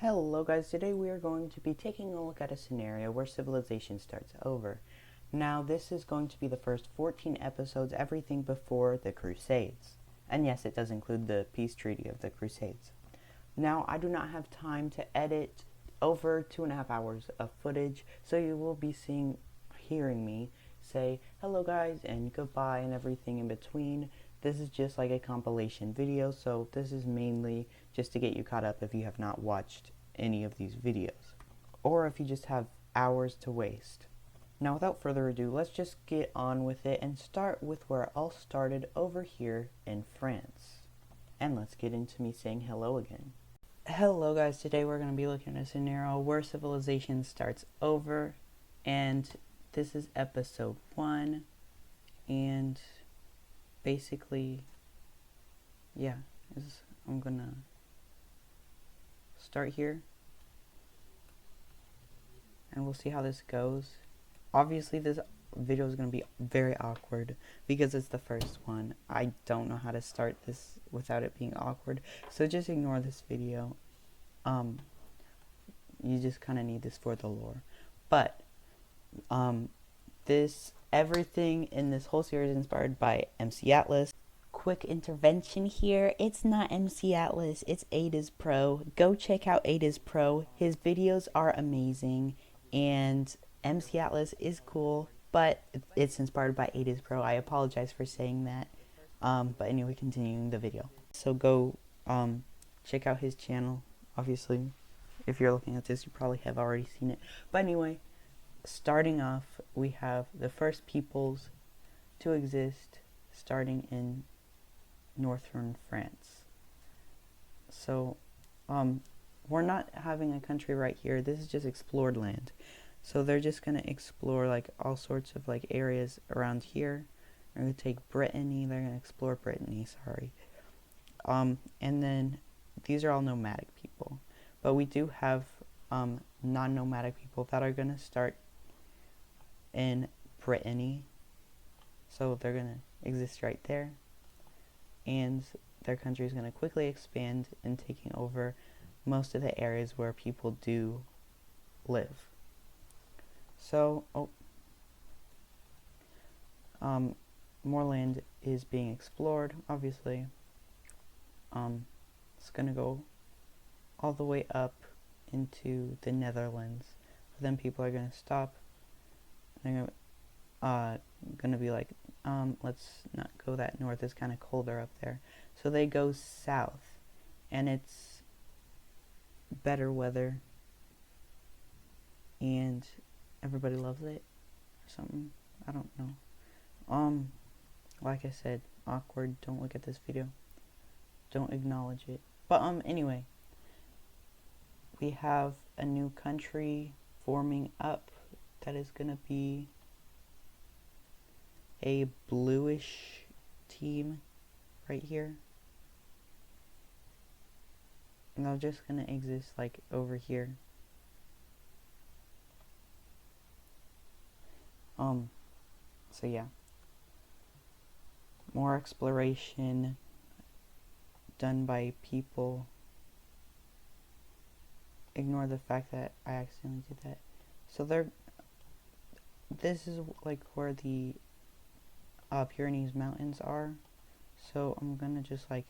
Hello guys, today we are going to be taking a look at a scenario where civilization starts over. Now this is going to be the first 14 episodes, everything before the Crusades. And yes, it does include the peace treaty of the Crusades. Now I do not have time to edit over 2.5 hours of footage, so you will be hearing me say hello guys and goodbye and everything in between. This is just like a compilation video, so this is mainly just to get you caught up if you have not watched any of these videos, or if you just have hours to waste. Now without further ado, let's just get on with it and start with where it all started over here in France. And let's get into me saying hello again. Hello guys, today we're going to be looking at a scenario where civilization starts over, and this is episode 1, and basically, yeah, I'm gonna start here and we'll see how this goes. Obviously this video is gonna be very awkward because it's the first one. I don't know how to start this without it being awkward, so just ignore this video. You just kind of need this for the lore. But everything in this whole series is inspired by MC Atlas. Quick intervention here, it's not MC Atlas, it's Ada's Pro. Go check out Ada's Pro. His videos are amazing, and MC Atlas is cool, but it's inspired by Ada's Pro. I apologize for saying that. But anyway, continuing the video. So go check out his channel. Obviously, if you're looking at this, you probably have already seen it. But anyway, starting off, we have the first peoples to exist starting in northern France. So we're not having a country right here. This is just explored land. So they're just going to explore like all sorts of like areas around here. They're going to take Brittany. They're going to explore Brittany, sorry. And then these are all nomadic people. But we do have non-nomadic people that are going to start in Brittany. So they're going to exist right there. And their country is going to quickly expand in taking over most of the areas where people do live. So, more land is being explored, obviously. It's going to go all the way up into the Netherlands. But then people are going to stop. They're going to be like, let's not go that north, it's kind of colder up there. So they go south, and it's better weather, and everybody loves it, or something. I don't know. Like I said, awkward, don't look at this video. Don't acknowledge it. But, anyway. We have a new country forming up that is gonna be a bluish team right here, and they're just gonna exist like over here. So yeah, more exploration done by people. Ignore the fact that I accidentally did that. So this is like where the Pyrenees Mountains are. So I'm gonna just like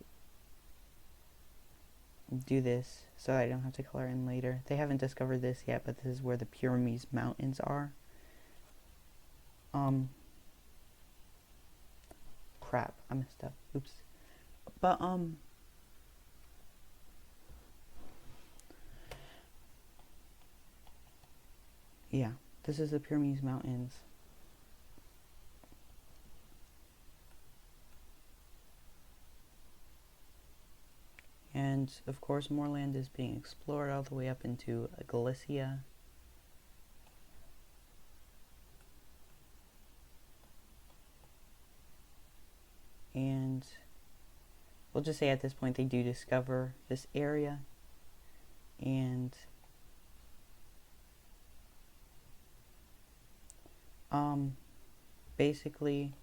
do this so I don't have to color in later. They haven't discovered this yet, but this is where the Pyrenees Mountains are. Crap, I messed up. Oops. But yeah, this is the Pyrenees Mountains. And of course more land is being explored all the way up into Galicia. And we'll just say at this point they do discover this area, and basically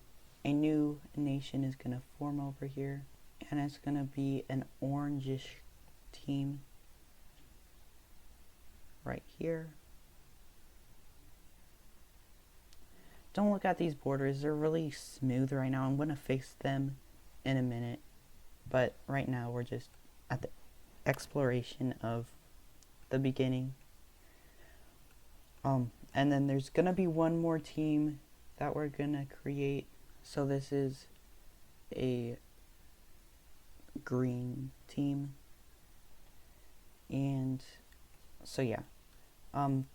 a new nation is going to form over here, and it's going to be an orangish team. right here. Don't look at these borders, they're really smooth right now. I'm going to fix them in a minute, but right now we're just at the exploration of the beginning. And then there's going to be one more team that we're going to create. So this is a green team. And so yeah, I'm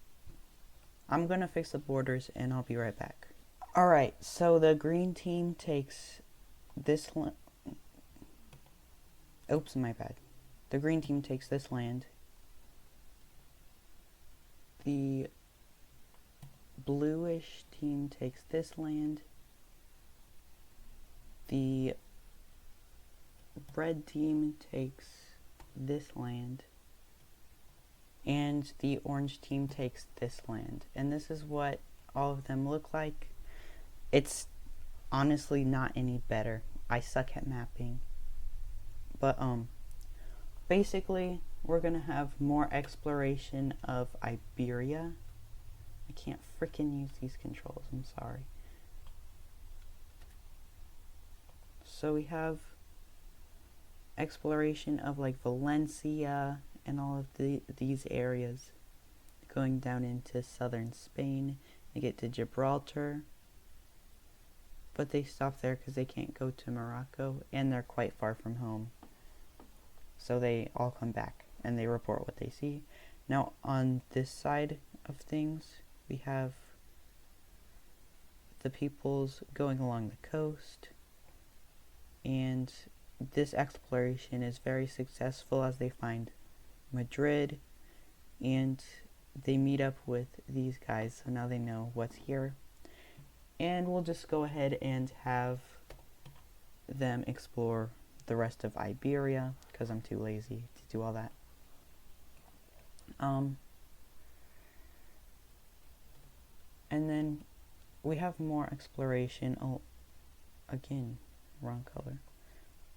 gonna fix the borders and I'll be right back. Alright, so the green team takes this oops, my bad. The green team takes this land. The bluish team takes this land. The red team takes this land. And the orange team takes this land. And this is what all of them look like. It's honestly not any better. I suck at mapping. But basically we're gonna have more exploration of Iberia. I can't freaking use these controls, I'm sorry. So we have exploration of like Valencia and all of these areas, going down into southern Spain. They get to Gibraltar, but they stop there because they can't go to Morocco and they're quite far from home. So they all come back and they report what they see. Now on this side of things, we have the peoples going along the coast, and this exploration is very successful as they find Madrid and they meet up with these guys, so now they know what's here. And we'll just go ahead and have them explore the rest of Iberia because I'm too lazy to do all that. And then we have more exploration, again, wrong color,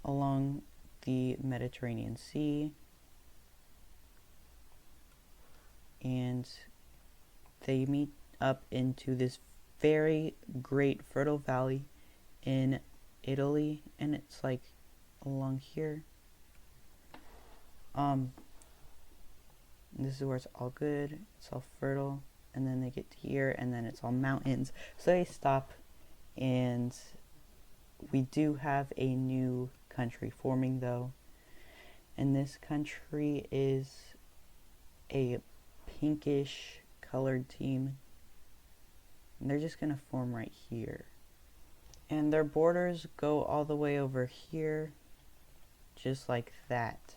along the Mediterranean Sea. And they meet up into this very great fertile valley in Italy, and it's like along here. This is where it's all good, it's all fertile, and then they get to here and then it's all mountains. So they stop, and we do have a new country forming though, and this country is a pinkish colored team, and they're just gonna form right here, and their borders go all the way over here, just like that.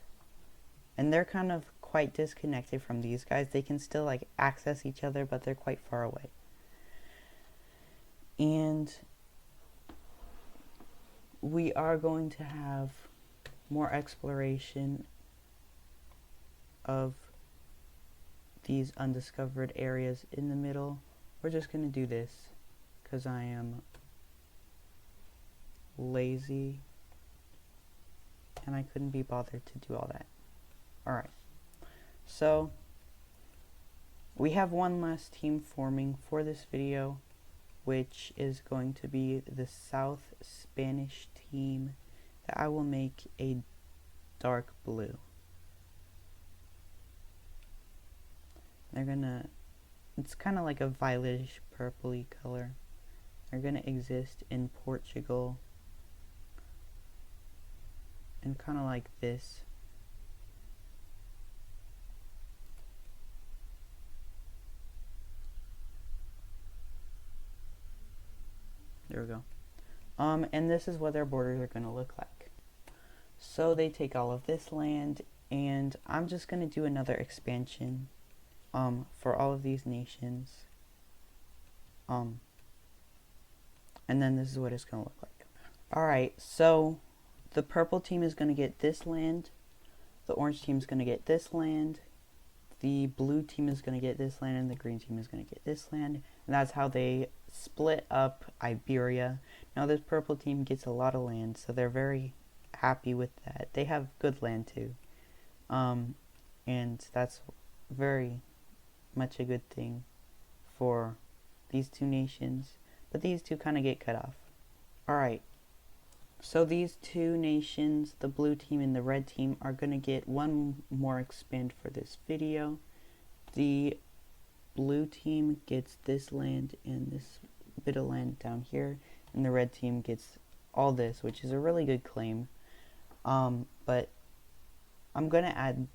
And they're kind of quite disconnected from these guys. They can still like access each other, but they're quite far away. And we are going to have more exploration of these undiscovered areas in the middle. We're just going to do this because I am lazy and I couldn't be bothered to do all that. Alright, so we have one last team forming for this video, which is going to be the South Spanish team that I will make a dark blue. They're gonna, it's kind of like a violetish purpley color. They're gonna exist in Portugal and kind of like this. There we go. And this is what their borders are going to look like. So they take all of this land, and I'm just going to do another expansion for all of these nations. And then this is what it's going to look like. Alright, so the purple team is going to get this land, the orange team is going to get this land, the blue team is going to get this land, and the green team is going to get this land. And that's how they split up Iberia. Now this purple team gets a lot of land, so they're very happy with that. They have good land too. And that's very much a good thing for these two nations, but these two kind of get cut off. Alright, so these two nations, the blue team and the red team, are going to get one more expand for this video. The blue team gets this land and this bit of land down here, and the red team gets all this, which is a really good claim. But I'm going to add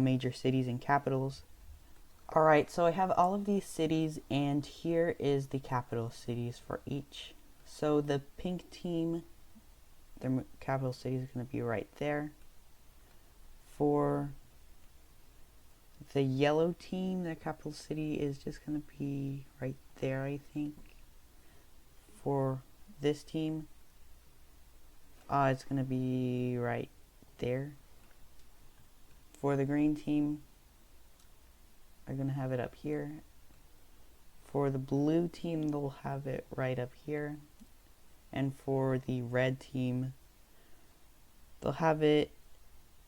major cities and capitals. Alright, so I have all of these cities, and here is the capital cities for each. So the pink team, their capital city is going to be right there. For the yellow team, their capital city is just going to be right there, I think. For this team, it's going to be right there. For the green team, they're going to have it up here. For the blue team, they'll have it right up here. And for the red team, they'll have it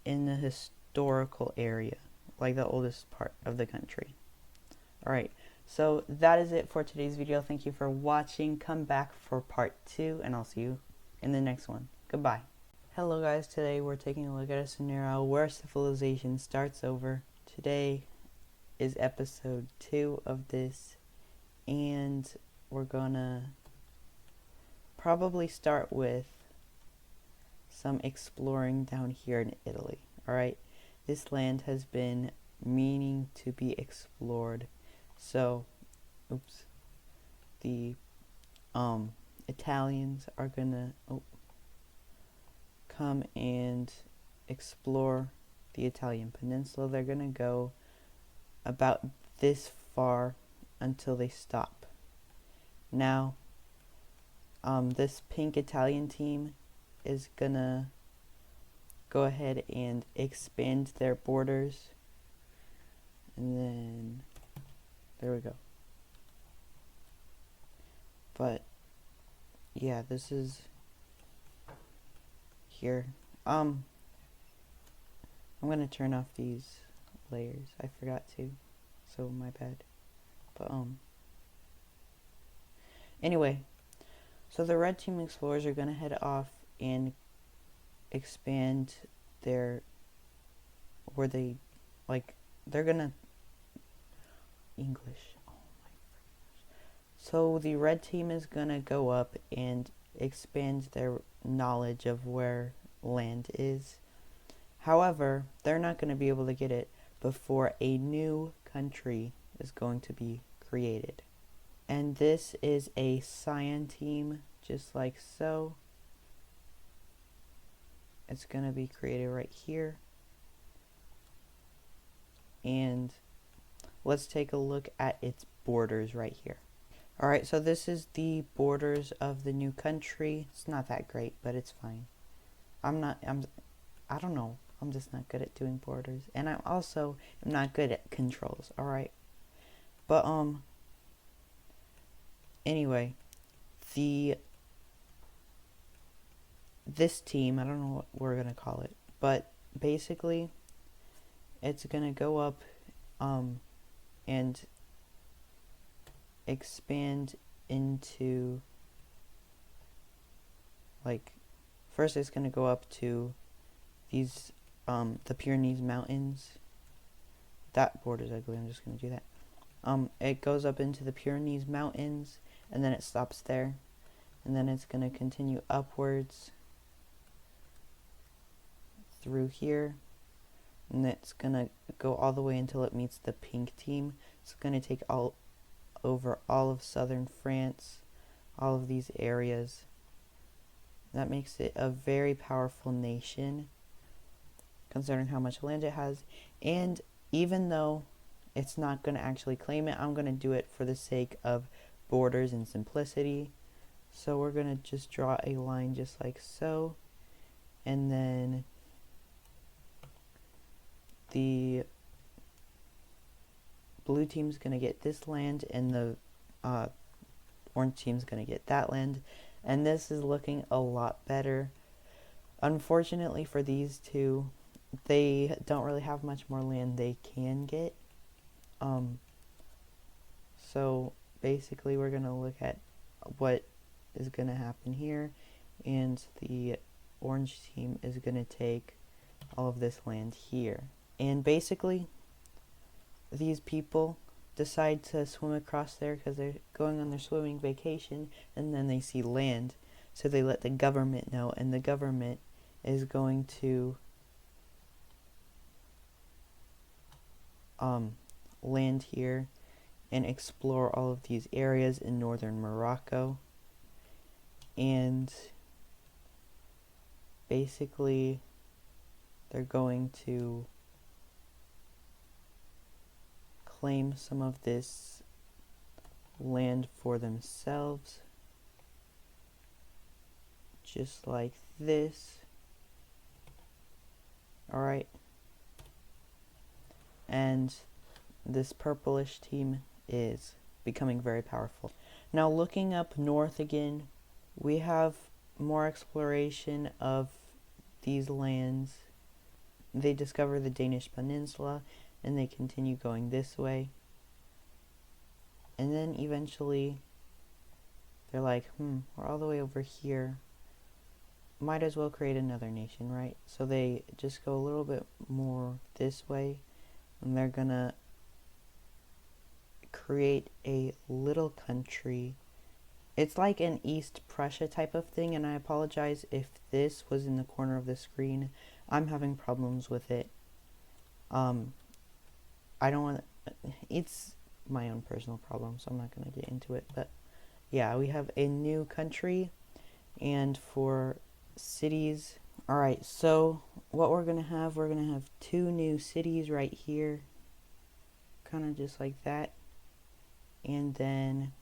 in the historical area, like the oldest part of the country. Alright, so that is it for today's video. Thank you for watching. Come back for part 2, and I'll see you in the next one. Goodbye. Hello guys, today we're taking a look at a scenario where civilization starts over. Today is episode 2 of this, and we're gonna probably start with some exploring down here in Italy. Alright, this land has been meaning to be explored. So, the Italians are gonna come and explore the Italian peninsula. They're gonna go about this far until they stop. Now, this pink Italian team is gonna go ahead and expand their borders, and then there we go. But yeah, this is here. I'm gonna turn off these layers. I forgot to, so my bad. But anyway, so the red team explorers are gonna head off and expand their, where they, like, they're gonna English. Oh my gosh. So the red team is gonna go up and expand their knowledge of where land is. However, they're not gonna be able to get it before a new country is going to be created. And this is a cyan team, just like so. It's going to be created right here. And let's take a look at its borders right here. Alright, so this is the borders of the new country. It's not that great, but it's fine. I don't know. I'm just not good at doing borders. And I'm also not good at controls, alright? But, anyway, this team, I don't know what we're gonna call it, but basically it's gonna go up and expand into, like, first it's gonna go up to these the Pyrenees Mountains. That border's ugly, I'm just gonna do that. It goes up into the Pyrenees Mountains, and then it stops there, and then it's gonna continue upwards through here, and it's gonna go all the way until it meets the pink team. It's gonna take over all of southern France, all of these areas. That makes it a very powerful nation, considering how much land it has. And even though it's not gonna actually claim it, I'm gonna do it for the sake of borders and simplicity. So we're gonna just draw a line just like so, and then the blue team's gonna get this land, and the orange team's gonna get that land, and this is looking a lot better. Unfortunately for these two, they don't really have much more land they can get. So basically we're going to look at what is going to happen here, and the orange team is going to take all of this land here. And basically these people decide to swim across there because they're going on their swimming vacation, and then they see land, so they let the government know, and the government is going to land here and explore all of these areas in northern Morocco. And basically they're going to claim some of this land for themselves, just like this. Alright, and this purplish team is becoming very powerful. Now looking up north again, we have more exploration of these lands. They discover the Danish peninsula, and they continue going this way. And then eventually they're like, we're all the way over here. Might as well create another nation, right? So they just go a little bit more this way, and they're gonna create a little country. It's like an East Prussia type of thing, and I apologize if this was in the corner of the screen. I'm having problems with it. I don't want to, it's my own personal problem, so I'm not going to get into it. But yeah, we have a new country, and for cities, alright, so what we're going to have 2 new cities right here, kind of just like that. And then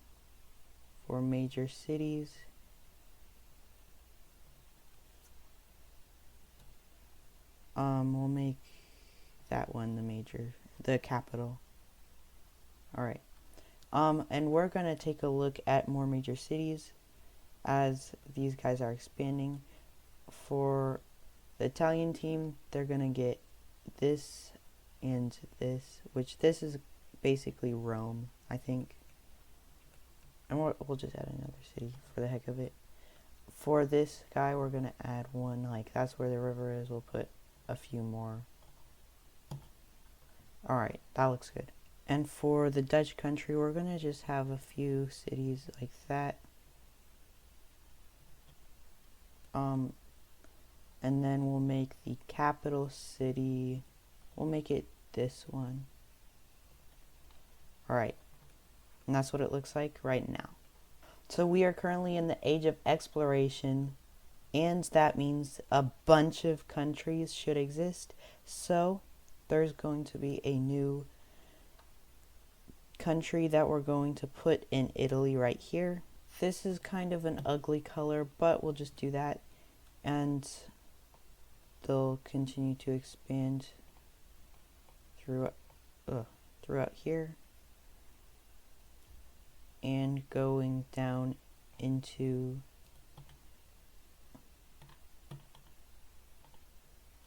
for major cities, we'll make that one the capital. Alright, and we're gonna take a look at more major cities as these guys are expanding. For the Italian team, they're gonna get this and this, which this is basically Rome, I think. And we'll just add another city for the heck of it. For this guy, we're gonna add one, like that's where the river is. We'll put a few more. Alright, that looks good. And for the Dutch country, we're gonna just have a few cities like that. And then we'll make the capital city, we'll make it this one. Alright, and that's what it looks like right now. So we are currently in the age of exploration, and that means a bunch of countries should exist. So there's going to be a new country that we're going to put in Italy right here. This is kind of an ugly color, but we'll just do that. And they'll continue to expand throughout here, and going down into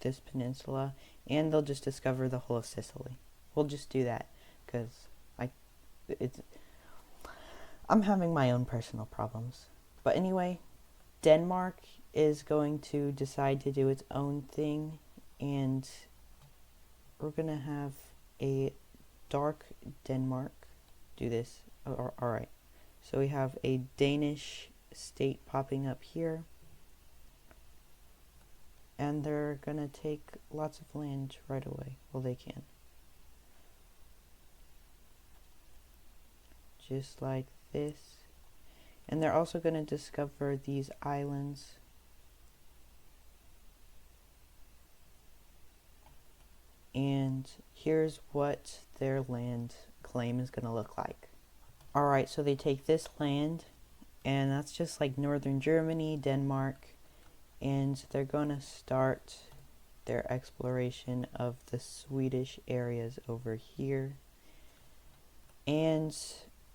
this peninsula, and they'll just discover the whole of Sicily. We'll just do that because I'm having my own personal problems. But anyway, Denmark is going to decide to do its own thing, and we're gonna have a dark Denmark do this. Alright, so we have a Danish state popping up here, and they're gonna take lots of land right away. Well, they can. Just like this. And they're also gonna discover these islands. And here's what their land claim is gonna look like. Alright, so they take this land, and that's just like northern Germany, Denmark, and they're gonna start their exploration of the Swedish areas over here. And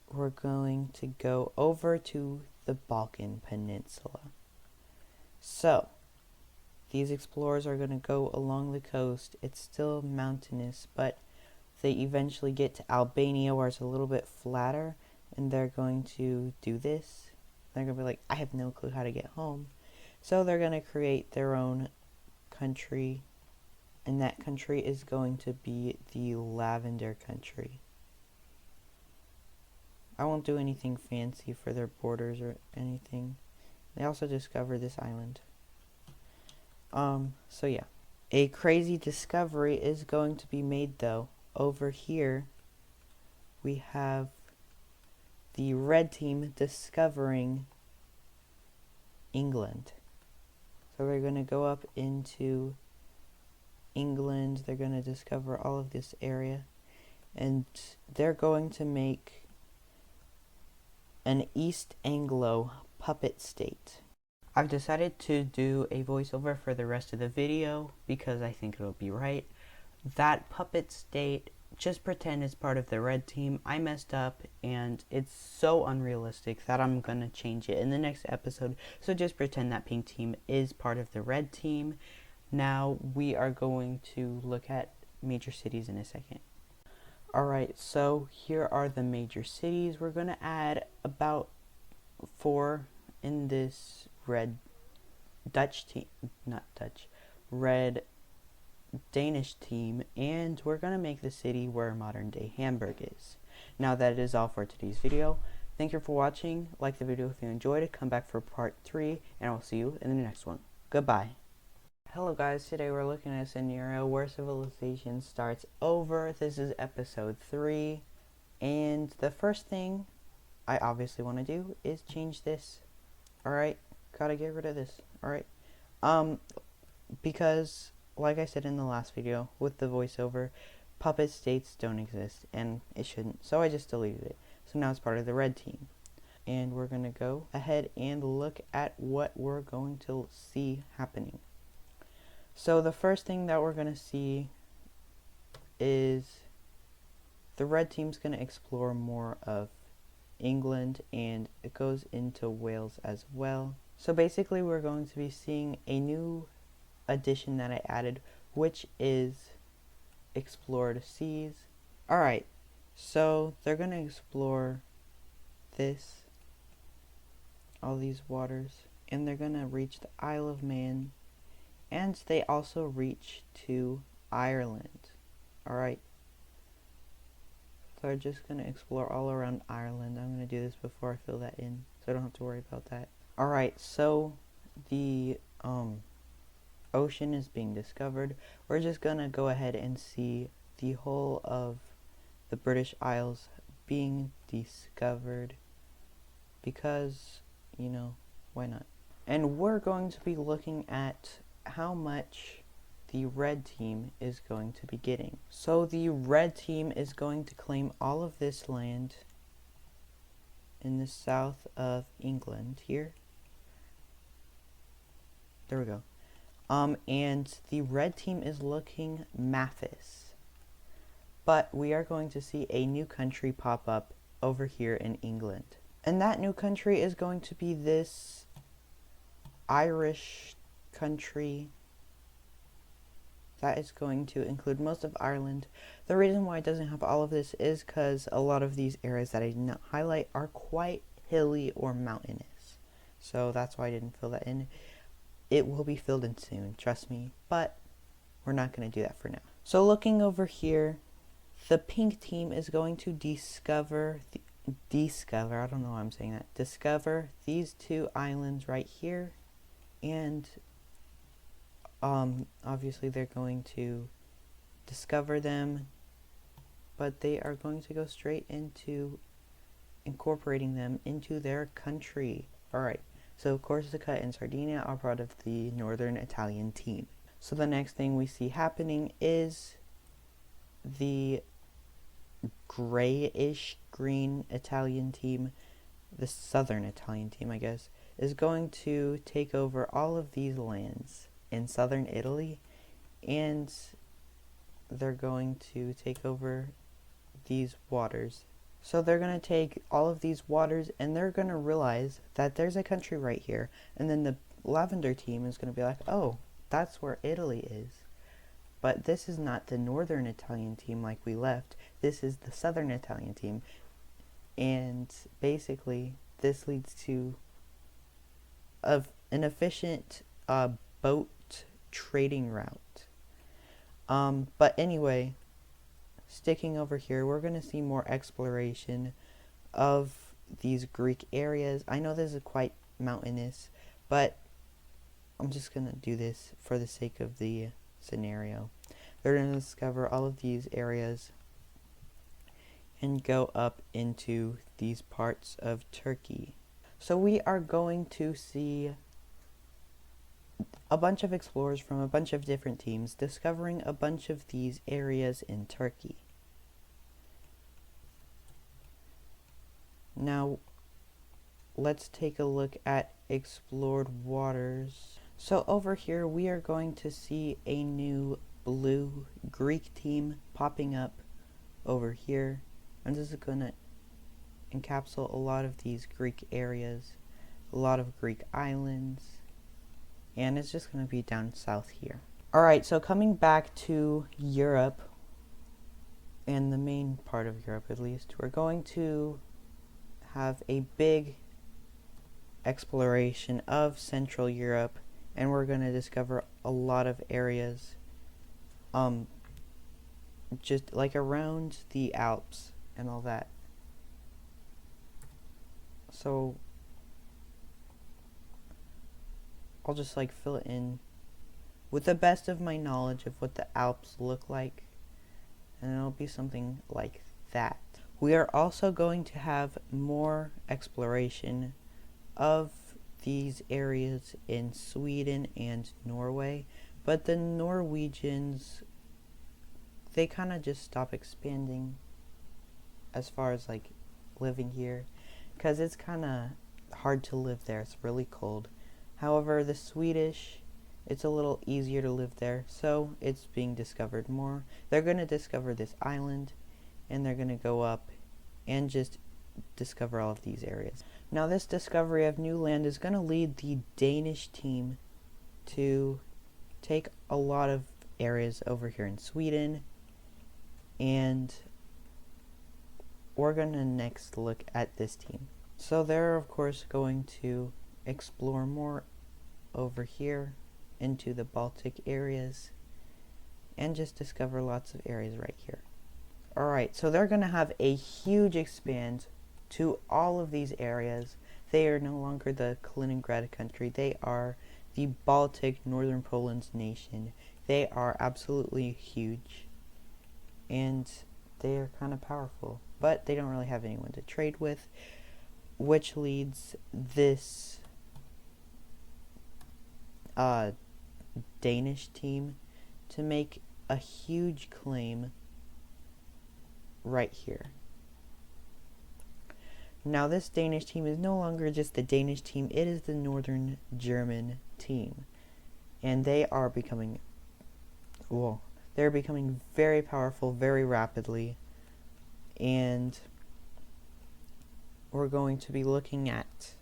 we're going to go over to the Balkan Peninsula. So these explorers are going to go along the coast. It's still mountainous, but they eventually get to Albania, where it's a little bit flatter, and they're going to do this. They're going to be like, I have no clue how to get home. So they're going to create their own country, and that country is going to be the Lavender country. I won't do anything fancy for their borders or anything. They also discovered this island. So yeah. A crazy discovery is going to be made though. Over here, we have the red team discovering England. So we're going to go up into England. They're going to discover all of this area. And they're going to make an East Anglo puppet state. I've decided to do a voiceover for the rest of the video because I think it'll be right. That puppet state, just pretend is part of the red team. I messed up and it's so unrealistic that I'm gonna change it in the next episode. So just pretend that pink team is part of the red team. Now we are going to look at major cities in a second. Alright, so here are the major cities. We're gonna add about 4 in this red Dutch team, not Dutch, red Danish team, and we're going to make the city where modern day Hamburg is. Now that is all for today's video. Thank you for watching. Like the video if you enjoyed it. Come back for part 3, and I'll see you in the next one. Goodbye. Hello guys, today we're looking at a scenario where civilization starts over. This is episode 3, and the first thing I obviously want to do is change this. Alright, gotta get rid of this. Alright, because like I said in the last video with the voiceover, puppet states don't exist and it shouldn't, so I just deleted it. So now it's part of the red team, and we're gonna go ahead and look at what we're going to see happening. So the first thing that we're gonna see is the red team's gonna explore more of England, and it goes into Wales as well. So basically we're going to be seeing a new addition that I added, which is explored seas. Alright, so they're going to explore this, all these waters, and they're going to reach the Isle of Man, and they also reach to Ireland. Alright, so we're just going to explore all around Ireland. I'm going to do this before I fill that in, so I don't have to worry about that. Alright, so the ocean is being discovered. We're just going to go ahead and see the whole of the British Isles being discovered because, you know, why not? And we're going to be looking at how much the red team is going to be getting. So the red team is going to claim all of this land in the south of England here. There we go. And the red team is looking Mathis. But we are going to see a new country pop up over here in England. And that new country is going to be this Irish country. That is going to include most of Ireland. The reason why it doesn't have all of this is because a lot of these areas that I did not highlight are quite hilly or mountainous. So that's why I didn't fill that in. It will be filled in soon, trust me, but we're not going to do that for now. So looking over here, the pink team is going to discover, I don't know why I'm saying that, discover these 2 islands right here, and obviously they're going to discover them, but they are going to go straight into incorporating them into their country. Alright. So Corsica and Sardinia are part of the northern Italian team. So the next thing we see happening is the grayish green Italian team, the southern Italian team I guess, is going to take over all of these lands in southern Italy, and they're going to take over these waters. So they're going to take all of these waters and they're going to realize that there's a country right here. And then the lavender team is going to be like, oh, that's where Italy is. But this is not the northern Italian team like we left. This is the southern Italian team. And basically, this leads to an efficient boat trading route. But anyway, sticking over here, we're going to see more exploration of these Greek areas. I know this is quite mountainous, but I'm just going to do this for the sake of the scenario. They're going to discover all of these areas and go up into these parts of Turkey. So we are going to see a bunch of explorers from a bunch of different teams discovering a bunch of these areas in Turkey. Now, let's take a look at explored waters. So over here, we are going to see a new blue Greek team popping up over here. And this is going to encapsulate a lot of these Greek areas, a lot of Greek islands, and it's just going to be down south here. Alright, so coming back to Europe, and the main part of Europe at least, we're going to have a big exploration of Central Europe, and we're going to discover a lot of areas just like around the Alps and all that. So I'll just like fill it in with the best of my knowledge of what the Alps look like, and it'll be something like that. We are also going to have more exploration of these areas in Sweden and Norway, but the Norwegians, they kind of just stop expanding as far as like living here, because it's kind of hard to live there. It's really cold. However, the Swedish, it's a little easier to live there, so it's being discovered more. They're going to discover this island, and they're going to go up and just discover all of these areas. Now, this discovery of new land is going to lead the Danish team to take a lot of areas over here in Sweden, and we're going to next look at this team. So they're of course going to explore more over here into the Baltic areas and just discover lots of areas right here. Alright, so they're going to have a huge expand to all of these areas. They are no longer the Kaliningrad country. They are the Baltic Northern Poland's nation. They are absolutely huge, and they are kind of powerful, but they don't really have anyone to trade with, which leads this Danish team to make a huge claim right here. Now, this Danish team is no longer just the Danish team, it is the Northern German team. And they are becoming, well, they're becoming very powerful very rapidly. And we're going to be looking at,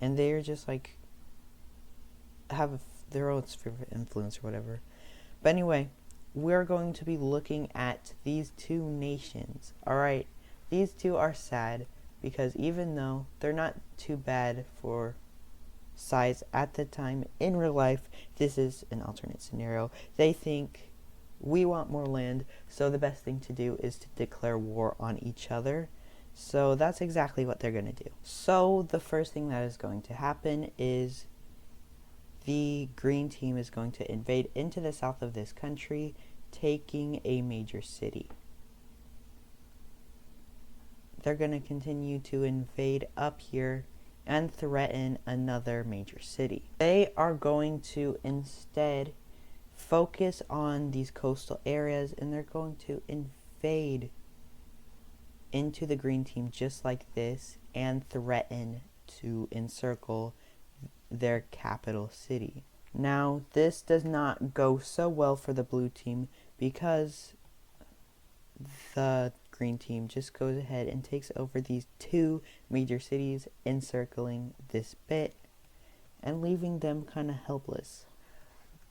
and they're just like, have their own sphere of influence or whatever. But anyway, we're going to be looking at these two nations. Alright, these two are sad because even though they're not too bad for size at the time, in real life, this is an alternate scenario. They think we want more land, so the best thing to do is to declare war on each other. So that's exactly what they're going to do. So the first thing that is going to happen is the green team is going to invade into the south of this country, taking a major city. They're going to continue to invade up here and threaten another major city. They are going to instead focus on these coastal areas, and they're going to invade into the green team just like this and threaten to encircle their capital city. Now, this does not go so well for the blue team because the green team just goes ahead and takes over these two major cities, encircling this bit and leaving them kind of helpless.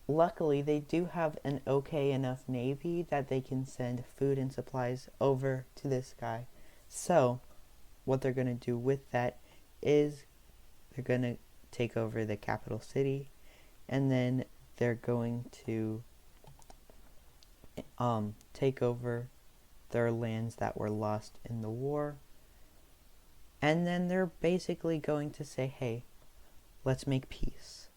luckily, they do have an okay enough navy that they can send food and supplies over to this guy. So, what they're going to do with that is they're going to take over the capital city, and then they're going to take over their lands that were lost in the war. And then they're basically going to say, hey, let's make peace.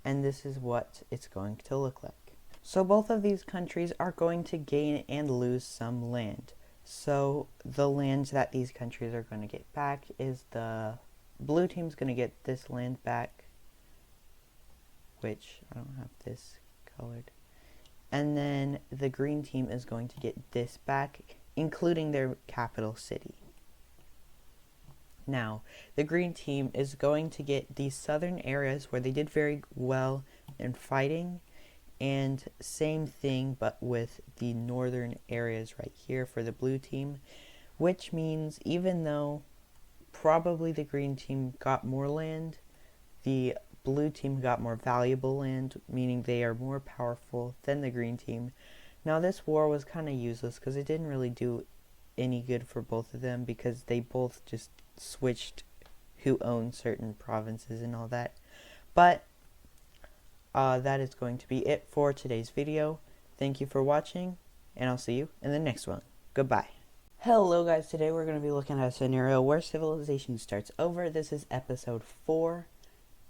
And this is what it's going to look like. So both of these countries are going to gain and lose some land. So the lands that these countries are going to get back is the blue team's going to get this land back, which I don't have this colored. And then the green team is going to get this back, including their capital city. Now, the green team is going to get these southern areas where they did very well in fighting, and same thing but with the northern areas right here for the blue team, which means even though probably the green team got more land, the blue team got more valuable land, meaning they are more powerful than the green team. Now this war was kind of useless because it didn't really do any good for both of them because they both just switched who owned certain provinces and all that. But that is going to be it for today's video. Thank you for watching, and I'll see you in the next one. Goodbye. Hello guys, today we're going to be looking at a scenario where civilization starts over. This is episode 4,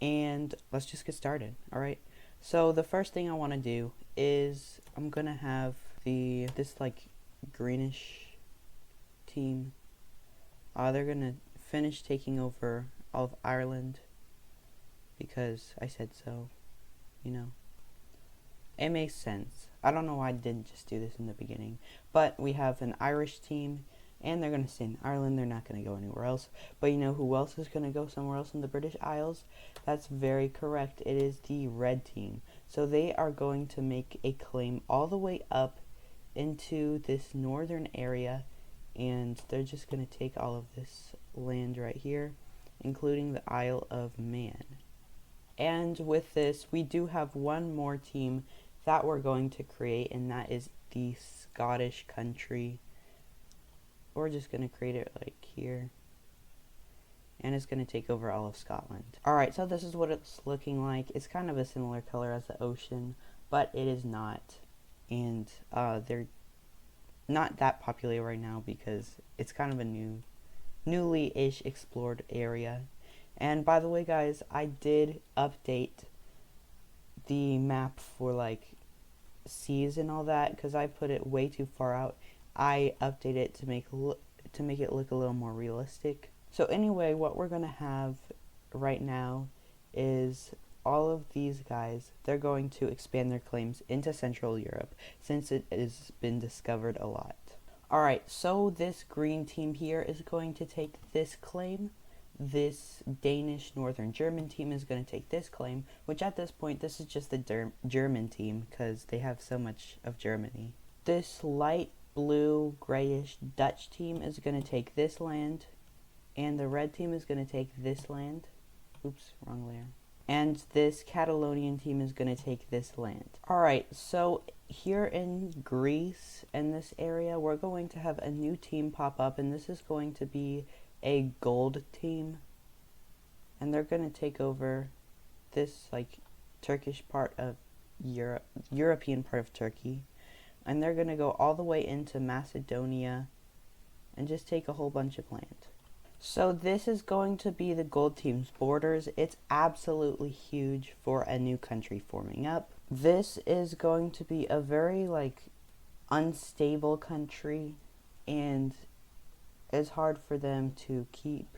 and let's just get started, alright? So the first thing I want to do is I'm going to have this like greenish team. They're going to finish taking over all of Ireland because I said so, you know. It makes sense. I don't know why I didn't just do this in the beginning. But we have an Irish team, and they're going to stay in Ireland. They're not going to go anywhere else. But you know who else is going to go somewhere else in the British Isles? That's very correct. It is the red team. So they are going to make a claim all the way up into this northern area, and they're just going to take all of this land right here, including the Isle of Man. And with this, we do have one more team that we're going to create, and that is the Scottish country. We're just going to create it like here, and it's going to take over all of Scotland. Alright, so this is what it's looking like. It's kind of a similar color as the ocean, but it is not. And they're not that popular right now because it's kind of a newly-ish explored area. And by the way guys, I did update the map for like seas and all that because I put it way too far out. I updated it to make it look a little more realistic. So anyway, what we're going to have right now is all of these guys, they're going to expand their claims into Central Europe since it has been discovered a lot. Alright, so this green team here is going to take this claim. This Danish Northern German team is going to take this claim, which at this point, this is just the German team because they have so much of Germany. This light blue grayish Dutch team is going to take this land, and the red team is going to take this land. Oops, wrong layer. And this Catalonian team is going to take this land. Alright, so here in Greece, in this area, we're going to have a new team pop up, and this is going to be a gold team, and they're going to take over this like Turkish part of Europe, European part of Turkey, and they're going to go all the way into Macedonia and just take a whole bunch of land. So this is going to be the gold team's borders. It's absolutely huge for a new country forming up. This is going to be a very like unstable country, and it's hard for them to keep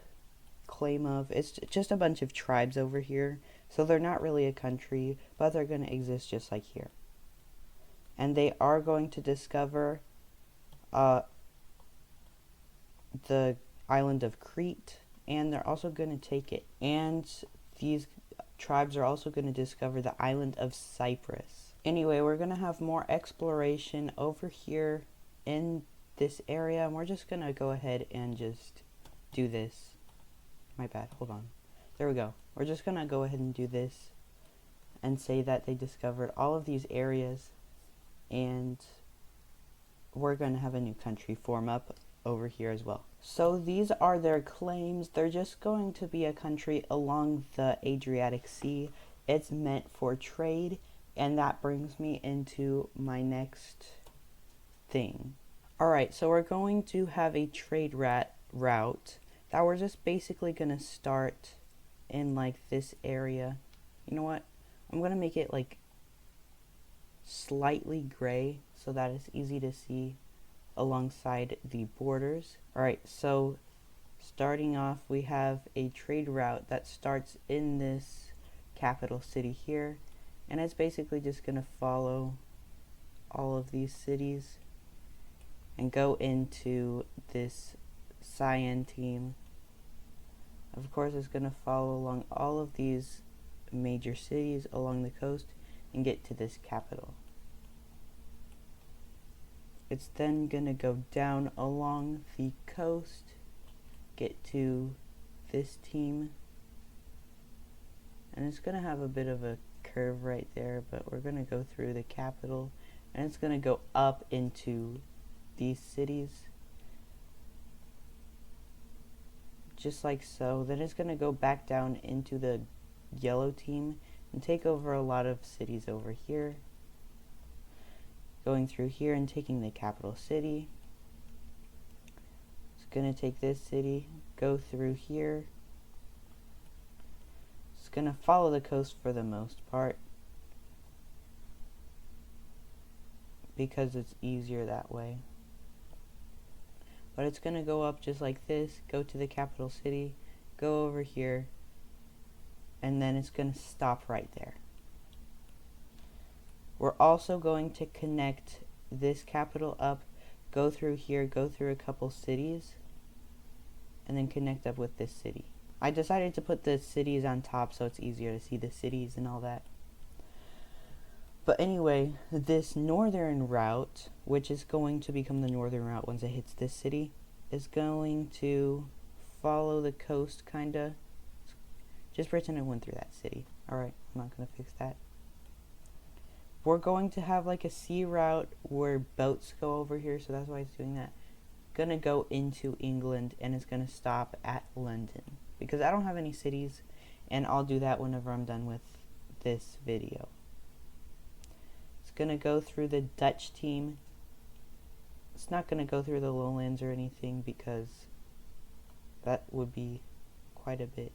claim of. It's just a bunch of tribes over here, so they're not really a country, but they're going to exist just like here. And they are going to discover the island of Crete, and they're also going to take it. And these tribes are also going to discover the island of Cyprus. Anyway, we're going to have more exploration over here in this area, and we're just gonna go ahead and just do this. My bad, hold on. There we go. We're just gonna go ahead and do this, and say that they discovered all of these areas, and we're going to have a new country form up over here as well. So these are their claims. They're just going to be a country along the Adriatic Sea. It's meant for trade, and that brings me into my next thing. Alright, so we're going to have a trade route that we're just basically going to start in like this area. You know what? I'm going to make it like slightly gray so that it's easy to see alongside the borders. Alright, so starting off, we have a trade route that starts in this capital city here, and it's basically just going to follow all of these cities and go into this cyan team. Of course, it's going to follow along all of these major cities along the coast and get to this capital. It's then going to go down along the coast, get to this team, and it's going to have a bit of a curve right there, but we're going to go through the capital, and it's going to go up into these cities, just like so. Then it's going to go back down into the yellow team and take over a lot of cities over here, going through here and taking the capital city. It's going to take this city, go through here. It's going to follow the coast for the most part because it's easier that way. But it's going to go up just like this, go to the capital city, go over here, and then it's going to stop right there. We're also going to connect this capital up, go through here, go through a couple cities, and then connect up with this city. I decided to put the cities on top so it's easier to see the cities and all that. But anyway, this northern route, which is going to become the northern route once it hits this city, is going to follow the coast, kinda. Just pretend it went through that city. Alright, I'm not going to fix that. We're going to have like a sea route where boats go over here, so that's why it's doing that. Gonna go into England, and it's gonna stop at London, because I don't have any cities, and I'll do that whenever I'm done with this video. It's gonna go through the Dutch team. It's not gonna go through the lowlands or anything, because that would be quite a bit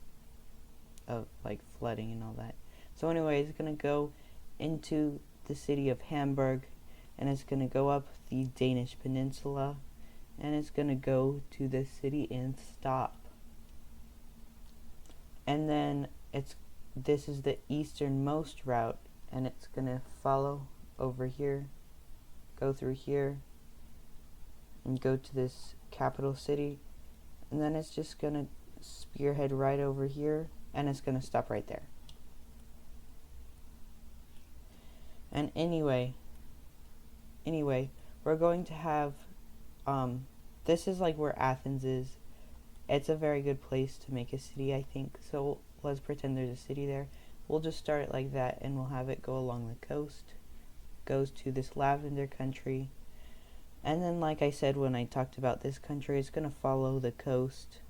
of like flooding and all that. So anyway, it's gonna go into the city of Hamburg, and it's gonna go up the Danish peninsula, and it's gonna go to this city and stop. And then this is the easternmost route, and it's gonna follow over here, go through here, and go to this capital city, and then it's just gonna spearhead right over here, and it's gonna stop right there. And anyway, we're going to have, this is like where Athens is. It's a very good place to make a city, I think. So let's pretend there's a city there. We'll just start it like that, and we'll have it go along the coast, goes to this lavender country. And then, like I said when I talked about this country, it's going to follow the coast,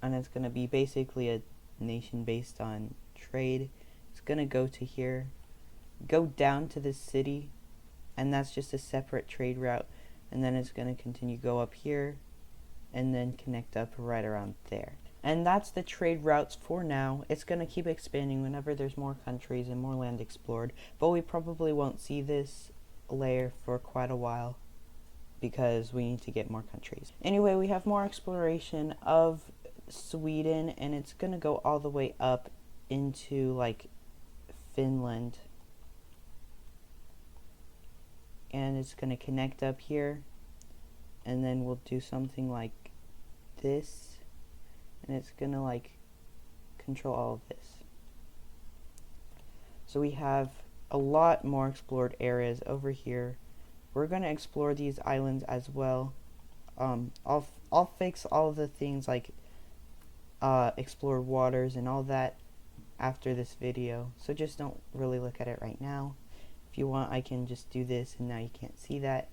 and it's going to be basically a nation based on trade. It's going to go to here, go down to this city, and that's just a separate trade route. And then it's going to continue go up here, and then connect up right around there. And that's the trade routes for now. It's going to keep expanding whenever there's more countries and more land explored, but we probably won't see this layer for quite a while because we need to get more countries. Anyway, we have more exploration of Sweden, and it's going to go all the way up into like Finland, and it's going to connect up here, and then we'll do something like this, and it's going to like control all of this. So we have a lot more explored areas over here. We're going to explore these islands as well. I'll fix all of the things like explored waters and all that after this video, so just don't really look at it right now. If you want, I can just do this, and now you can't see that,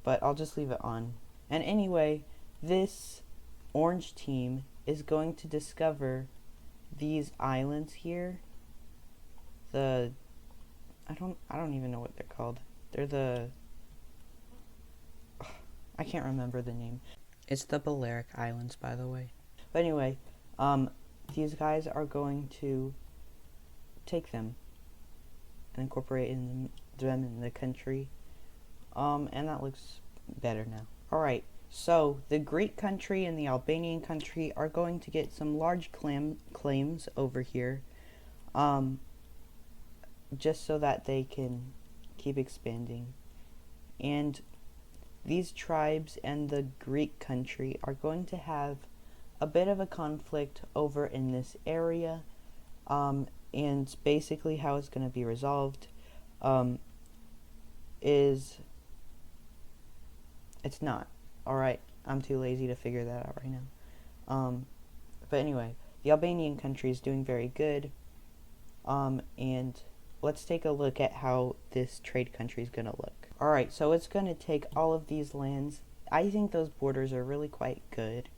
but I'll just leave it on. And anyway, this orange team is going to discover these islands here. I don't even know what they're called. They're I can't remember the name. It's the Balearic Islands, by the way. But anyway, these guys are going to take them and incorporate them in the country. And that looks better now. Alright, so the Greek country and the Albanian country are going to get some large claims over here. Just so that they can keep expanding. And these tribes and the Greek country are going to have a bit of a conflict over in this area. And basically how it's going to be resolved is it's not. Alright, I'm too lazy to figure that out right now. But anyway, the Albanian country is doing very good. And let's take a look at how this trade country is going to look. Alright, so it's going to take all of these lands. I think those borders are really quite good.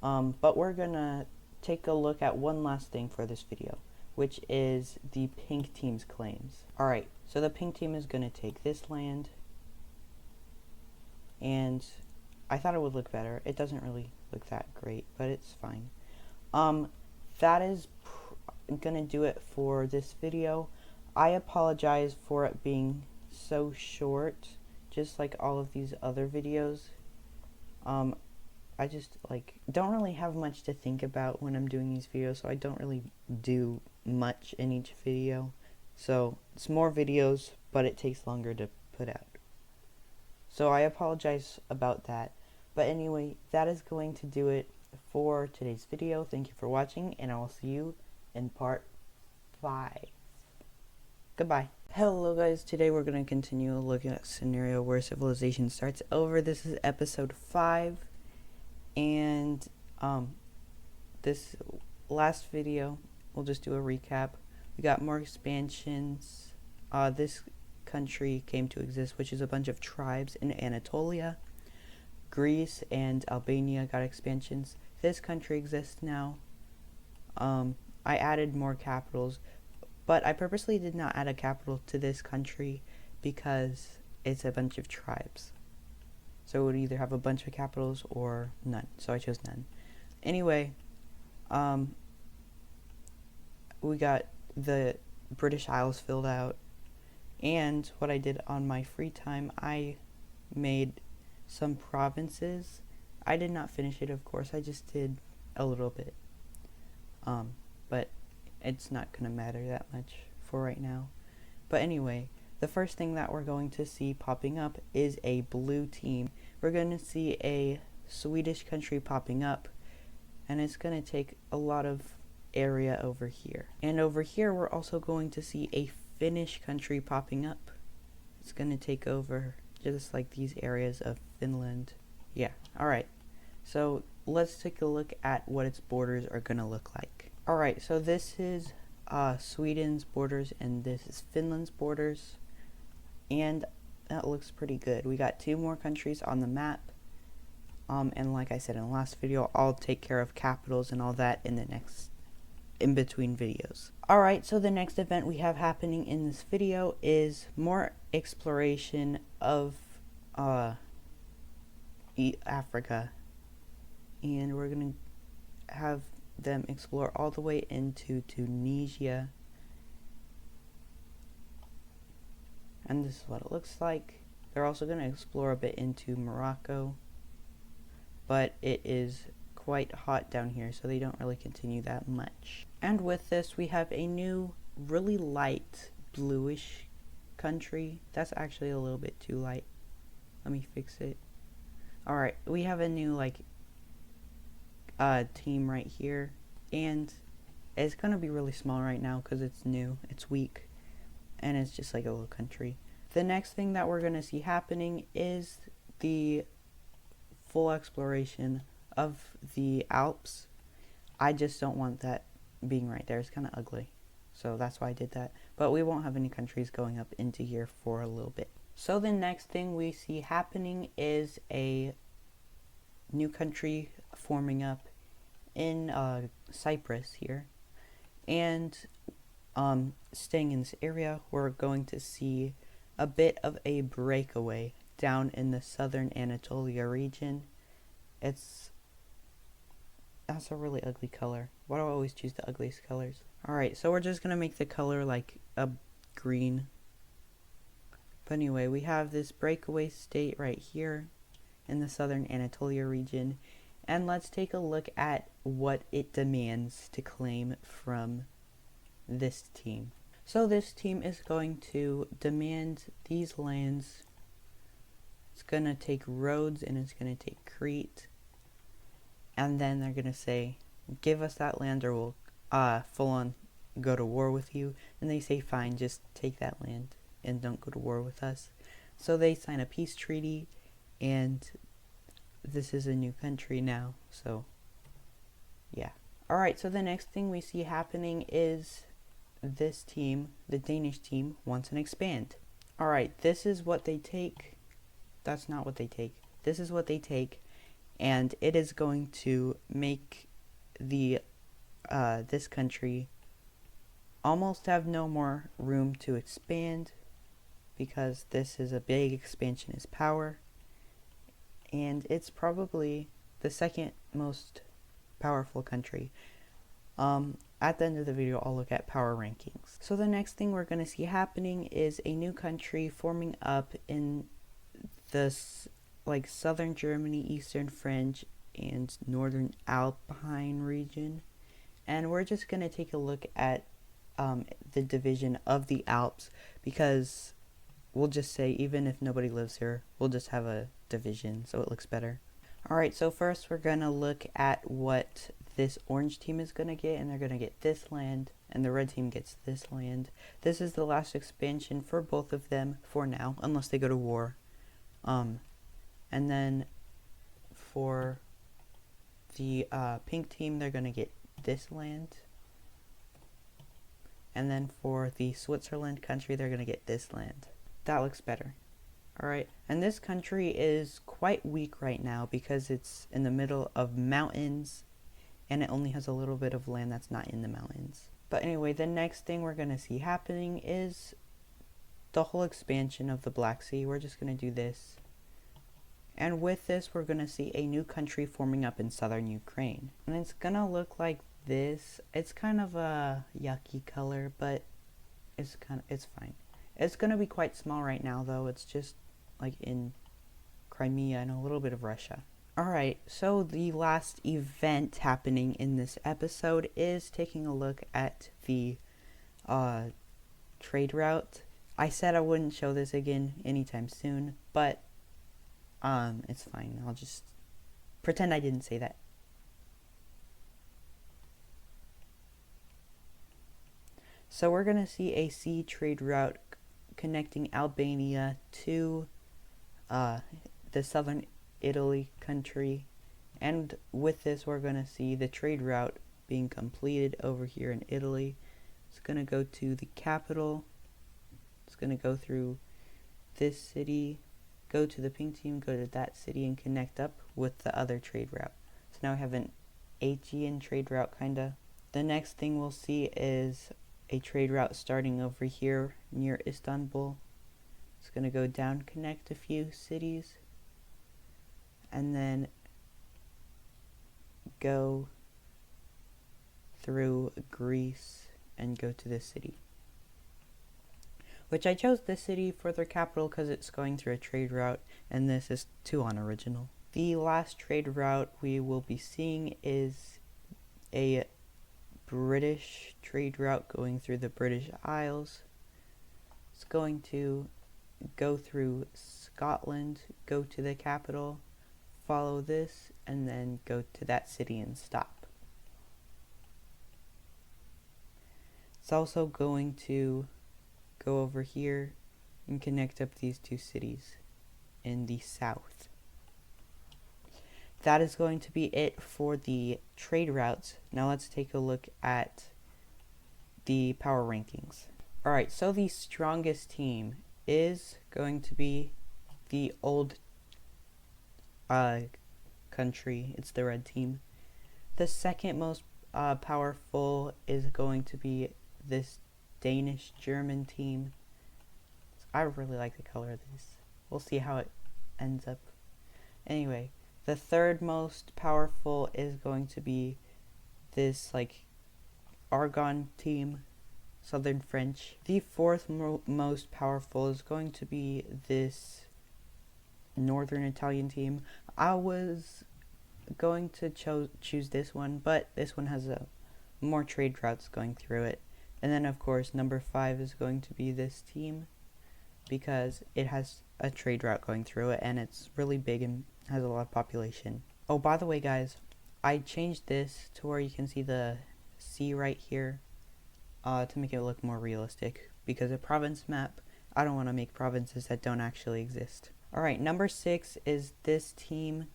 But we're going to take a look at one last thing for this video, which is the pink team's claims. Alright, so the pink team is going to take this land. And I thought it would look better. It doesn't really look that great, but it's fine. That is gonna do it for this video. I apologize for it being so short, just like all of these other videos. I just don't really have much to think about when I'm doing these videos, so I don't really do much in each video. So it's more videos, but it takes longer to put out. So I apologize about that. But anyway, that is going to do it for today's video. Thank you for watching, and I will see you in part 5. Goodbye. Hello guys, today we're going to continue looking at a scenario where civilization starts over. This is episode 5, and this last video, we'll just do a recap. We got more expansions. This country came to exist, which is a bunch of tribes in Anatolia. Greece and Albania got expansions. This country exists now. I added more capitals, but I purposely did not add a capital to this country because it's a bunch of tribes. So it would either have a bunch of capitals or none. So I chose none. Anyway, we got the British Isles filled out. And what I did on my free time, I made some provinces. I did not finish it, of course. I just did a little bit. But it's not going to matter that much for right now. But anyway, the first thing that we're going to see popping up is a blue team. We're going to see a Swedish country popping up, and it's going to take a lot of area over here. And over here, we're also going to see a Finnish country popping up. It's going to take over just like these areas of Finland. Yeah, alright. So let's take a look at what its borders are going to look like. Alright, so this is Sweden's borders, and this is Finland's borders. And that looks pretty good. We got 2 more countries on the map. And like I said in the last video, I'll take care of capitals and all that in the next in between videos. Alright, so the next event we have happening in this video is more exploration of Africa. And we're going to have them explore all the way into Tunisia. And this is what it looks like. They're also going to explore a bit into Morocco. But it is quite hot down here, so they don't really continue that much. And with this, we have a new, really light, bluish country. That's actually a little bit too light. Let me fix it. Alright, we have a new, team right here. And it's going to be really small right now because it's new. It's weak. And it's just like a little country. The next thing that we're going to see happening is the full exploration of the Alps. I just don't want that being right there. It's kind of ugly. So that's why I did that. But we won't have any countries going up into here for a little bit. So the next thing we see happening is a new country forming up in Cyprus here. And staying in this area, we're going to see a bit of a breakaway down in the southern Anatolia region. That's a really ugly color. Why do I always choose the ugliest colors? Alright, so we're just gonna make the color like a green. But anyway, we have this breakaway state right here in the southern Anatolia region. And let's take a look at what it demands to claim from this team. So this team is going to demand these lands. It's going to take Rhodes and it's going to take Crete. And then they're going to say, give us that land or we'll full on go to war with you. And they say, fine, just take that land and don't go to war with us. So they sign a peace treaty, and this is a new country now. So yeah. Alright, so the next thing we see happening is this team, the Danish team, wants an expand. Alright, this is what they take. That's not what they take. This is what they take, and it is going to make the this country almost have no more room to expand, because this is a big expansionist power, and it's probably the second most powerful country. At the end of the video, I'll look at power rankings. So the next thing we're going to see happening is a new country forming up in this like southern Germany, eastern French, and northern Alpine region. And we're just going to take a look at the division of the Alps, because we'll just say, even if nobody lives here, we'll just have a division so it looks better. Alright, so first we're going to look at what this orange team is going to get, and they're going to get this land, and the red team gets this land. This is the last expansion for both of them for now, unless they go to war. And then for the pink team, they're going to get this land. And then for the Switzerland country, they're going to get this land. That looks better. Alright, and this country is quite weak right now because it's in the middle of mountains, and it only has a little bit of land that's not in the mountains. But anyway, the next thing we're going to see happening is the whole expansion of the Black Sea. We're just going to do this. And with this, we're going to see a new country forming up in southern Ukraine. And it's going to look like this. It's kind of a yucky color, but it's fine. It's going to be quite small right now, though. It's just like in Crimea and a little bit of Russia. Alright, so the last event happening in this episode is taking a look at the trade route. I said I wouldn't show this again anytime soon, but it's fine. I'll just pretend I didn't say that. So we're going to see a sea trade route connecting Albania to the southern Italy country, and with this we're going to see the trade route being completed over here in Italy. It's going to go to the capital, it's going to go through this city, go to the pink team, go to that city, and connect up with the other trade route. So now we have an Aegean trade route kinda. The next thing we'll see is a trade route starting over here near Istanbul. It's going to go down, connect a few cities, and then go through Greece and go to this city. Which I chose this city for their capital because it's going through a trade route, and this is too unoriginal. The last trade route we will be seeing is a British trade route going through the British Isles. It's going to go through Scotland, go to the capital, follow this, and then go to that city and stop. It's also going to go over here and connect up these two cities in the south. that is going to be it for the trade routes. Now let's take a look at the power rankings. Alright, so the strongest team is going to be the old country. It's the red team. The second most powerful is going to be this Danish-German team. I really like the color of this. We'll see how it ends up. Anyway, the third most powerful is going to be this like Argonne team, Southern French. The fourth most powerful is going to be this Northern Italian team. I was going to choose this one, but this one has more trade routes going through it. And then of course number 5 is going to be this team, because it has a trade route going through it and it's really big and has a lot of population. Oh, by the way guys, I changed this to where you can see the sea right here to make it look more realistic, because a province map, I don't want to make provinces that don't actually exist. Alright, number 6 is this team.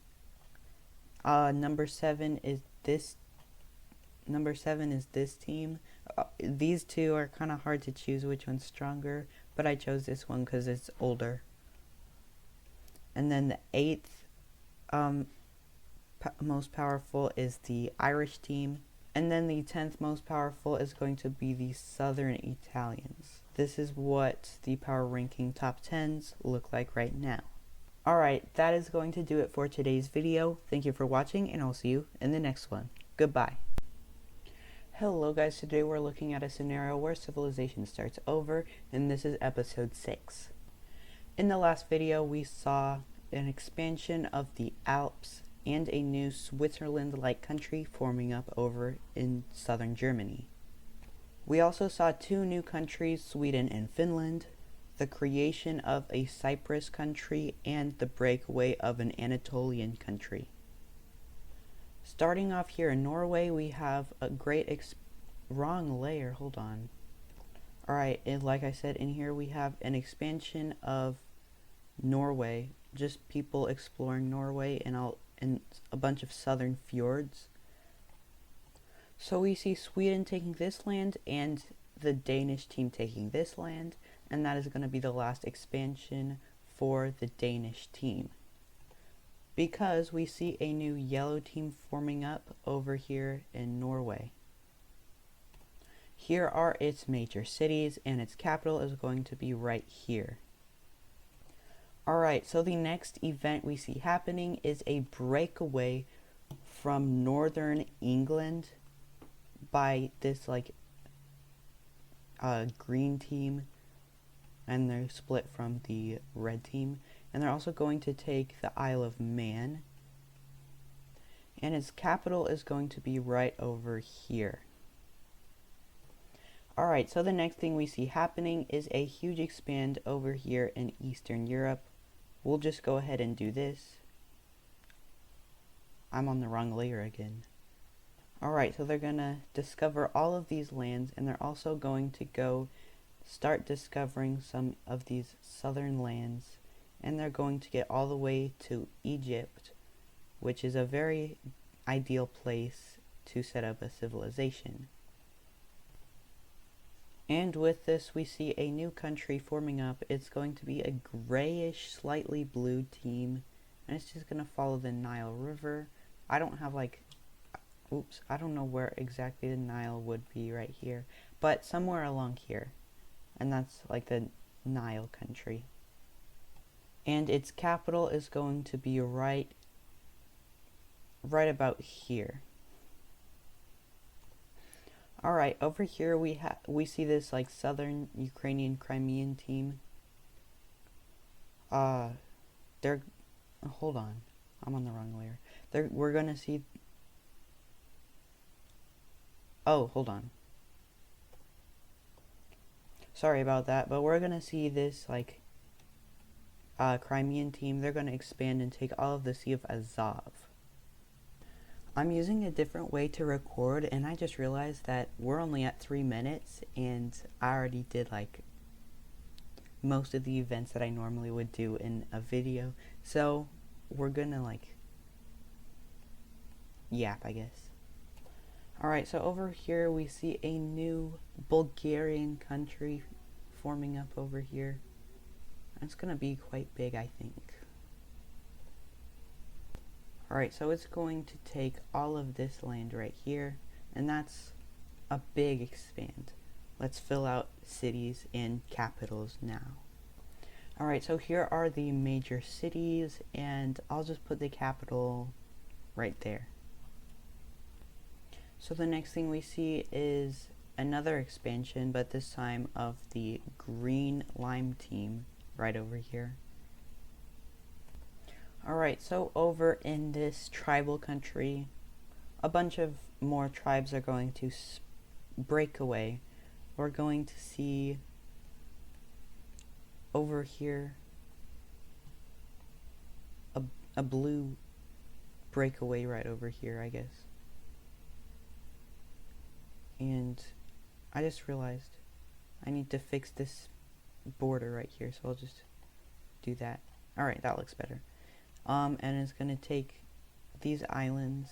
Number 7 is this team. These two are kind of hard to choose which one's stronger, but I chose this one because it's older. And then the 8th most powerful is the Irish team. And then the 10th most powerful is going to be the Southern Italians. This is what the power ranking top 10s look like right now. Alright, that is going to do it for today's video. Thank you for watching, and I'll see you in the next one. Goodbye. Hello guys, today we're looking at a scenario where civilization starts over, and this is episode 6. In the last video, we saw an expansion of the Alps and a new Switzerland-like country forming up over in southern Germany. We also saw 2 new countries, Sweden and Finland, the creation of a Cyprus country, and the breakaway of an Anatolian country. Starting off here in Norway, we have a great wrong layer, hold on. Alright, and like I said, in here we have an expansion of Norway, just people exploring Norway and a bunch of southern fjords. So we see Sweden taking this land and the Danish team taking this land, and that is going to be the last expansion for the Danish team, because we see a new yellow team forming up over here in Norway. Here are its major cities, and its capital is going to be right here. Alright, so the next event we see happening is a breakaway from northern England by this like green team, and they're split from the red team, and they're also going to take the Isle of Man, and its capital is going to be right over here. Alright, so the next thing we see happening is a huge expand over here in Eastern Europe. We'll just go ahead and do this. I'm on the wrong layer again. Alright, so they're gonna discover all of these lands, and they're also going to go start discovering some of these southern lands, and they're going to get all the way to Egypt, which is a very ideal place to set up a civilization. And with this, we see a new country forming up. It's going to be a grayish, slightly blue team, and it's just going to follow the Nile River. I don't have like, I don't know where exactly the Nile would be right here, but somewhere along here. And that's like the Nile country. And its capital is going to be right about here. Alright, over here we see this like southern Ukrainian Crimean team. They're hold on. I'm on the wrong layer. We're gonna see. Oh, hold on. Sorry about that, but we're gonna see this like Crimean team. They're gonna expand and take all of the Sea of Azov. I'm using a different way to record, and I just realized that we're only at 3 minutes, and I already did like most of the events that I normally would do in a video. So we're gonna like yap, I guess. Alright, so over here we see a new Bulgarian country forming up over here. It's gonna be quite big, I think. Alright, so it's going to take all of this land right here, and that's a big expand. Let's fill out cities and capitals now. Alright, so here are the major cities, and I'll just put the capital right there. So the next thing we see is another expansion, but this time of the green lime team right over here. Alright, so over in this tribal country, a bunch of more tribes are going to break away. We're going to see over here a blue breakaway right over here, I guess. And I just realized I need to fix this border right here, so I'll just do that. Alright, that looks better. And it's gonna take these islands,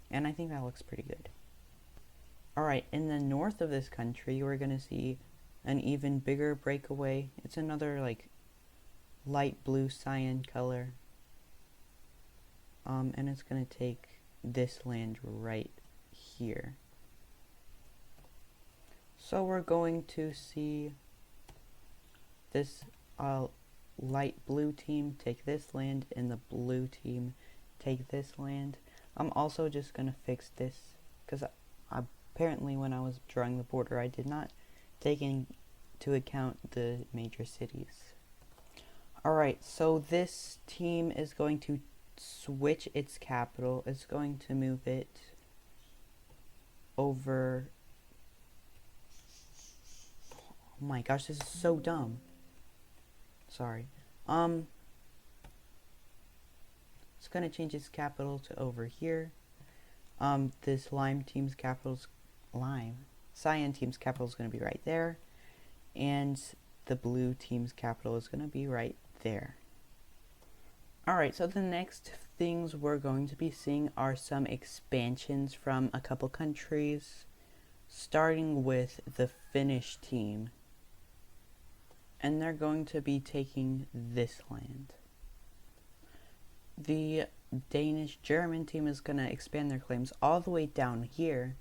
and I think that looks pretty good. Alright, in the north of this country, we're gonna see an even bigger breakaway. It's another like light blue cyan color. And it's gonna take this land right here. So we're going to see this light blue team take this land, and the blue team take this land. I'm also just gonna fix this because apparently when I was drawing the border I did not take into account the major cities. Alright, so this team is going to switch its capital. It's going to move it over. Oh my gosh, this is so dumb. Sorry. It's gonna change its capital to over here. This cyan team's capital is gonna be right there, and the blue team's capital is gonna be right there. Alright, so the next things we're going to be seeing are some expansions from a couple countries, starting with the Finnish team. And they're going to be taking this land. The Danish-German team is going to expand their claims all the way down here.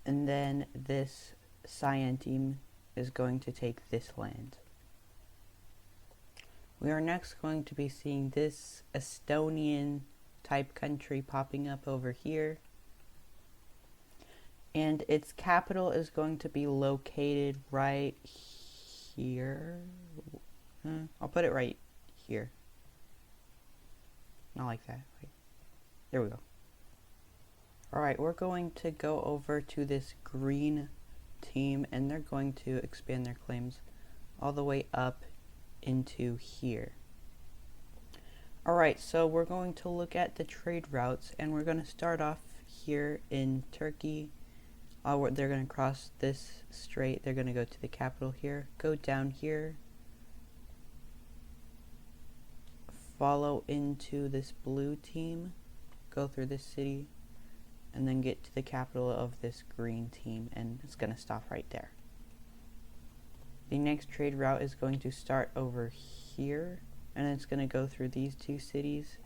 And then this cyan team is going to take this land. We are next going to be seeing this Estonian type country popping up over here. And its capital is going to be located right here. I'll put it right here. Not like that. Wait. There we go. Alright, we're going to go over to this green team, and they're going to expand their claims all the way up into here. Alright, so we're going to look at the trade routes, and we're going to start off here in Turkey. They're going to cross this strait. They're going to go to the capital here, go down here, follow into this blue team, go through this city, and then get to the capital of this green team, and it's going to stop right there. The next trade route is going to start over here, and it's going to go through these two cities,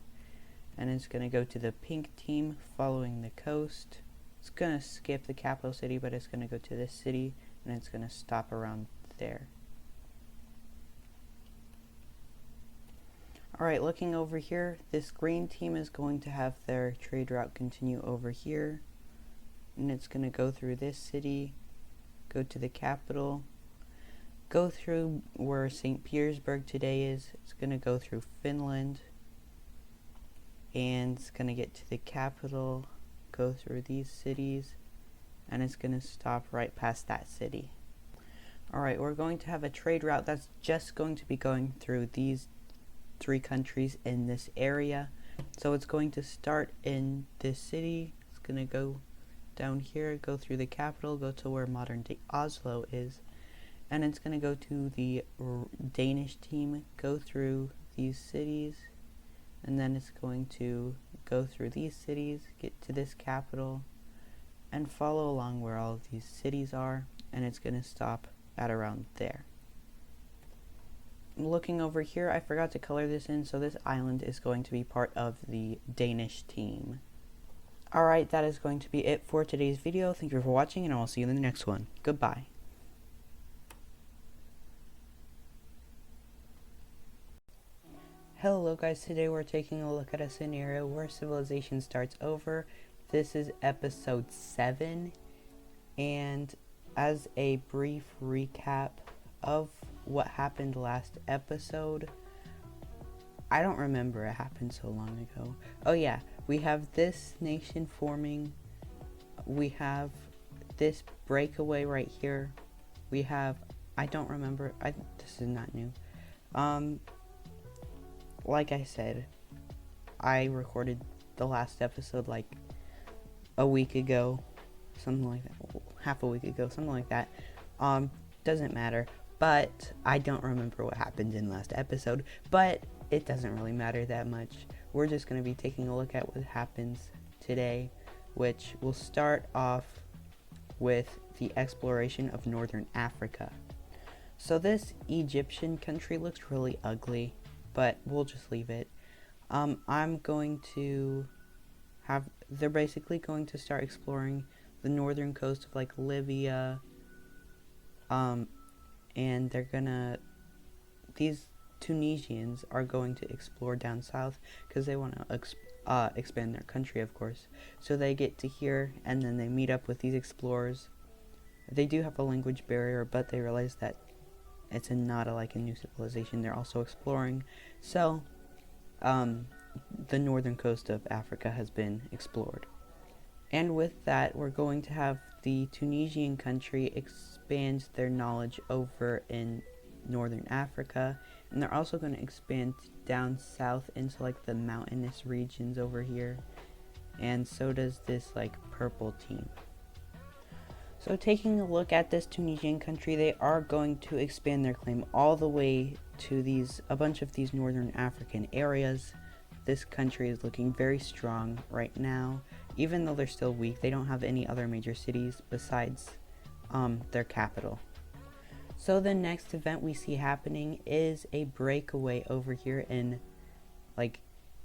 and it's going to go to the pink team following the coast. It's going to skip the capital city, but it's going to go to this city, and it's going to stop around there. Alright, looking over here, this green team is going to have their trade route continue over here, and it's going to go through this city, go to the capital, go through where St. Petersburg today is. It's going to go through Finland, and it's going to get to the capital, go through these cities, and it's going to stop right past that city. Alright, we're going to have a trade route that's just going to be going through these 3 countries in this area. So it's going to start in this city. It's going to go down here, go through the capital, go to where modern day Oslo is, and it's going to go to the Danish team, go through these cities, and then it's going to go through these cities, get to this capital, and follow along where all of these cities are, and it's going to stop at around there. Looking over here, I forgot to color this in, so this island is going to be part of the Danish team. Alright, that is going to be it for today's video. Thank you for watching, and I will see you in the next one. Goodbye. Hello guys, today we're taking a look at a scenario where civilization starts over. This is episode 7, and as a brief recap of what happened last episode, I don't remember, it happened so long ago. Oh yeah, we have this nation forming, we have this breakaway right here, we have, I don't remember, this is not new. Like I said, I recorded the last episode like a week ago, something like that, half a week ago, something like that. Doesn't matter, but I don't remember what happened in last episode, but it doesn't really matter that much. We're just going to be taking a look at what happens today, which will start off with the exploration of northern Africa. So this Egyptian country looks really ugly, but we'll just leave it. I'm going to have, they're basically going to start exploring the northern coast of like Libya, and they're gonna, these Tunisians are going to explore down south because they want to expand their country, of course. So they get to here, and then they meet up with these explorers. They do have a language barrier, but they realize that it's not like a new civilization. They're also exploring. So, the northern coast of Africa has been explored. And with that, we're going to have the Tunisian country expand their knowledge over in northern Africa. And they're also going to expand down south into like the mountainous regions over here. And so does this like purple team. So taking a look at this Tunisian country, they are going to expand their claim all the way to a bunch of these northern African areas. This country is looking very strong right now. Even though they're still weak, they don't have any other major cities besides their capital. So the next event we see happening is a breakaway over here in like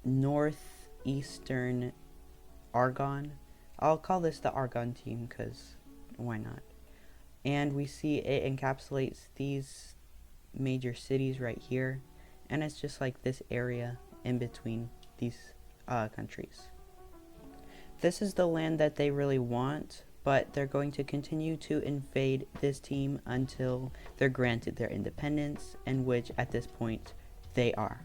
northeastern Argon. I'll call this the Argon team because why not? And we see it encapsulates these major cities right here, and it's just like this area in between these countries. This is the land that they really want, but they're going to continue to invade this team until they're granted their independence, and which at this point they are.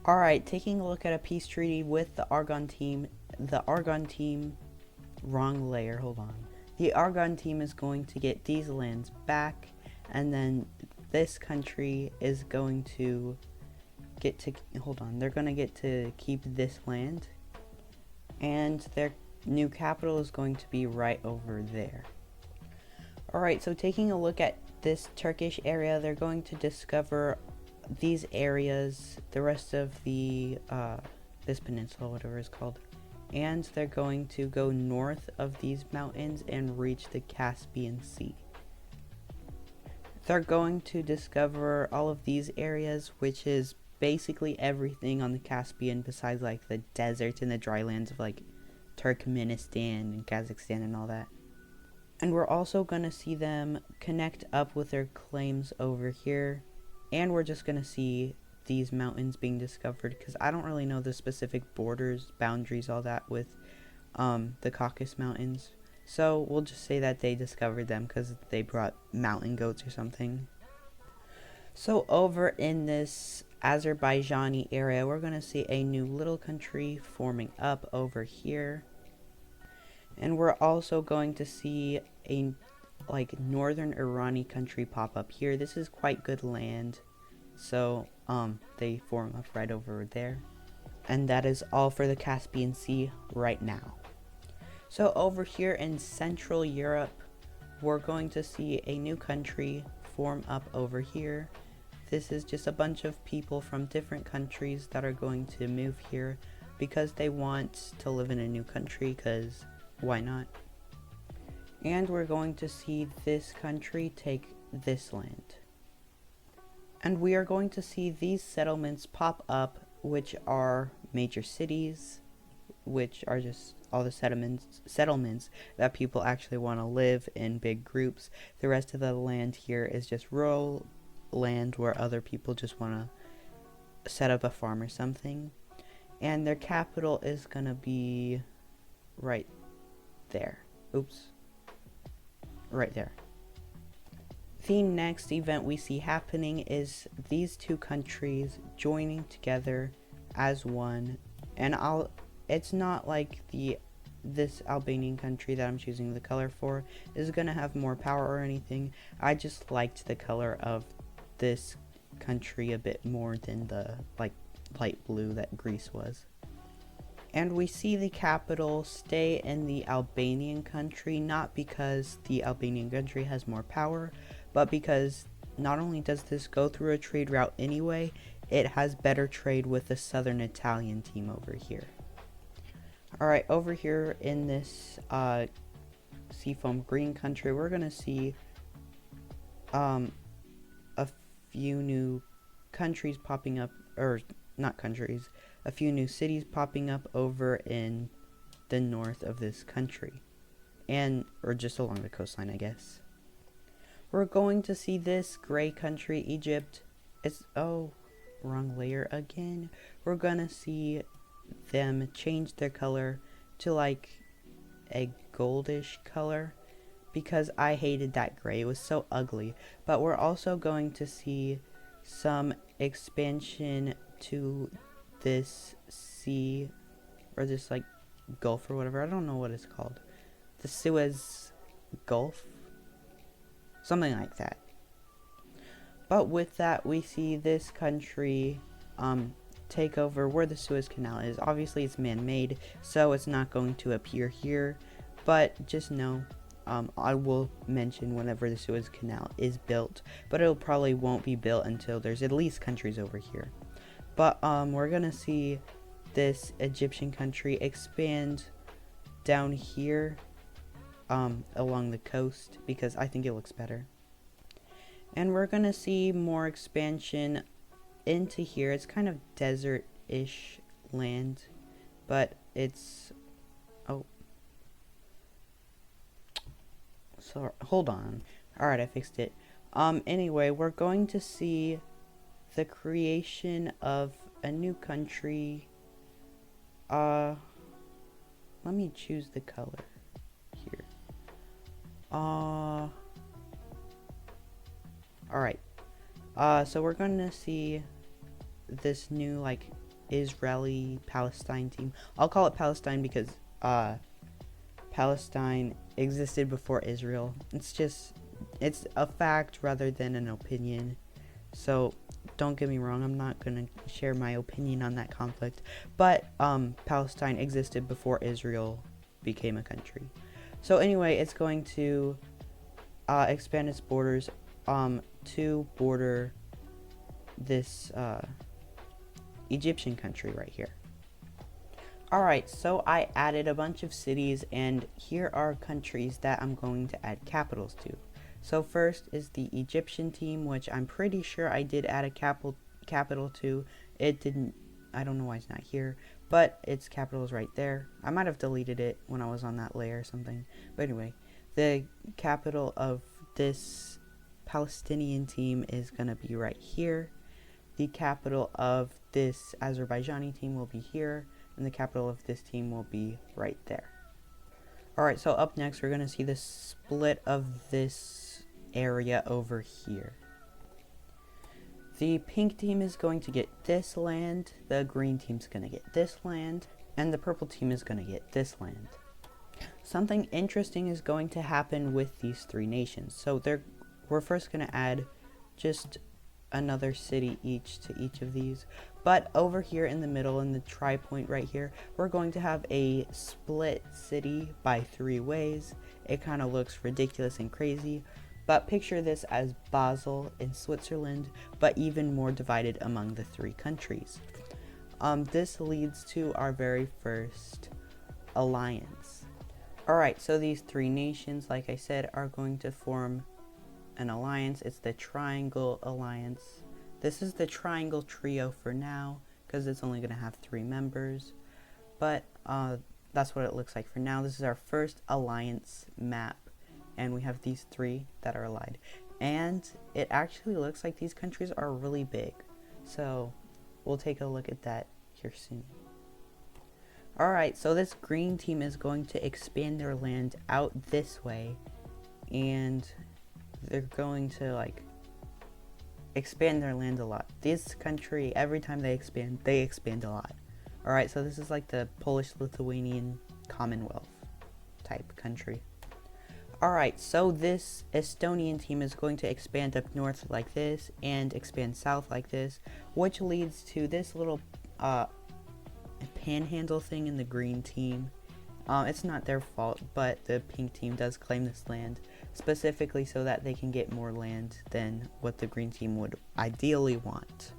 Alright, taking a look at a peace treaty with the Argon team. The Argon team, wrong layer, hold on. The Argon team is going to get these lands back, and then this country is going to get to, they're going to get to keep this land, and their new capital is going to be right over there. Alright, so taking a look at this Turkish area, they're going to discover these areas, the rest of the, this peninsula, whatever it's called. And they're going to go north of these mountains and reach the Caspian Sea. They're going to discover all of these areas, which is basically everything on the Caspian besides like the deserts and the dry lands of like Turkmenistan and Kazakhstan and all that. And we're also going to see them connect up with their claims over here. And we're just going to see these mountains being discovered because I don't really know the specific borders, boundaries, all that with the Caucasus Mountains. So we'll just say that they discovered them because they brought mountain goats or something. So over in this Azerbaijani area, we're going to see a new little country forming up over here. And we're also going to see a like northern Irani country pop up here. This is quite good land. So they form up right over there. And that is all for the Caspian Sea right now. So over here in Central Europe, we're going to see a new country form up over here. This is just a bunch of people from different countries that are going to move here because they want to live in a new country, because why not? And we're going to see this country take this land. And we are going to see these settlements pop up, which are major cities, which are just all the settlements that people actually want to live in big groups. The rest of the land here is just rural land where other people just want to set up a farm or something. And their capital is gonna be right there. Oops. Right there. The next event we see happening is these two countries joining together as one. And it's not like this Albanian country that I'm choosing the color for is gonna have more power or anything. I just liked the color of this country a bit more than the light blue that Greece was. And we see the capital stay in the Albanian country, not because the Albanian country has more power, but because not only does this go through a trade route anyway, it has better trade with the southern Italian team over here. Alright, over here in this seafoam green country, we're gonna see a few new countries popping up, or not countries, a few new cities popping up over in the north of this country, or just along the coastline, I guess. We're going to see this gray country, Egypt. Wrong layer again. We're gonna see them change their color to like a goldish color because I hated that gray. It was so ugly. But we're also going to see some expansion to this sea, or this like gulf or whatever. I don't know what it's called. The Suez Gulf, something like that. But with that, we see this country take over where the Suez Canal is. Obviously it's man-made, so it's not going to appear here, but just know I will mention whenever the Suez Canal is built, but it probably won't be built until there's at least countries over here. But we're gonna see this Egyptian country expand down here along the coast because I think it looks better. And we're gonna see more expansion into here. It's kind of desert-ish land, but it's sorry, hold on. Alright, I fixed it. Anyway, we're going to see the creation of a new country. Let me choose the color here. Alright. So we're gonna see this new like Israeli Palestine team. I'll call it Palestine because Palestine existed before Israel. It's a fact rather than an opinion. So don't get me wrong, I'm not gonna share my opinion on that conflict. But Palestine existed before Israel became a country. So anyway, it's going to expand its borders to border this Egyptian country right here. Alright, so I added a bunch of cities, and here are countries that I'm going to add capitals to. So first is the Egyptian team, which I'm pretty sure I did add a capital to. It didn't, I don't know why it's not here, but its capital is right there. I might have deleted it when I was on that layer or something. But anyway, the capital of this Palestinian team is going to be right here. The capital of this Azerbaijani team will be here, and the capital of this team will be right there. Alright, so up next we're going to see the split of this area over here. The pink team is going to get this land, the green team's going to get this land, and the purple team is going to get this land. Something interesting is going to happen with these three nations. So we're first going to add just another city each to each of these. But over here in the middle, in the tri-point right here, we're going to have a split city by 3 ways. It kind of looks ridiculous and crazy, But picture this as Basel in Switzerland, but even more divided among the three countries. This leads to our very first alliance. Alright, so these three nations, like I said, are going to form an alliance. It's the Triangle Alliance. This is the Triangle Trio for now, because it's only going to have 3 members. But that's what it looks like for now. This is our first alliance map, and we have these 3 that are allied. And it actually looks like these countries are really big. So we'll take a look at that here soon. Alright, so this green team is going to expand their land out this way, and they're going to like expand their land a lot. This country, every time they expand a lot. Alright, so this is like the Polish-Lithuanian Commonwealth type country. Alright, so this Estonian team is going to expand up north like this and expand south like this, which leads to this little panhandle thing in the green team. It's not their fault, but the pink team does claim this land specifically so that they can get more land than what the green team would ideally want.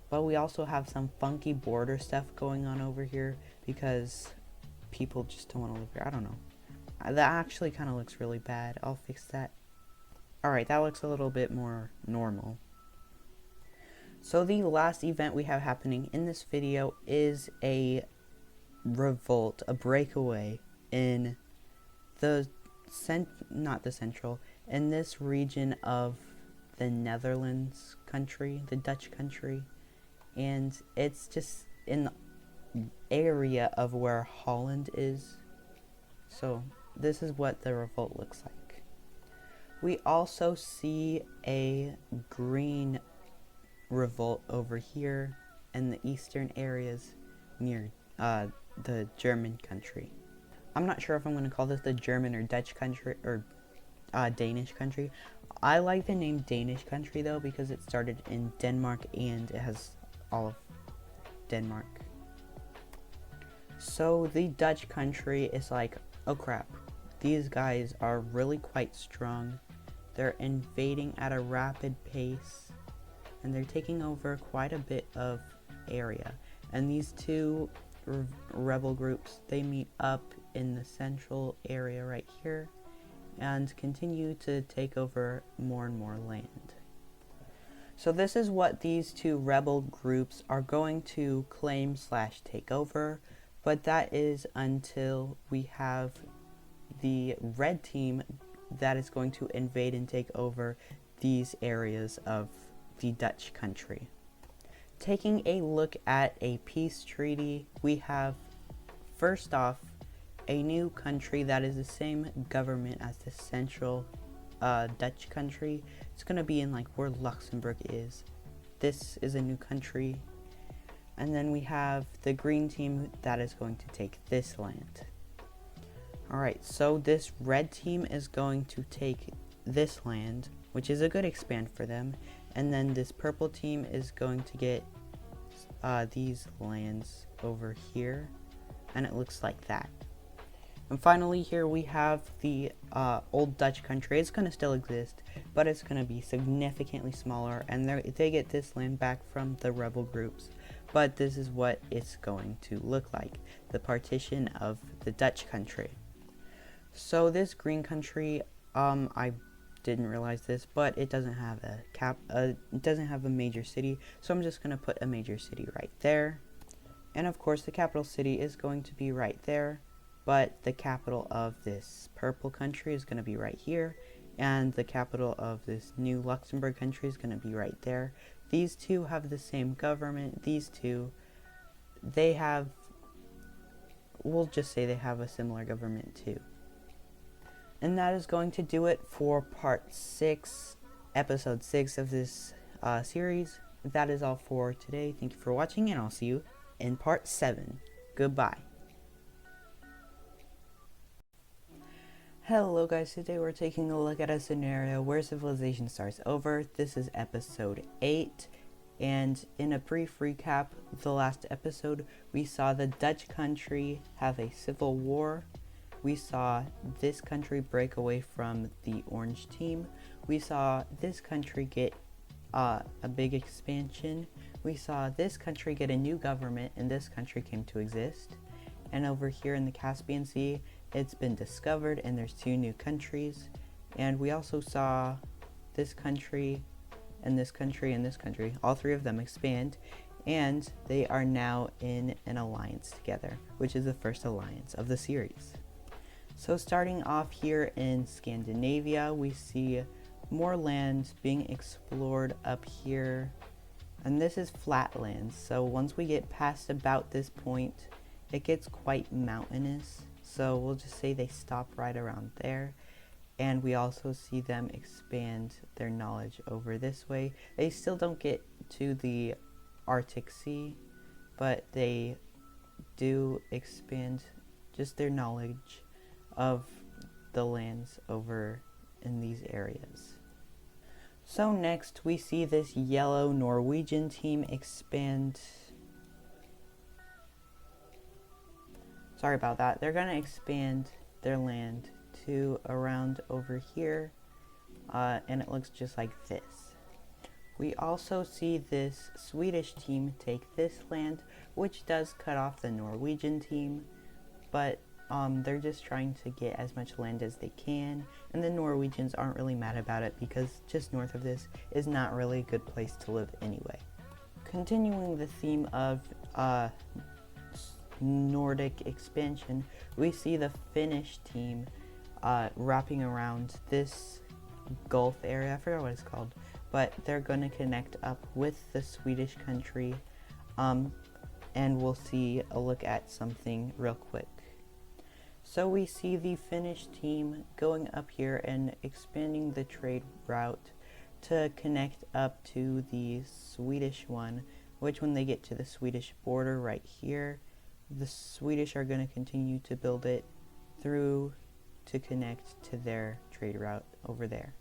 But we also have some funky border stuff going on over here because people just don't want to live here. I don't know. That actually kind of looks really bad. I'll fix that. Alright, that looks a little bit more normal. So the last event we have happening in this video is a revolt, a breakaway in the in this region of the Netherlands country, the Dutch country, and it's just in the area of where Holland is. So this is what the revolt looks like. We also see a green revolt over here in the eastern areas near the German country. I'm not sure if I'm going to call this the German or Dutch country or Danish country. I like the name Danish country though because it started in Denmark and it has all of Denmark. So the Dutch country is like, oh crap, these guys are really quite strong. They're invading at a rapid pace and they're taking over quite a bit of area. And these two rebel groups, they meet up in the central area right here and continue to take over more and more land. So this is what these two rebel groups are going to claim / take over, but that is until we have the red team that is going to invade and take over these areas of the Dutch country. Taking a look at a peace treaty, we have first off a new country that is the same government as the central Dutch country. It's going to be in like where Luxembourg is. This is a new country. And then we have the green team that is going to take this land. Alright, so this red team is going to take this land, which is a good expand for them. And then this purple team is going to get these lands over here. And it looks like that. And finally here we have the old Dutch country. It's going to still exist, but it's going to be significantly smaller. And they get this land back from the rebel groups. But this is what it's going to look like. The partition of the Dutch country. So this green country, I didn't realize this, but it doesn't have it doesn't have a major city. So I'm just going to put a major city right there. And of course the capital city is going to be right there. But the capital of this purple country is going to be right here. And the capital of this new Luxembourg country is going to be right there. These two have the same government. These two, they have, we'll just say they have a similar government too. And that is going to do it for part 6, episode 6 of this series. That is all for today. Thank you for watching, and I'll see you in part 7. Goodbye. Hello guys, today we're taking a look at a scenario where civilization starts over. This is episode 8, and in a brief recap, the last episode we saw the Dutch country have a civil war, we saw this country break away from the orange team. We saw this country get a big expansion. We saw this country get a new government, and this country came to exist. And over here in the Caspian Sea, it's been discovered, and there's 2 new countries. And we also saw this country, and this country, and this country, all 3 of them expand, and they are now in an alliance together, which is the first alliance of the series. So starting off here in Scandinavia, we see more land being explored up here, and this is flatlands. So once we get past about this point, it gets quite mountainous, so we'll just say they stop right around there. And we also see them expand their knowledge over this way. They still don't get to the Arctic Sea, but they do expand just their knowledge of the lands over in these areas. So next we see this yellow Norwegian team expand. Sorry about that. They're gonna expand their land to around over here, and it looks just like this. We also see this Swedish team take this land, which does cut off the Norwegian team, but they're just trying to get as much land as they can, and the Norwegians aren't really mad about it because just north of this is not really a good place to live anyway. Continuing the theme of Nordic expansion, we see the Finnish team wrapping around this Gulf area. I forgot what it's called, but they're going to connect up with the Swedish country, and we'll see a look at something real quick. So we see the Finnish team going up here and expanding the trade route to connect up to the Swedish one, which when they get to the Swedish border right here, the Swedish are going to continue to build it through to connect to their trade route over there.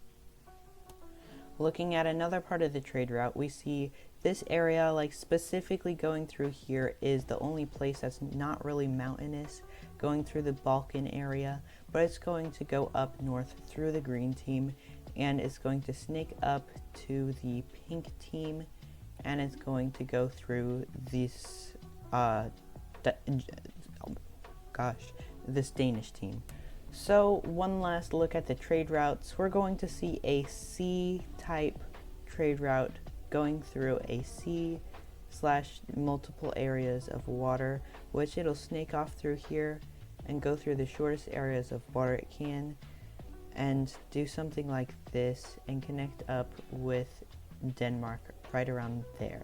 Looking at another part of the trade route, we see this area, like specifically going through here, is the only place that's not really mountainous, going through the Balkan area, but it's going to go up north through the green team, and it's going to snake up to the pink team, and it's going to go through this this Danish team. So one last look at the trade routes. We're going to see a sea-type trade route going through a sea / multiple areas of water, which it'll snake off through here and go through the shortest areas of water it can and do something like this and connect up with Denmark right around there.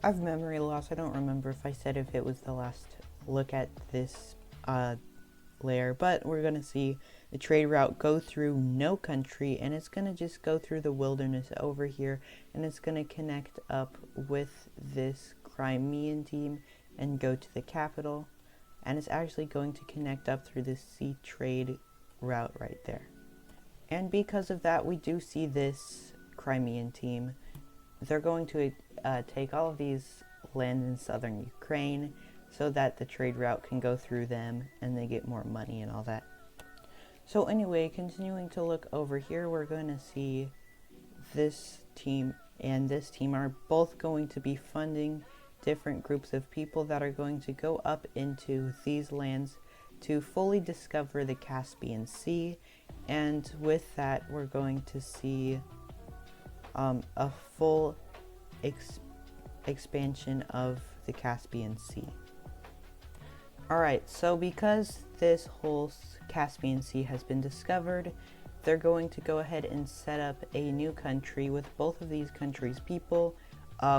I have memory loss. I don't remember if I said if it was the last look at this layer, but we're going to see the trade route go through no country, and it's going to just go through the wilderness over here, and it's going to connect up with this Crimean team and go to the capital, and it's actually going to connect up through this sea trade route right there. And because of that, we do see this Crimean team. They're going to take all of these lands in southern Ukraine so that the trade route can go through them and they get more money and all that. So anyway, continuing to look over here, we're going to see this team and this team are both going to be funding different groups of people that are going to go up into these lands to fully discover the Caspian Sea. And with that, we're going to see a full expansion of the Caspian Sea. Alright, so because this whole Caspian Sea has been discovered, they're going to go ahead and set up a new country with both of these countries' people,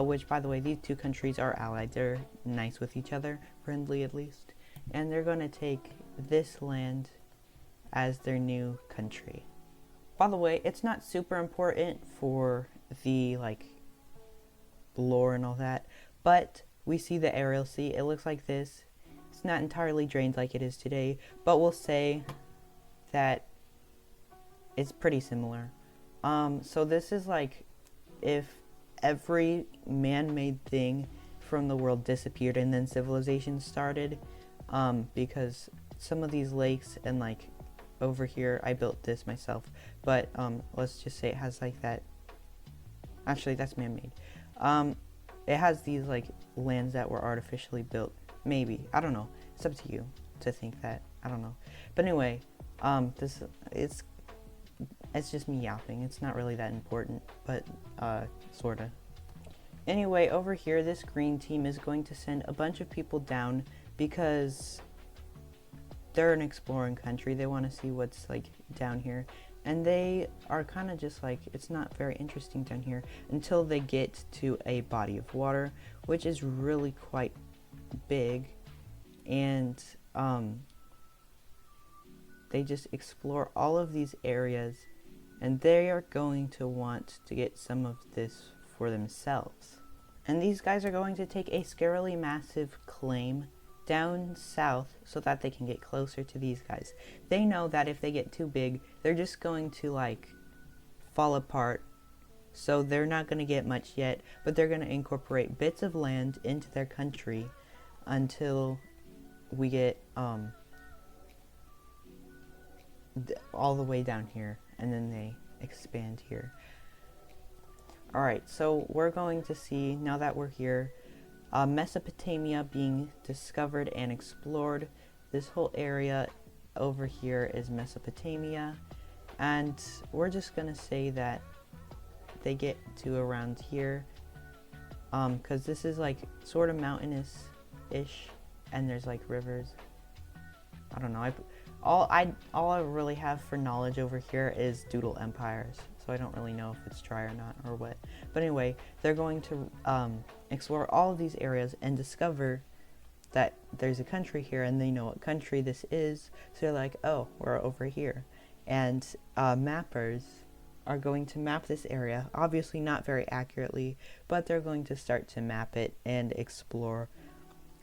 which, by the way, these 2 countries are allied. They're nice with each other, friendly at least, and they're going to take this land as their new country. By the way, it's not super important for the, lore and all that, but we see the Aral Sea. It looks like this. It's not entirely drained like it is today, but we'll say that it's pretty similar. So this is like if every man-made thing from the world disappeared and then civilization started, because some of these lakes, and like over here I built this myself, but let's just say it has like that. Actually, that's man-made. It has these like lands that were artificially built. Maybe, I don't know. It's up to you to think that. I don't know. But anyway, this it's just me yapping. It's not really that important, but sorta. Anyway, over here, this green team is going to send a bunch of people down because they're an exploring country. They want to see what's like down here, and they are kind of just like, it's not very interesting down here until they get to a body of water, which is really quite big, and they just explore all of these areas, and they are going to want to get some of this for themselves. And these guys are going to take a scarily massive claim down south so that they can get closer to these guys. They know that if they get too big, they're just going to like fall apart. So they're not going to get much yet, but they're going to incorporate bits of land into their country until we get all the way down here, and then they expand here. Alright, so we're going to see, now that we're here, Mesopotamia being discovered and explored. This whole area over here is Mesopotamia, and we're just gonna say that they get to around here, because this is like sort of mountainous-ish, and there's like rivers. I don't know. All I really have for knowledge over here is doodle empires, so I don't really know if it's dry or not or what. But anyway, they're going to explore all of these areas and discover that there's a country here, and they know what country this is, so they're like, oh, we're over here. And mappers are going to map this area, obviously not very accurately, but they're going to start to map it and explore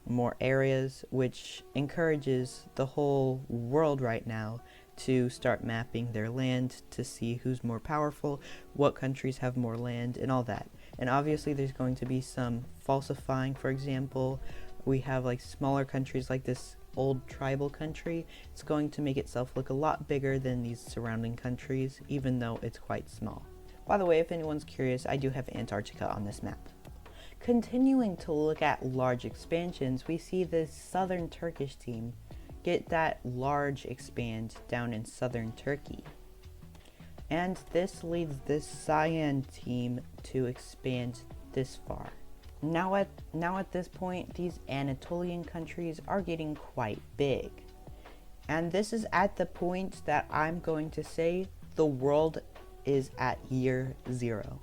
more areas, which encourages the whole world right now to start mapping their land to see who's more powerful, what countries have more land, and all that. And obviously there's going to be some falsifying. For example, we have like smaller countries like this old tribal country. It's going to make itself look a lot bigger than these surrounding countries, even though it's quite small. By the way, if anyone's curious, I do have Antarctica on this map. Continuing to look at large expansions, we see this southern Turkish team get that large expand down in southern Turkey. And this leads this Cyan team to expand this far. Now at this point, these Anatolian countries are getting quite big. And this is at the point that I'm going to say the world is at year 0.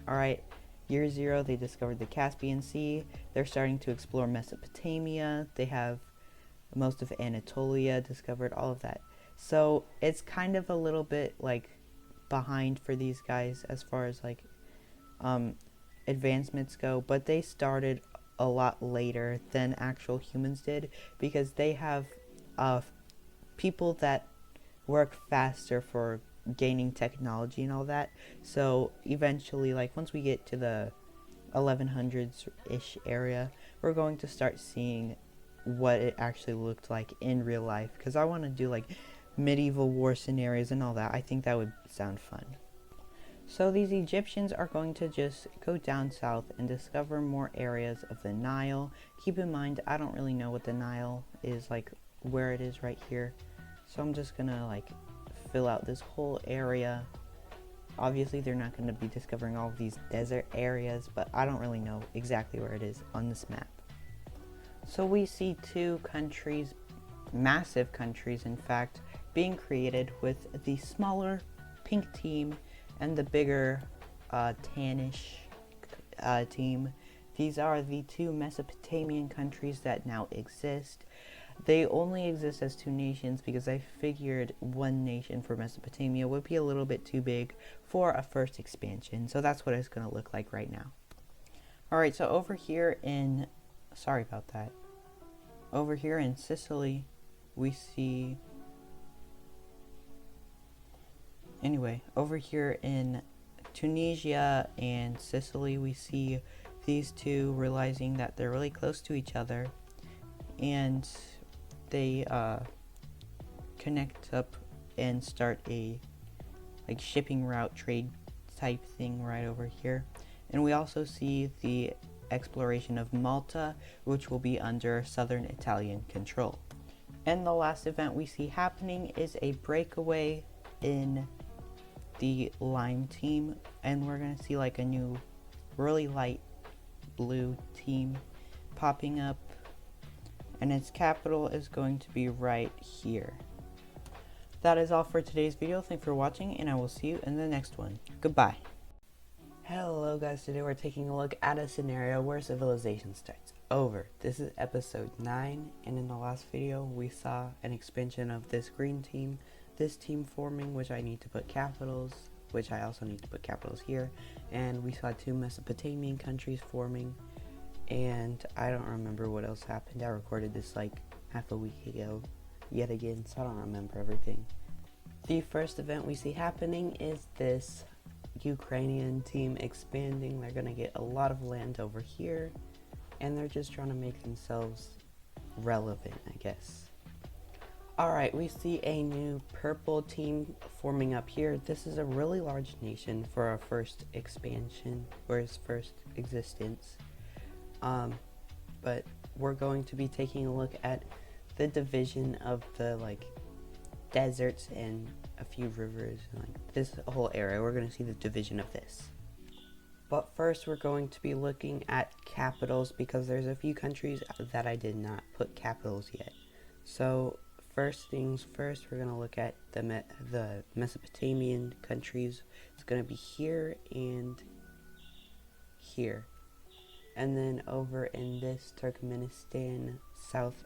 Alright? Year 0, they discovered the Caspian Sea. They're starting to explore Mesopotamia. They have most of Anatolia discovered, all of that. So it's kind of a little bit like behind for these guys as far as like advancements go, but they started a lot later than actual humans did, because they have people that work faster for gaining technology and all that. So eventually, like once we get to the 1100s-ish area, we're going to start seeing what it actually looked like in real life, because I want to do like medieval war scenarios and all that. I think that would sound fun. So these Egyptians are going to just go down south and discover more areas of the Nile. Keep in mind, I don't really know what the Nile is, like where it is right here, so I'm just gonna like fill out this whole area. Obviously they're not going to be discovering all of these desert areas, but I don't really know exactly where it is on this map. So we see two countries, massive countries in fact, being created with the smaller pink team and the bigger tannish team. These are the two Mesopotamian countries that now exist. They only exist as two nations because I figured one nation for Mesopotamia would be a little bit too big for a first expansion. So that's what it's going to look like right now. Alright, so over here in, sorry about that. Over here in Sicily, we see, anyway, over here in Tunisia and Sicily, we see these two realizing that they're really close to each other, and they connect up and start a like shipping route trade type thing right over here. And we also see the exploration of Malta, which will be under southern Italian control. And the last event we see happening is a breakaway in the lime team, and we're gonna see like a new really light blue team popping up, and its capital is going to be right here. That is all for today's video. Thanks for watching, and I will see you in the next one. Goodbye. Hello guys, today we're taking a look at a scenario where civilization starts over. This is episode 9, and in the last video we saw an expansion of this green team, this team forming, which I need to put capitals, which I also need to put capitals here, and we saw 2 Mesopotamian countries forming, and I don't remember what else happened. I recorded this like half a week ago yet again, so I don't remember everything. The first event we see happening is this Ukrainian team expanding. They're gonna get a lot of land over here, and they're just trying to make themselves relevant, I guess. Alright, we see a new purple team forming up here. This is a really large nation for our first expansion, or its first existence. But we're going to be taking a look at the division of the like deserts and a few rivers, like this whole area. We're going to see the division of this. But first we're going to be looking at capitals, because there's a few countries that I did not put capitals yet. So first things first, we're going to look at the Mesopotamian countries. It's going to be here and here. And then over in this Turkmenistan, South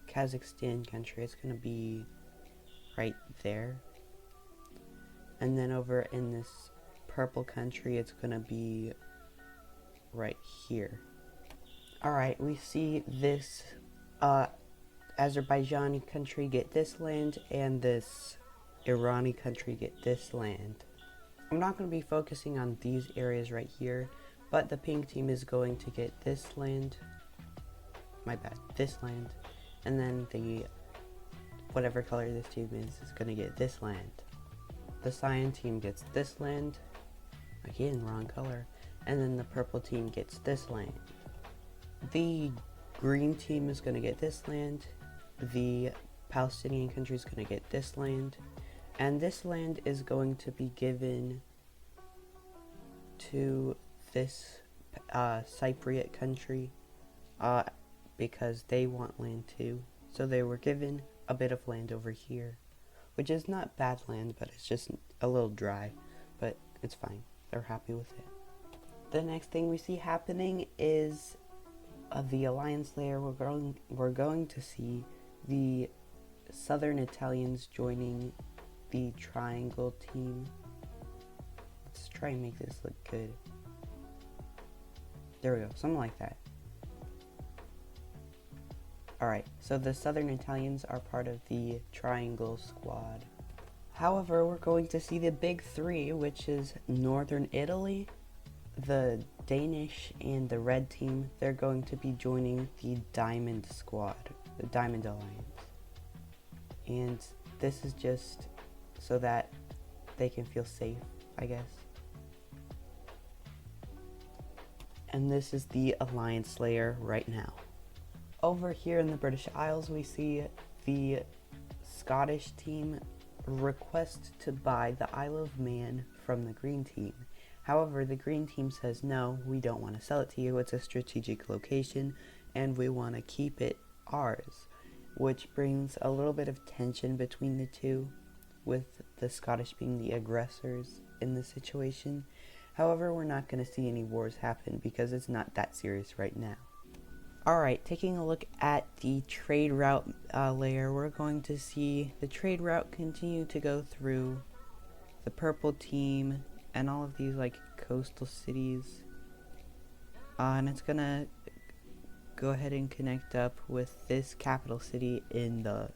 Kazakhstan country, it's going to be right there. And then over in this purple country, it's gonna be right here. Alright, we see this Azerbaijani country get this land, and this Irani country get this land. I'm not going to be focusing on these areas right here, but the pink team is going to get this land, this land, and then the whatever color this team is going to get this land. The cyan team gets this land, again wrong color, and then the purple team gets this land. The green team is going to get this land, the Palestinian country is going to get this land, and this land is going to be given to this Cypriot country because they want land too. So they were given a bit of land over here, which is not bad land, but it's just a little dry, but it's fine. They're happy with it. The next thing we see happening is the alliance layer. We're going to see the southern Italians joining the triangle team. Let's try and make this look good. There we go, something like that. Alright, so the southern Italians are part of the triangle squad. However, we're going to see the big 3, which is northern Italy, the Danish, and the red team. They're going to be joining the diamond squad, the diamond alliance. And this is just so that they can feel safe, I guess. And this is the alliance layer right now. Over here in the British Isles, we see the Scottish team request to buy the Isle of Man from the green team. However, the green team says, no, we don't want to sell it to you. It's a strategic location and we want to keep it ours, which brings a little bit of tension between the two, with the Scottish being the aggressors in the situation. However, we're not going to see any wars happen because it's not that serious right now. Alright, taking a look at the trade route layer, we're going to see the trade route continue to go through the purple team and all of these like coastal cities. And it's gonna go ahead and connect up with this capital city in the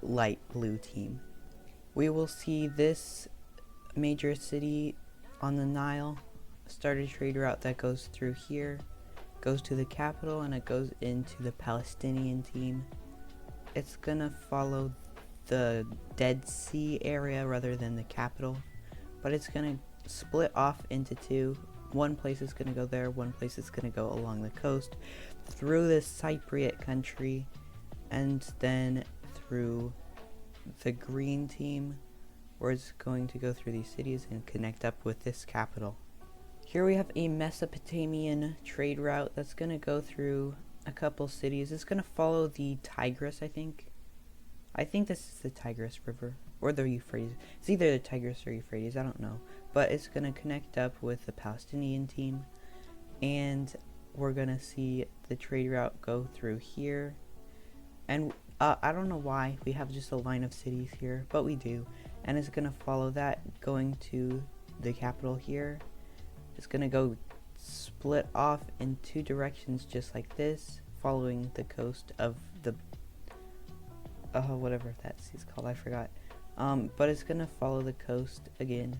light blue team. We will see this major city on the Nile start a trade route that goes through here, goes to the capital, and it goes into the Palestinian team. It's gonna follow the Dead Sea area rather than the capital. But it's going to split off into two. One place is going to go there, one place is going to go along the coast, through this Cypriot country, and then through the green team, where it's going to go through these cities and connect up with this capital. Here we have a Mesopotamian trade route that's going to go through a couple cities. It's going to follow the Tigris, I think. I think this is the Tigris River, or the Euphrates. It's either the Tigris or Euphrates, I don't know. But it's going to connect up with the Palestinian team, and we're going to see the trade route go through here. And I don't know why we have just a line of cities here, but we do. And it's going to follow that, going to the capital here. It's going to go split off in two directions just like this, following the coast of the whatever that sea's called, I forgot. But it's gonna follow the coast again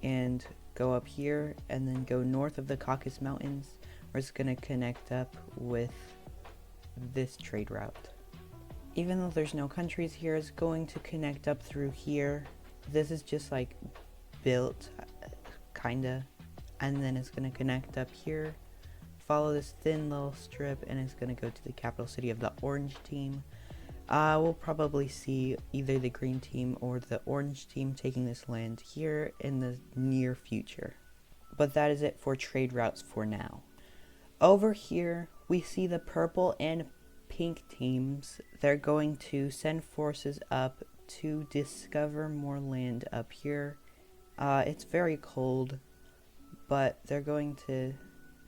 and go up here and then go north of the Caucasus Mountains, where it's gonna connect up with this trade route. Even though there's no countries here, it's going to connect up through here. This is just like built kinda, and then it's gonna connect up here, follow this thin little strip, and it's gonna go to the capital city of the orange team. We'll probably see either the green team or the orange team taking this land here in the near future. But that is it for trade routes for now. Over here, we see the purple and pink teams. They're going to send forces up to discover more land up here. It's very cold, but they're going to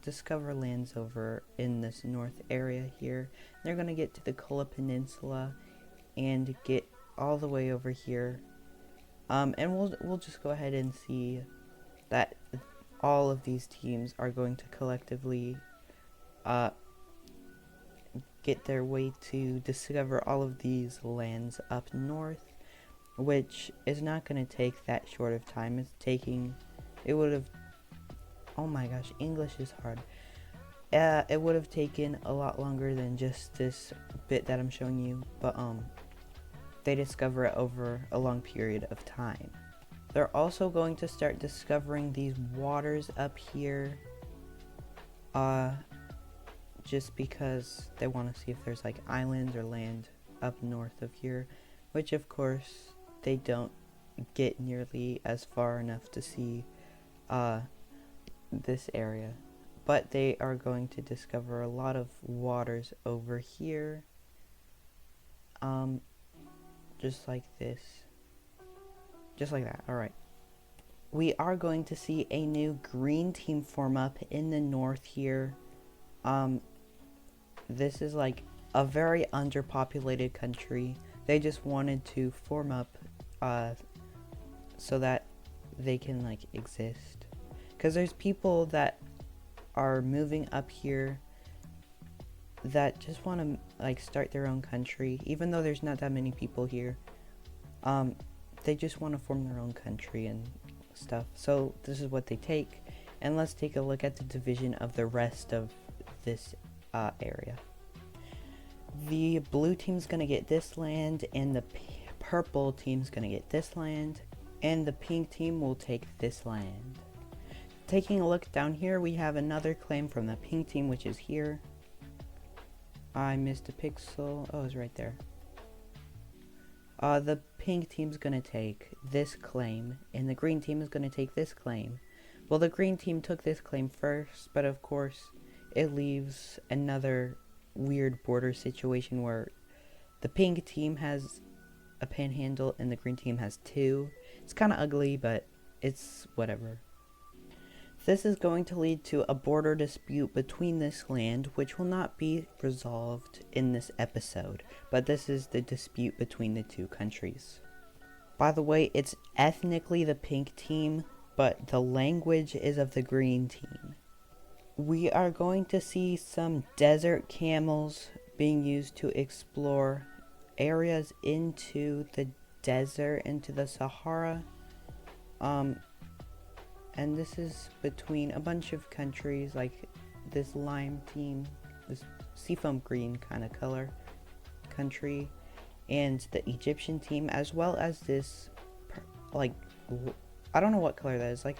discover lands over in this north area here. They're going to get to the Kola Peninsula and get all the way over here. And we'll just go ahead and see that all of these teams are going to collectively get their way to discover all of these lands up north, which is not going to take that short of time. It would have, oh my gosh, English is hard. It would have taken a lot longer than just this bit that I'm showing you, but they discover it over a long period of time. They're also going to start discovering these waters up here, just because they want to see if there's like islands or land up north of here, which of course they don't get nearly as far enough to see this area. But they are going to discover a lot of waters over here, just like this, just like that. Alright, we are going to see a new green team form up in the north here. This is like a very underpopulated country. They just wanted to form up so that they can like exist, because there's people that are moving up here that just want to like start their own country, even though there's not that many people here. They just want to form their own country and stuff. So this is what they take, and let's take a look at the division of the rest of this area. The blue team's gonna get this land, and the purple team's gonna get this land, and the pink team will take this land. Taking a look down here, we have another claim from the pink team, which is here. I missed a pixel. Oh, it's right there. The pink team's gonna take this claim, and the green team is gonna take this claim. Well, the green team took this claim first, but of course, it leaves another weird border situation where the pink team has a panhandle and the green team has two. It's kind of ugly, but it's whatever. This is going to lead to a border dispute between this land, which will not be resolved in this episode, but this is the dispute between the two countries. By the way, it's ethnically the pink team, but the language is of the green team. We are going to see some desert camels being used to explore areas into the desert, into the Sahara. And this is between a bunch of countries, like this lime team, this seafoam green kind of color country, and the Egyptian team, as well as this, like, I don't know what color that is, like,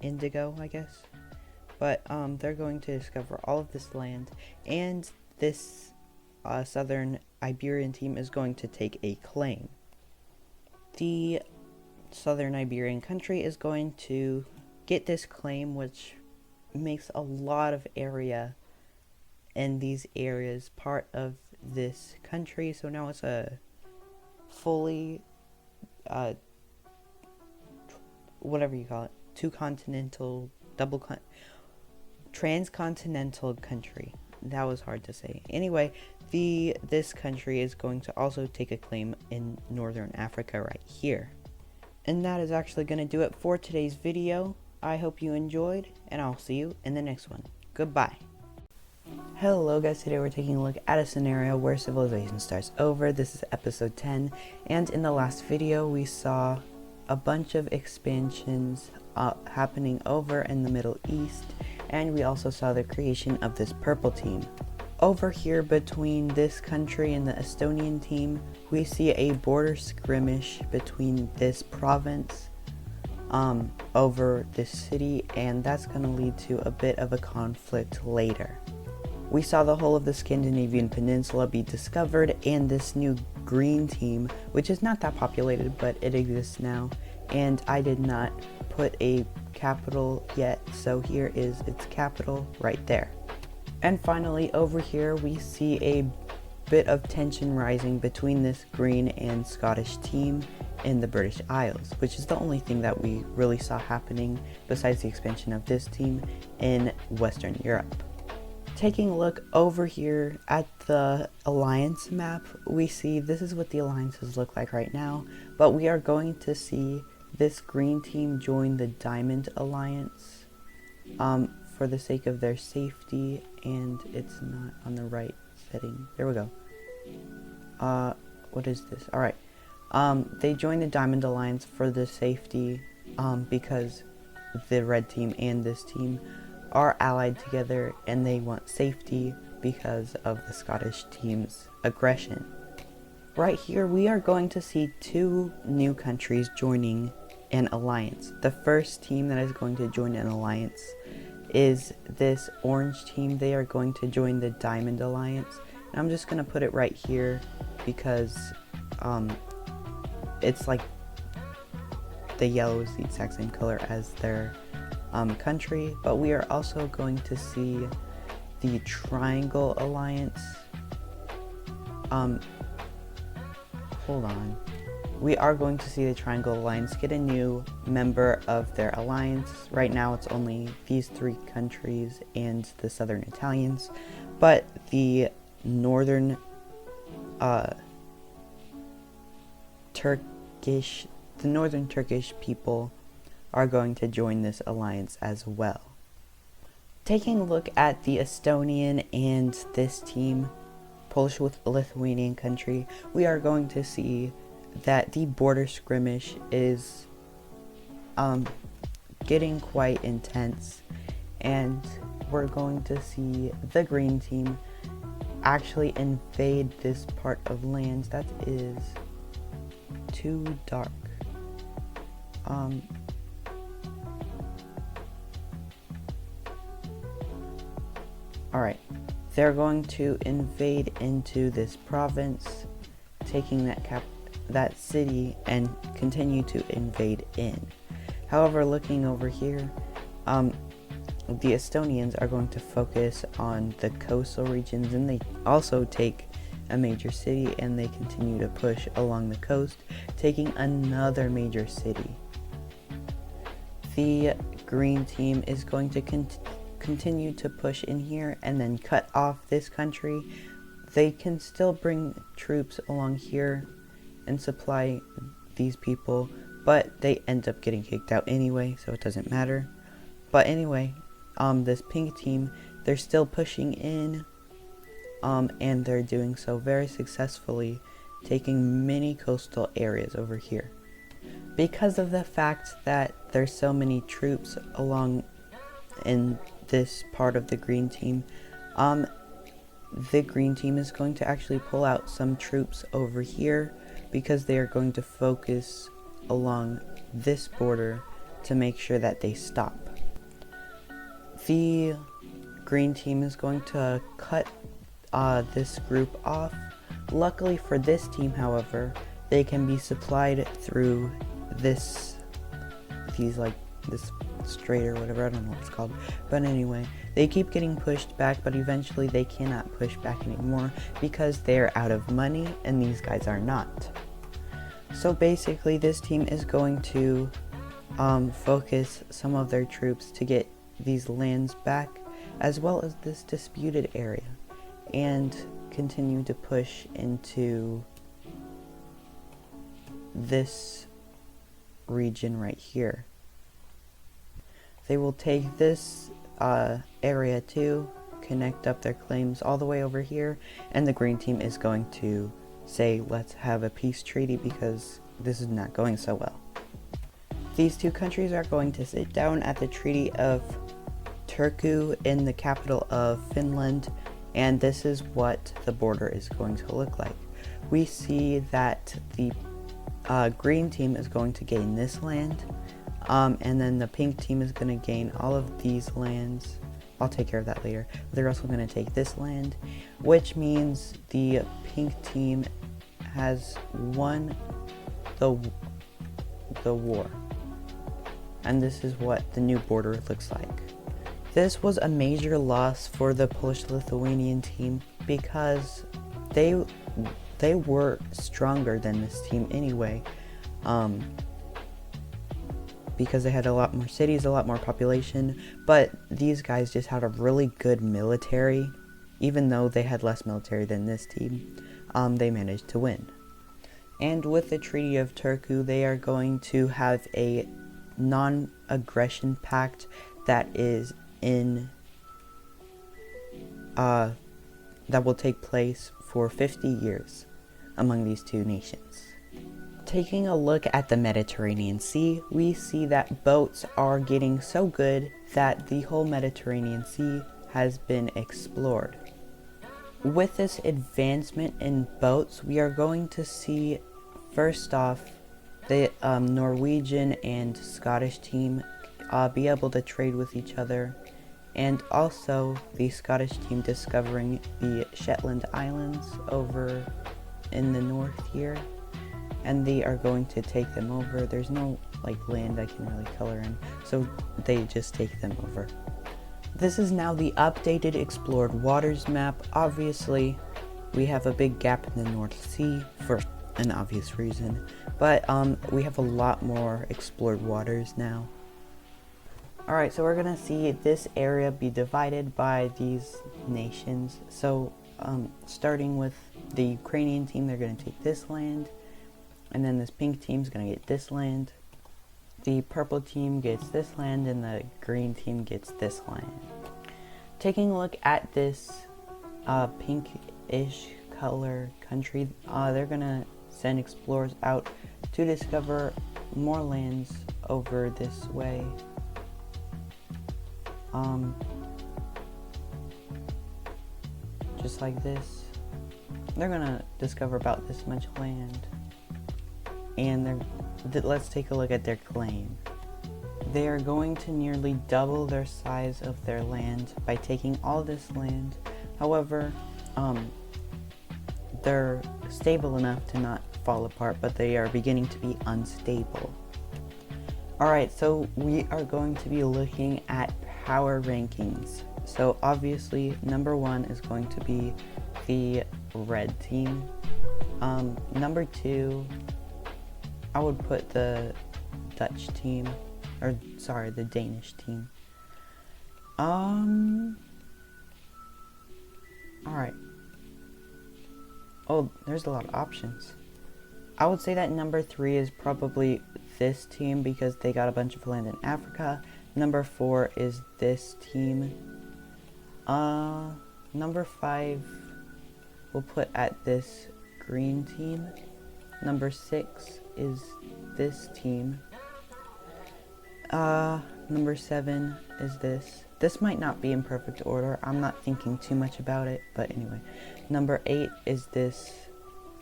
indigo, I guess. But they're going to discover all of this land, and this southern Iberian team is going to take a claim. The southern Iberian country is going to get this claim, which makes a lot of area in these areas part of this country. So now it's a fully whatever you call it, transcontinental country. That was hard to say. Anyway, this country is going to also take a claim in northern Africa right here. And that is actually going to do it for today's video. I hope you enjoyed, and I'll see you in the next one. Goodbye. Hello guys, today we're taking a look at a scenario where civilization starts over. This is episode 10, and in the last video we saw a bunch of expansions happening over in the Middle East, and we also saw the creation of this purple team. Over here between this country and the Estonian team, we see a border skirmish between this province over this city, and that's going to lead to a bit of a conflict later. We saw the whole of the Scandinavian peninsula be discovered, and this new green team, which is not that populated, but it exists now, and I did not put a capital yet, so here is its capital right there. And finally, over here we see a bit of tension rising between this green and Scottish team in the British Isles, which is the only thing that we really saw happening besides the expansion of this team in Western Europe. Taking a look over here at the alliance map, we see this is what the alliances look like right now, but we are going to see this green team join the Diamond Alliance for the sake of their safety, and it's not on the right setting. There we go. What is this? Alright. They join the Diamond Alliance for the safety because the red team and this team are allied together, and they want safety because of the Scottish team's aggression. Right here we are going to see two new countries joining an alliance. The first team that is going to join an alliance is this orange team. They are going to join the Diamond Alliance, and I'm just going to put it right here because it's like the yellow is the exact same color as their country. But we are also going to see the Triangle Alliance. Hold on. We are going to see the Triangle Alliance get a new member of their alliance. Right now it's only these three countries and the Southern Italians, but the Northern Turkish people are going to join this alliance as well. Taking a look at the Estonian and this team, Polish with Lithuanian country, we are going to see that the border skirmish is getting quite intense, and we're going to see the green team actually invade this part of land that is too dark. Alright, they're going to invade into this province, taking that city, and continue to invade in. However, looking over here, the Estonians are going to focus on the coastal regions, and they also take a major city, and they continue to push along the coast, taking another major city. The green team is going to continue to push in here and then cut off this country. They can still bring troops along here and supply these people, but they end up getting kicked out anyway, so it doesn't matter. But anyway, this pink team, they're still pushing in, and they're doing so very successfully, taking many coastal areas over here. Because of the fact that there's so many troops along in this part of the green team, the green team is going to actually pull out some troops over here because they are going to focus along this border to make sure that they stop. The green team is going to cut this group off. Luckily for this team, however, they can be supplied through this strait or whatever, I don't know what it's called. But anyway, they keep getting pushed back, but eventually they cannot push back anymore because they're out of money and these guys are not. So basically this team is going to focus some of their troops to get these lands back, as well as this disputed area, and continue to push into this region right here. They will take this area too, connect up their claims all the way over here, and the green team is going to say, let's have a peace treaty because this is not going so well. These two countries are going to sit down at the Treaty of Turku in the capital of Finland, and this is what the border is going to look like. We see that the green team is going to gain this land, and then the pink team is going to gain all of these lands. I'll take care of that later. They're also going to take this land, which means the pink team has won the war. And this is what the new border looks like. This was a major loss for the Polish-Lithuanian team because they were stronger than this team anyway, because they had a lot more cities, a lot more population, but these guys just had a really good military. Even though they had less military than this team, they managed to win. And with the Treaty of Turku, they are going to have a non-aggression pact that is that will take place for 50 years among these two nations. Taking a look at the Mediterranean Sea, we see that boats are getting so good that the whole Mediterranean Sea has been explored. With this advancement in boats, we are going to see, first off, the Norwegian and Scottish team be able to trade with each other, and also the Scottish team discovering the Shetland Islands over in the north here, and they are going to take them over. There's no land I can really color in, so they just take them over. This is now the updated explored waters map. Obviously, we have a big gap in the North Sea for an obvious reason, but we have a lot more explored waters now. Alright, so we're gonna see this area be divided by these nations. So starting with the Ukrainian team, they're gonna take this land, and then this pink team's gonna get this land. The purple team gets this land, and the green team gets this land. Taking a look at this pinkish color country, they're gonna send explorers out to discover more lands over this way. Just like this. They're gonna discover about this much land, and let's take a look at their claim. They are going to nearly double their size of their land by taking all this land. However, they're stable enough to not fall apart, but they are beginning to be unstable. Alright, so we are going to be looking at power rankings. So obviously, number 1 is going to be the red team. Number 2, I would put the Dutch team, or sorry, the Danish team. Alright. Oh, there's a lot of options. I would say that number 3 is probably this team because they got a bunch of land in Africa. Number 4 is this team. Number 5 we'll put at this green team. Number 6 is this team. Number 7 is this. This might not be in perfect order. I'm not thinking too much about it, but anyway. Number 8 is this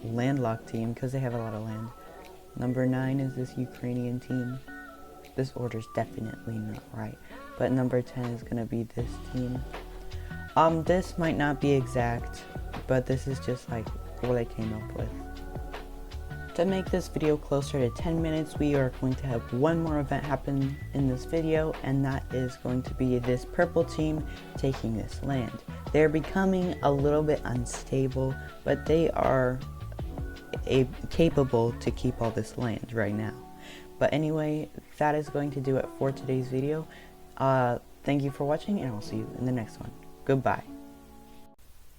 landlocked team because they have a lot of land. Number 9 is this Ukrainian team. This order's definitely not right. But number 10 is going to be this team. This might not be exact, but this is just like what I came up with. To make this video closer to 10 minutes, we are going to have one more event happen in this video, and that is going to be this purple team taking this land. They're becoming a little bit unstable, but they are capable to keep all this land right now. But anyway, that is going to do it for today's video. Thank you for watching, and I'll see you in the next one. Goodbye.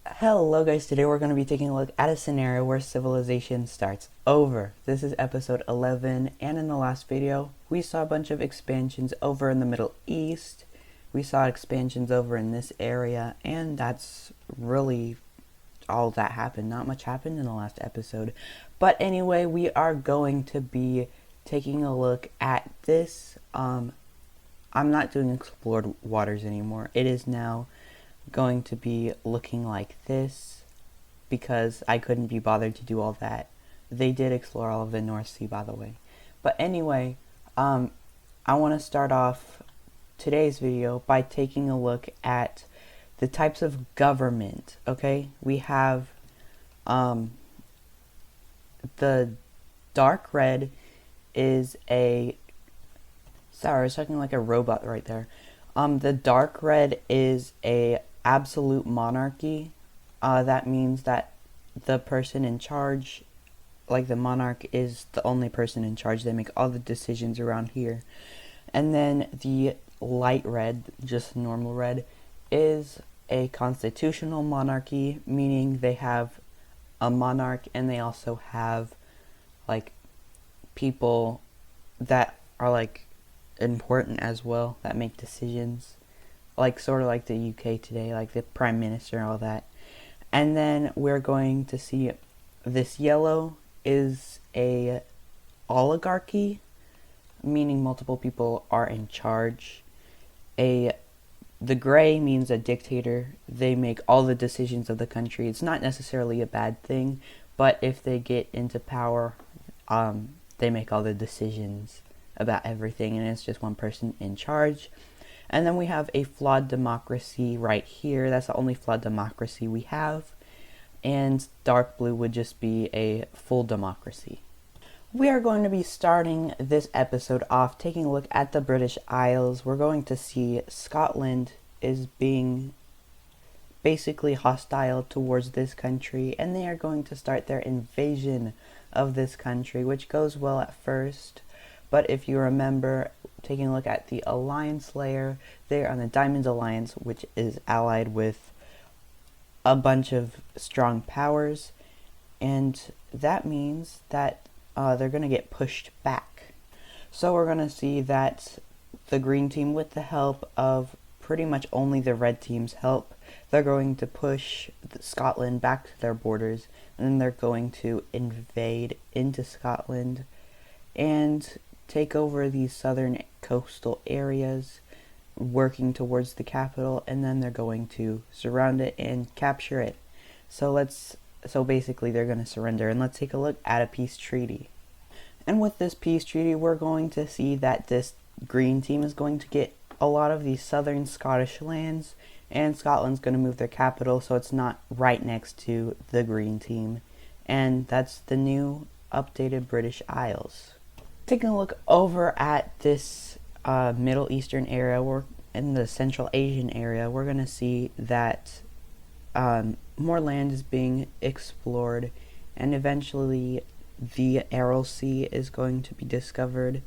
Hello guys, today we're going to be taking a look at a scenario where civilization starts over. This is episode 11, and in the last video we saw a bunch of expansions over in the Middle East. We saw expansions over in this area, and that's really all that happened. Not much happened in the last episode. But anyway, we are going to be taking a look at this. I'm not doing explored waters anymore. It is now going to be looking like this because I couldn't be bothered to do all that. They did explore all of the North Sea, by the way. But anyway, I want to start off today's video by taking a look at the types of government. Okay, we have the dark red is a, sorry, I was talking like a robot right there. The dark red is a absolute monarchy. That means that the person in charge, like the monarch, is the only person in charge. They make all the decisions around here. And then the light red, just normal red, is a constitutional monarchy, meaning they have a monarch and they also have like people that are like important as well, that make decisions, like sort of like the UK today, like the Prime Minister and all that. And then we're going to see this yellow is a oligarchy, meaning multiple people are in charge. The gray means a dictator. They make all the decisions of the country. It's not necessarily a bad thing, but if they get into power, they make all the decisions about everything, and it's just one person in charge. And then we have a flawed democracy right here. That's the only flawed democracy we have. And dark blue would just be a full democracy. We are going to be starting this episode off taking a look at the British Isles. We're going to see Scotland is being basically hostile towards this country, and they are going to start their invasion of this country, which goes well at first. But if you remember, taking a look at the alliance layer, they're on the Diamond Alliance, which is allied with a bunch of strong powers, and that means that they're going to get pushed back. So we're going to see that the green team, with the help of pretty much only the red team's help, they're going to push Scotland back to their borders, and then they're going to invade into Scotland and take over these southern coastal areas, working towards the capital, and then they're going to surround it and capture it. So basically they're going to surrender, and let's take a look at a peace treaty. And with this peace treaty, we're going to see that this green team is going to get a lot of these southern Scottish lands, and Scotland's going to move their capital so it's not right next to the green team. And that's the new updated British Isles. Taking a look over at this Middle Eastern area, or in the Central Asian area, we're going to see that more land is being explored, and eventually the Aral Sea is going to be discovered.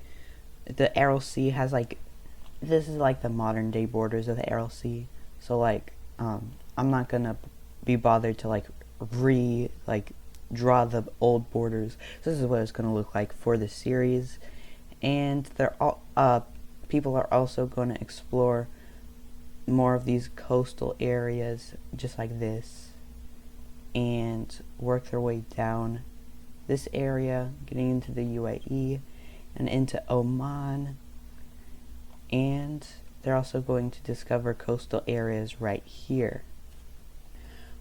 The Aral Sea has this is like the modern day borders of the Aral Sea. So I'm not going to be bothered to draw the old borders. So this is what it's going to look like for the series. And they're all people are also going to explore more of these coastal areas just like this and work their way down this area, getting into the UAE and into Oman, and they're also going to discover coastal areas right here.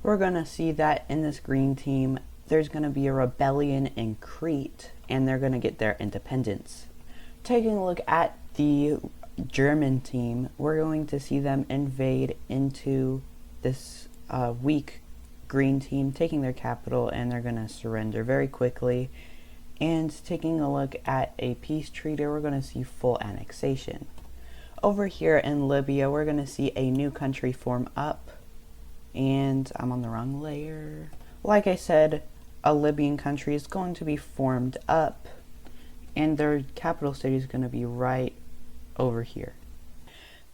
We're going to see that in this green team, there's going to be a rebellion in Crete, and they're going to get their independence. Taking a look at the German team, we're going to see them invade into this weak green team, taking their capital, and they're going to surrender very quickly. And taking a look at a peace treaty, we're going to see full annexation. Over here in Libya, we're going to see a new country form up. And I'm on the wrong layer. Like I said, a Libyan country is going to be formed up, and their capital city is going to be right over here.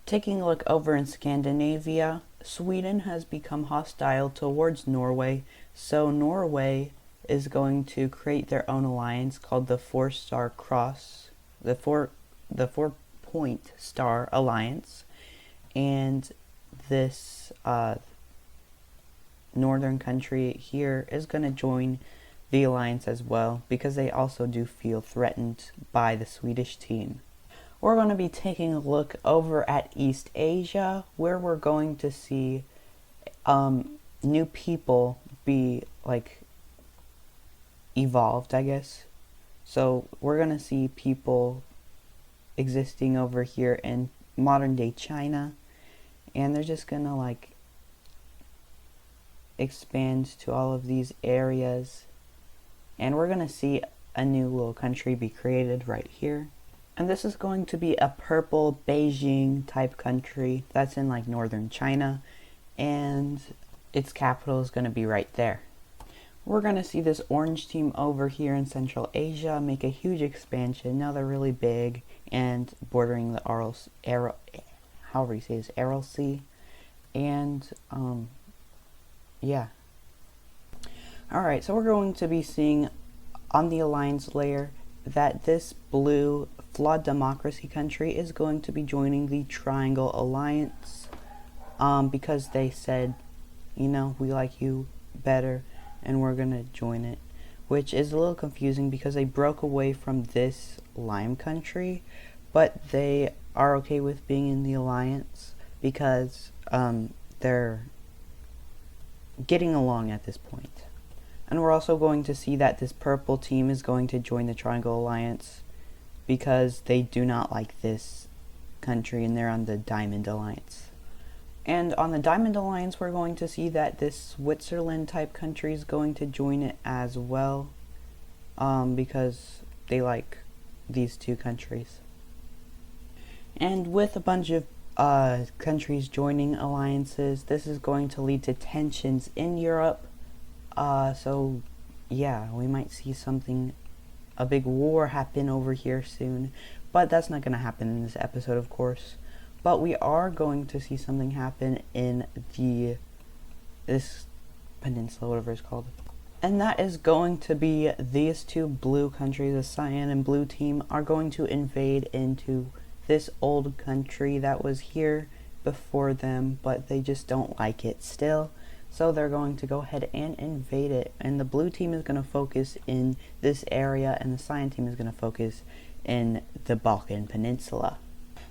Taking a look over in Scandinavia, Sweden has become hostile towards Norway, so Norway is going to create their own alliance called the Four-Star Cross, the 4-point star alliance, and this northern country here is going to join the alliance as well, because they also do feel threatened by the Swedish team. We're going to be taking a look over at East Asia, where we're going to see new people be like evolved, I guess. So we're going to see people existing over here in modern day China, and they're just going to like expand to all of these areas, and we're going to see a new little country be created right here. And this is going to be a purple Beijing type country that's in like northern China, and its capital is going to be right there. We're going to see this orange team over here in Central Asia make a huge expansion. Now they're really big and bordering the Aral Sea. And yeah. Alright, so we're going to be seeing on the alliance layer that this blue flawed democracy country is going to be joining the Triangle Alliance, because they said, you know, we like you better and we're gonna join it, which is a little confusing because they broke away from this lime country, but they are okay with being in the alliance because they're getting along at this point. And we're also going to see that this purple team is going to join the Triangle Alliance because they do not like this country and they're on the Diamond Alliance. And on the Diamond Alliance, we're going to see that this Switzerland type country is going to join it as well, because they like these two countries. And with a bunch of countries joining alliances, this is going to lead to tensions in Europe. So yeah, we might see a big war happen over here soon, but that's not going to happen in this episode, of course. But we are going to see something happen in this peninsula, whatever it's called. And that is going to be these two blue countries, the cyan and blue team, are going to invade into this old country that was here before them, but they just don't like it still. So they're going to go ahead and invade it. And the blue team is going to focus in this area, and the cyan team is going to focus in the Balkan Peninsula.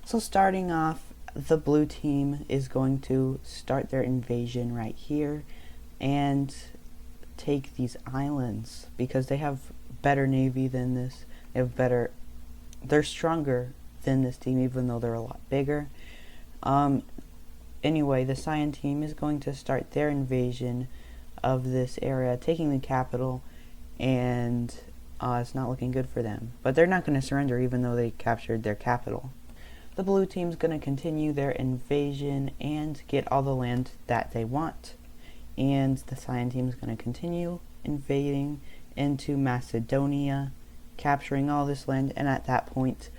So starting off, the blue team is going to start their invasion right here and take these islands because they have better navy than this. They're stronger than this team, even though they're a lot bigger. Anyway, the cyan team is going to start their invasion of this area, taking the capital, and it's not looking good for them. But they're not going to surrender even though they captured their capital. The blue team's going to continue their invasion and get all the land that they want. And the cyan team is going to continue invading into Macedonia, capturing all this land, and at that point,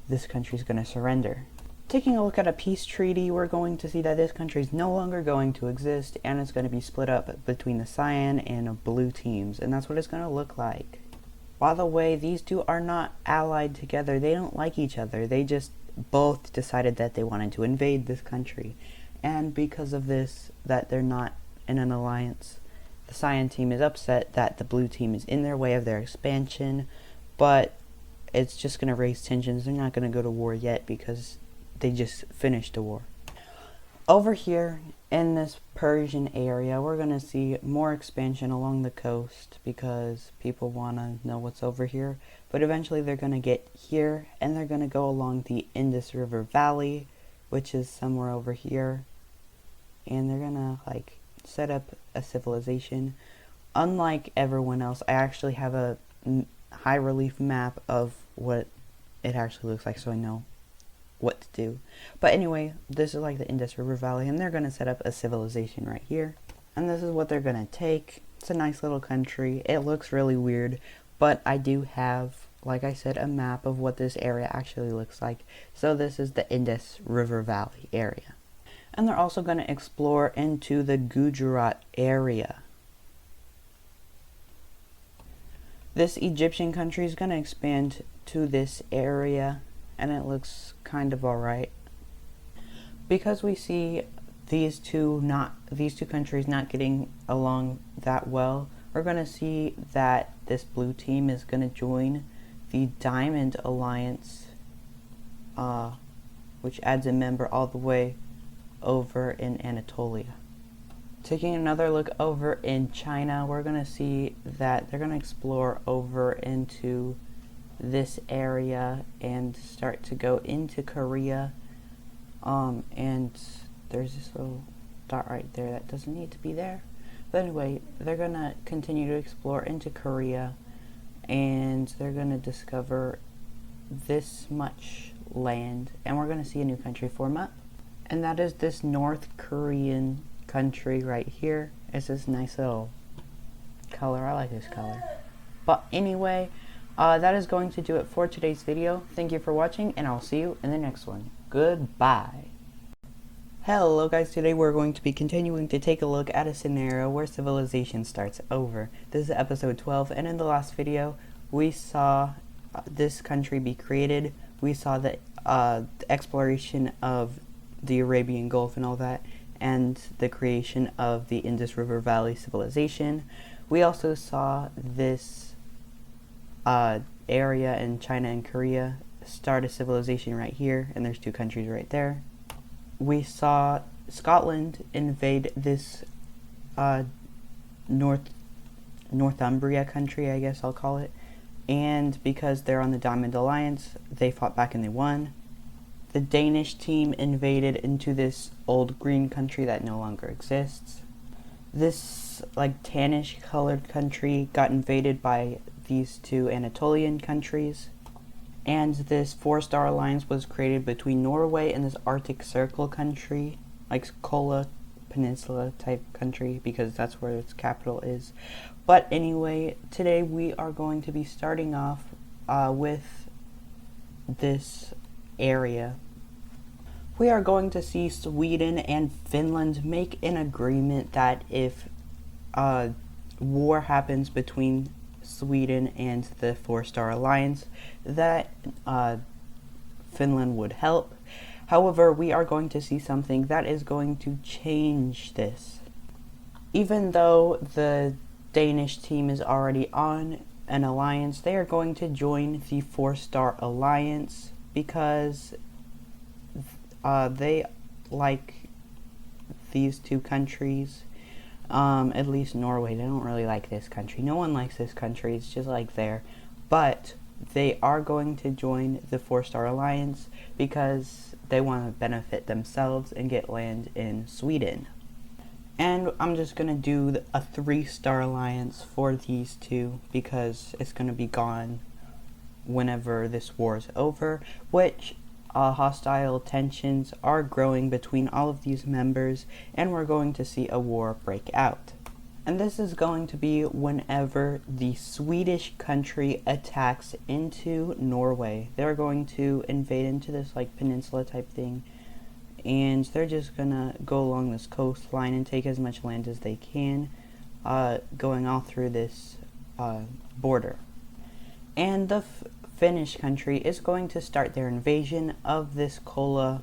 this country is going to surrender. Taking a look at a peace treaty, we're going to see that this country is no longer going to exist, and it's going to be split up between the cyan and blue teams, and that's what it's going to look like. By the way, these two are not allied together. They don't like each other. They just both decided that they wanted to invade this country, and because of this, that they're not in an alliance, the cyan team is upset that the blue team is in their way of their expansion, but it's just going to raise tensions. They're not going to go to war yet because they just finished the war. Over here in this Persian area, we're going to see more expansion along the coast because people want to know what's over here. But eventually they're going to get here and they're going to go along the Indus River Valley, which is somewhere over here. And they're going to like set up a civilization. Unlike everyone else, I actually have a high relief map of what it actually looks like so I know what to do. But anyway, this is like the Indus River Valley and they're going to set up a civilization right here. And this is what they're going to take. It's a nice little country. It looks really weird, but I do have, like I said, a map of what this area actually looks like. So this is the Indus River Valley area. And they're also going to explore into the Gujarat area. This Egyptian country is going to expand to this area, and it looks kind of alright. Because we see these two countries not getting along that well, we're going to see that this blue team is going to join the Diamond Alliance, which adds a member all the way over in Anatolia. Taking another look over in China, we're going to see that they're going to explore over into this area and start to go into Korea. And there's this little dot right there that doesn't need to be there. But anyway, they're going to continue to explore into Korea and they're going to discover this much land. And we're going to see a new country form up. And that is this North Korean country right here. It's this nice little color. I like this color. But anyway, that is going to do it for today's video. Thank you for watching, and I'll see you in the next one. Goodbye. Hello guys, today we're going to be continuing to take a look at a scenario where civilization starts over. This is episode 12, and in the last video, we saw this country be created. We saw the exploration of the Arabian Gulf and all that, and the creation of the Indus River Valley civilization. We also saw this area in China and Korea start a civilization right here, and there's two countries right there. We saw Scotland invade this Northumbria country, I guess I'll call it, and because they're on the Diamond Alliance, they fought back and they won. The Danish team invaded into this old green country that no longer exists. This like tannish colored country got invaded by these two Anatolian countries. And this 4-star alliance was created between Norway and this Arctic Circle country, like Kola Peninsula type country, because that's where its capital is. But anyway, today we are going to be starting off with this area. We are going to see Sweden and Finland make an agreement that if war happens between Sweden and the 4-star alliance, that Finland would help. However, we are going to see something that is going to change this. Even though the Danish team is already on an alliance, they are going to join the 4-star alliance because they like these two countries. At least Norway, they don't really like this country. No one likes this country, it's just like there. But they are going to join the 4-star alliance because they want to benefit themselves and get land in Sweden. And I'm just going to do a 3-star alliance for these two because it's going to be gone whenever this war is over, which hostile tensions are growing between all of these members, and we're going to see a war break out. And this is going to be whenever the Swedish country attacks into Norway. They're going to invade into this like peninsula type thing, and they're just gonna go along this coastline and take as much land as they can, going all through this border. And the Finnish country is going to start their invasion of this Kola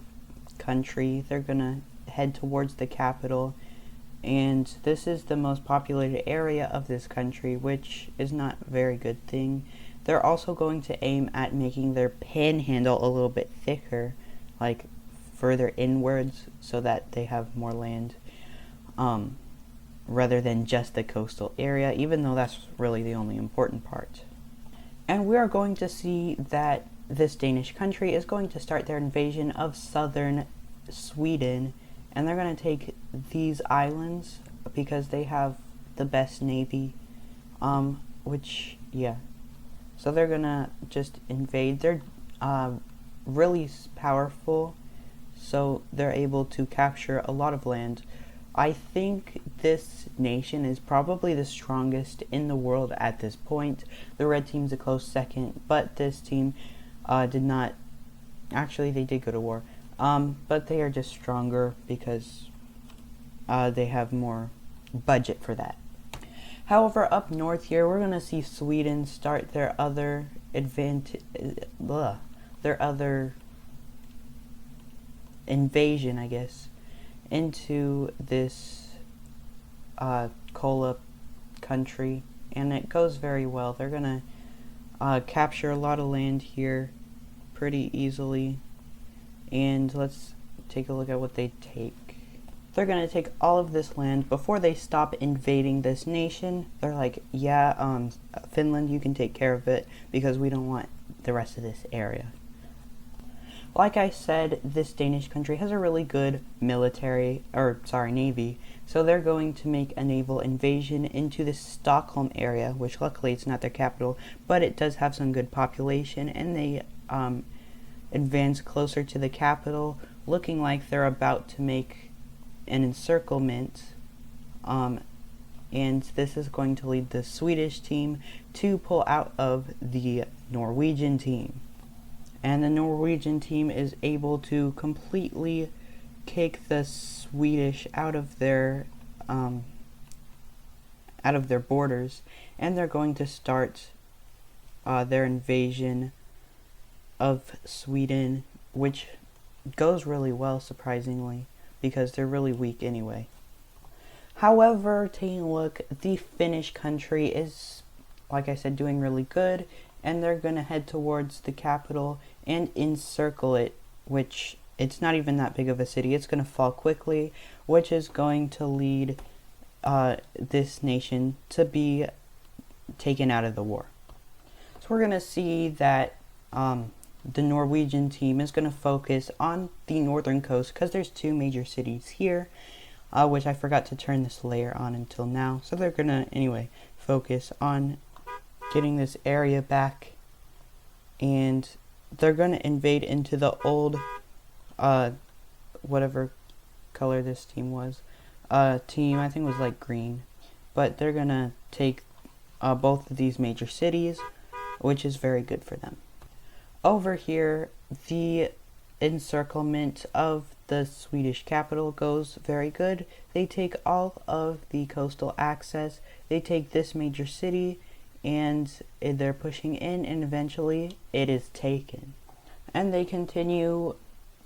country. They're gonna head towards the capital, and this is the most populated area of this country, which is not a very good thing. They're also going to aim at making their panhandle a little bit thicker, like further inwards so that they have more land, rather than just the coastal area, even though that's really the only important part. And we are going to see that this Danish country is going to start their invasion of southern Sweden, and they're going to take these islands because they have the best navy, which, yeah. So they're going to just invade. They're really powerful, so they're able to capture a lot of land. I think this nation is probably the strongest in the world at this point. The red team's a close second, but this team did not, actually they did go to war, but they are just stronger because they have more budget for that. However, up north here, we're going to see Sweden start their other invasion, I guess, into this Kola country, and it goes very well. They're gonna capture a lot of land here pretty easily, and let's take a look at what they take. They're gonna take all of this land before they stop invading this nation. They're like, yeah, Finland, you can take care of it because we don't want the rest of this area. Like I said, this Danish country has a really good navy, so they're going to make a naval invasion into the Stockholm area, which luckily it's not their capital, but it does have some good population, and they advance closer to the capital, looking like they're about to make an encirclement, and this is going to lead the Swedish team to pull out of the Norwegian team. And the Norwegian team is able to completely kick the Swedish out of their borders, and they're going to start their invasion of Sweden, which goes really well, surprisingly, because they're really weak anyway. However, taking a look, the Finnish country is, like I said, doing really good, and they're going to head towards the capital and encircle it, which it's not even that big of a city. It's going to fall quickly, which is going to lead this nation to be taken out of the war. So we're going to see that the Norwegian team is going to focus on the northern coast because there's two major cities here, which I forgot to turn this layer on until now. So they're going to, anyway, focus on getting this area back, and they're going to invade into the old, whatever color this team was. Team, I think, was like green. But they're going to take both of these major cities, which is very good for them. Over here, the encirclement of the Swedish capital goes very good. They take all of the coastal access. They take this major city, and they're pushing in, and eventually it is taken. And they continue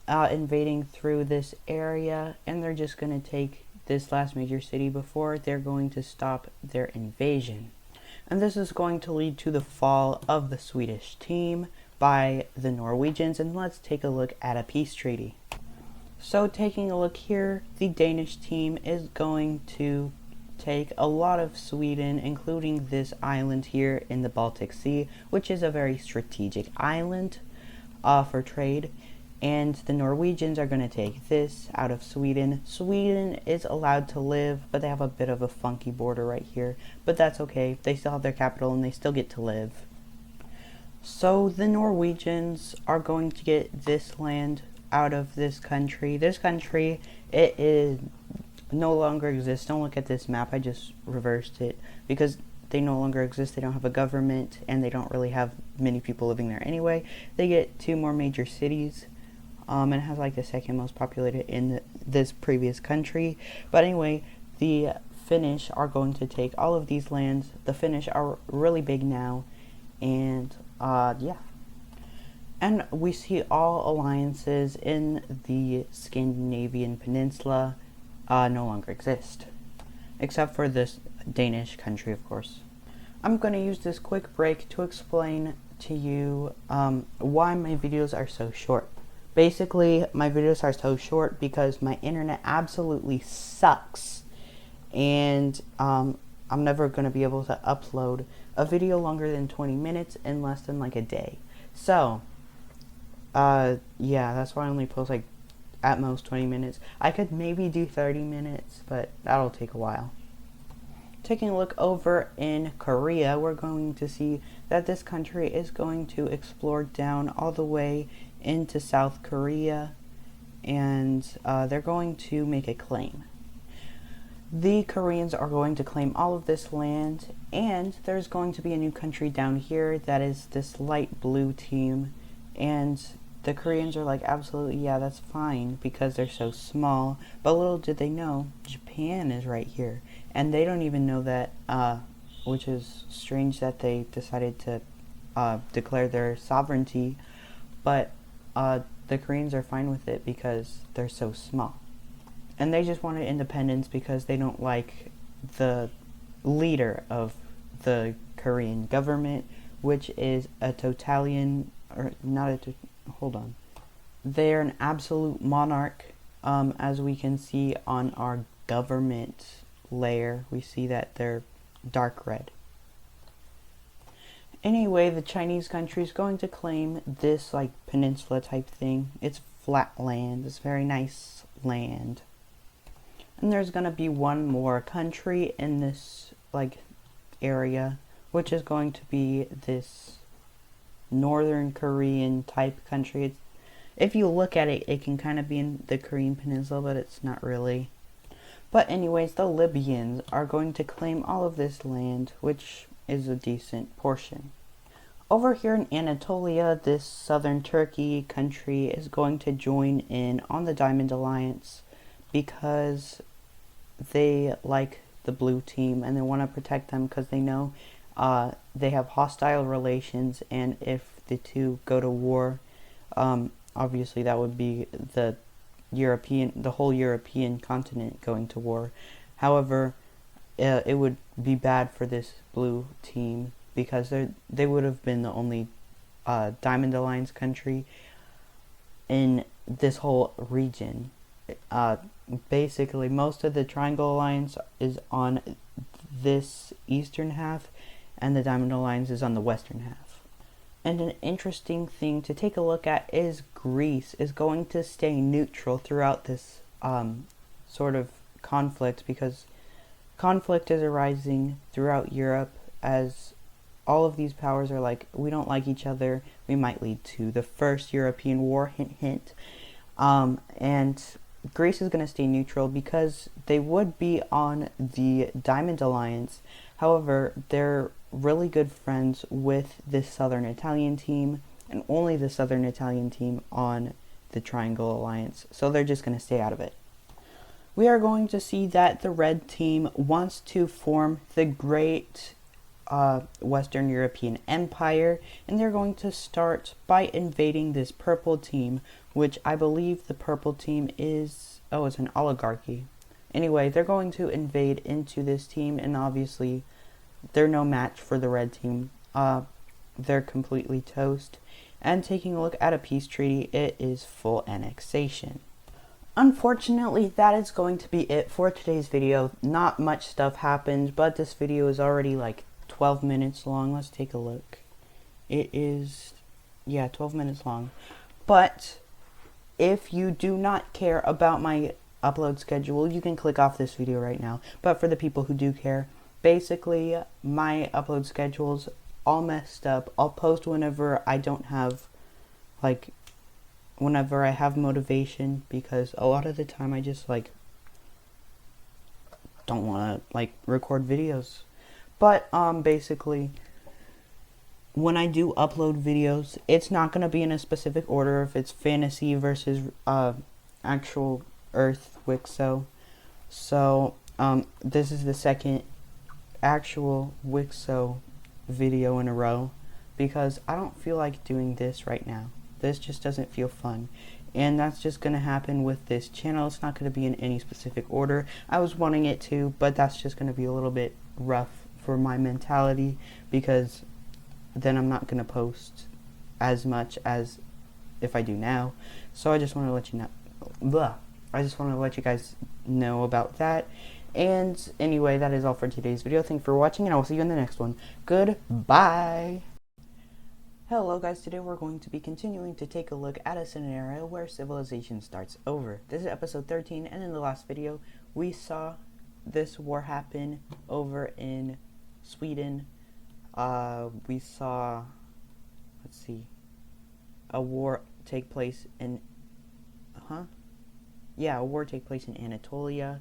invading through this area, and they're just going to take this last major city before they're going to stop their invasion. And this is going to lead to the fall of the Swedish team by the Norwegians, and let's take a look at a peace treaty. So taking a look here, the Danish team is going to take a lot of Sweden, including this island here in the Baltic Sea, which is a very strategic island for trade, and the Norwegians are going to take this out of Sweden. Sweden is allowed to live, but they have a bit of a funky border right here, but that's okay. They still have their capital and they still get to live. So the Norwegians are going to get this land out of this country. This country, it is no longer exists. Don't look at this map, I just reversed it, because they no longer exist. They don't have a government, and they don't really have many people living there anyway. They get two more major cities, and it has like the second most populated in this previous country. But anyway, the Finnish are going to take all of these lands. The Finnish are really big now, and yeah. And we see all alliances in the Scandinavian peninsula no longer exist, except for this Danish country, of course. I'm going to use this quick break to explain to you why my videos are so short. Basically, my videos are so short because my internet absolutely sucks, and I'm never going to be able to upload a video longer than 20 minutes in less than like a day. So, yeah, that's why I only post like at most 20 minutes. I could maybe do 30 minutes, but that'll take a while. Taking a look over in Korea, we're going to see that this country is going to explore down all the way into South Korea, and they're going to make a claim. The Koreans are going to claim all of this land, and there's going to be a new country down here that is this light blue team, and the Koreans are like, absolutely, yeah, that's fine, because they're so small. But little did they know, Japan is right here. And they don't even know that, which is strange that they decided to declare their sovereignty. But the Koreans are fine with it because they're so small. And they just wanted independence because they don't like the leader of the Korean government, which is a totalitarian, or not a, hold on. They're an absolute monarch, as we can see on our government layer. We see that they're dark red. Anyway, the Chinese country is going to claim this like peninsula type thing. It's flat land. It's very nice land. And there's going to be one more country in this like area, which is going to be this Northern Korean type country. It's, if you look at it, it can kind of be in the Korean peninsula, but it's not really. But anyways, the Libyans are going to claim all of this land, which is a decent portion. Over here in Anatolia, this southern Turkey country is going to join in on the Diamond Alliance because they like the blue team and they want to protect them because they know they have hostile relations, and if the two go to war, obviously that would be the whole European continent going to war. However, it would be bad for this blue team because they would have been the only Diamond Alliance country in this whole region. Basically, most of the Triangle Alliance is on this eastern half, and the Diamond Alliance is on the western half. And an interesting thing to take a look at is Greece is going to stay neutral throughout this sort of conflict, because conflict is arising throughout Europe as all of these powers are like, we don't like each other, we might lead to the first European war, hint hint. And Greece is going to stay neutral because they would be on the Diamond Alliance. However, they're really good friends with this Southern Italian team, and only the Southern Italian team on the Triangle Alliance, so they're just going to stay out of it. We are going to see that the red team wants to form the great Western European Empire, and they're going to start by invading this purple team, which I believe the purple team is, it's an oligarchy. Anyway, they're going to invade into this team, and obviously they're no match for the red team. They're completely toast. And taking a look at a peace treaty, it is full annexation. Unfortunately, that is going to be it for today's video. Not much stuff happened, but this video is already like 12 minutes long. Let's take a look. It is, 12 minutes long. But if you do not care about my upload schedule, you can click off this video right now. But for the people who do care, basically my upload schedule's all messed up. I'll post whenever I don't have, whenever I have motivation, because a lot of the time I just don't want to record videos. But basically, when I do upload videos, it's not going to be in a specific order if it's fantasy versus actual Earth WICSO. So this is the second actual WICSO video in a row, because I don't feel like doing this right now. This just doesn't feel fun, and that's just going to happen with this channel. It's not going to be in any specific order. I was wanting it to, but that's just going to be a little bit rough for my mentality, because then I'm not going to post as much as if I do now. So I just want to let you know. I just want to let you guys know about that. And anyway, that is all for today's video. Thank you for watching, and I will see you in the next one. Goodbye. Hello guys, today we're going to be continuing to take a look at a scenario where civilization starts over. This is episode 13, and in the last video we saw this war happen over in Sweden. We saw, let's see, a war take place in, a war take place in Anatolia,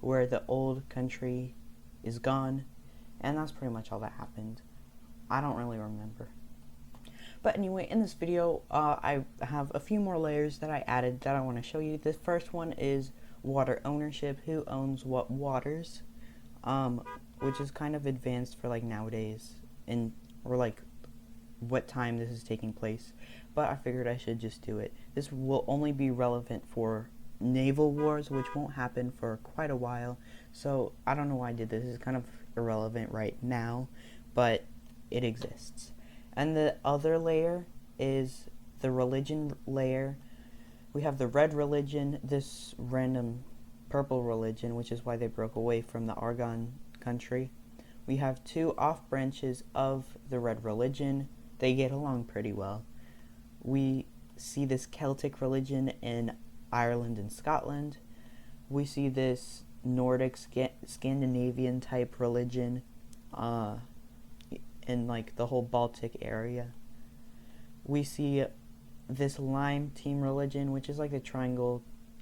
where the old country is gone, and that's pretty much all that happened. I don't really remember. But anyway, in this video, I have a few more layers that I added that I want to show you. The first one is water ownership, who owns what waters, which is kind of advanced for like nowadays, or like what time this is taking place. But I figured I should just do it. This will only be relevant for naval wars, which won't happen for quite a while. So I don't know why I did this. It's kind of irrelevant right now, but it exists. And the other layer is the religion layer. We have the red religion, this random purple religion, which is why they broke away from the Argon country. We have two off branches of the red religion. They get along pretty well. We see this Celtic religion in Ireland and Scotland. We see this Nordic Scandinavian type religion in like the whole Baltic area. We see this Lime team religion, which is like the Triangle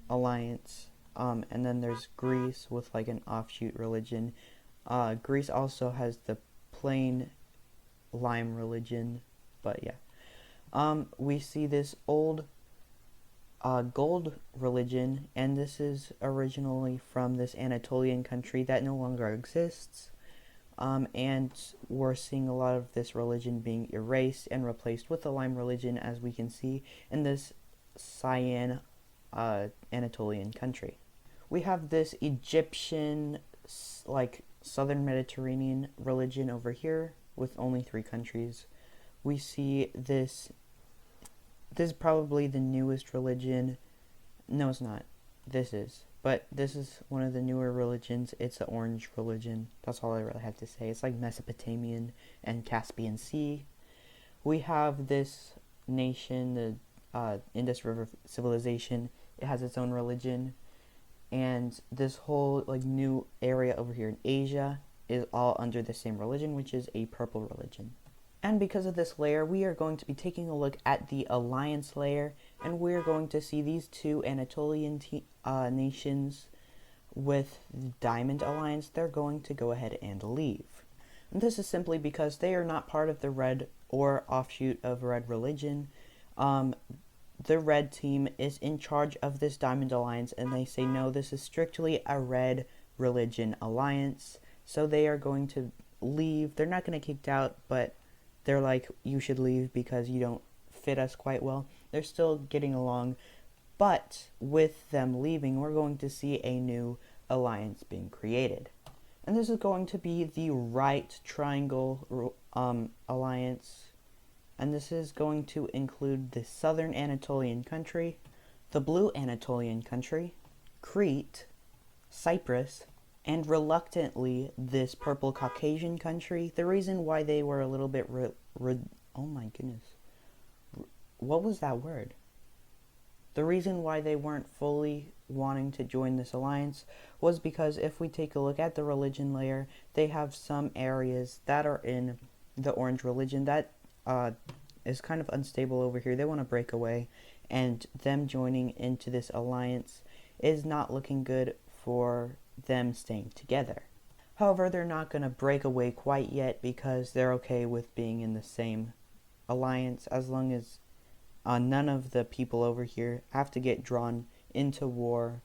Alliance, and then there's Greece with like an offshoot religion. Greece also has the plain Lime religion, but yeah. We see this old gold religion, and this is originally from this Anatolian country that no longer exists. And we're seeing a lot of this religion being erased and replaced with the Lime religion, as we can see in this cyan Anatolian country. We have this Egyptian, like southern Mediterranean religion over here with only 3 countries. We see this is probably the newest religion. No, it's not. But this is one of the newer religions. It's the orange religion. That's all I really have to say. It's like Mesopotamian and Caspian Sea. We have this nation, the Indus River civilization. It has its own religion. And this whole like new area over here in Asia is all under the same religion, which is a purple religion. And because of this layer, we are going to be taking a look at the alliance layer, and we're going to see these two Anatolian nations with the Diamond Alliance. They're going to go ahead and leave. And this is simply because they are not part of the red or offshoot of red religion. The red team is in charge of this Diamond Alliance, and they say, no, this is strictly a red religion alliance. So they are going to leave. They're not going to get kicked out, but they're like, you should leave because you don't fit us quite well. They're still getting along, but with them leaving, we're going to see a new alliance being created. And this is going to be the Right Triangle Alliance. And this is going to include the Southern Anatolian country, the Blue Anatolian country, Crete, Cyprus, and reluctantly this Purple Caucasian country. The reason why they were a little bit oh my goodness, what was that word? The reason why they weren't fully wanting to join this alliance was because if we take a look at the religion layer, they have some areas that are in the orange religion that is kind of unstable over here. They want to break away, and them joining into this alliance is not looking good for them staying together. However, they're not going to break away quite yet because they're okay with being in the same alliance as long as none of the people over here have to get drawn into war,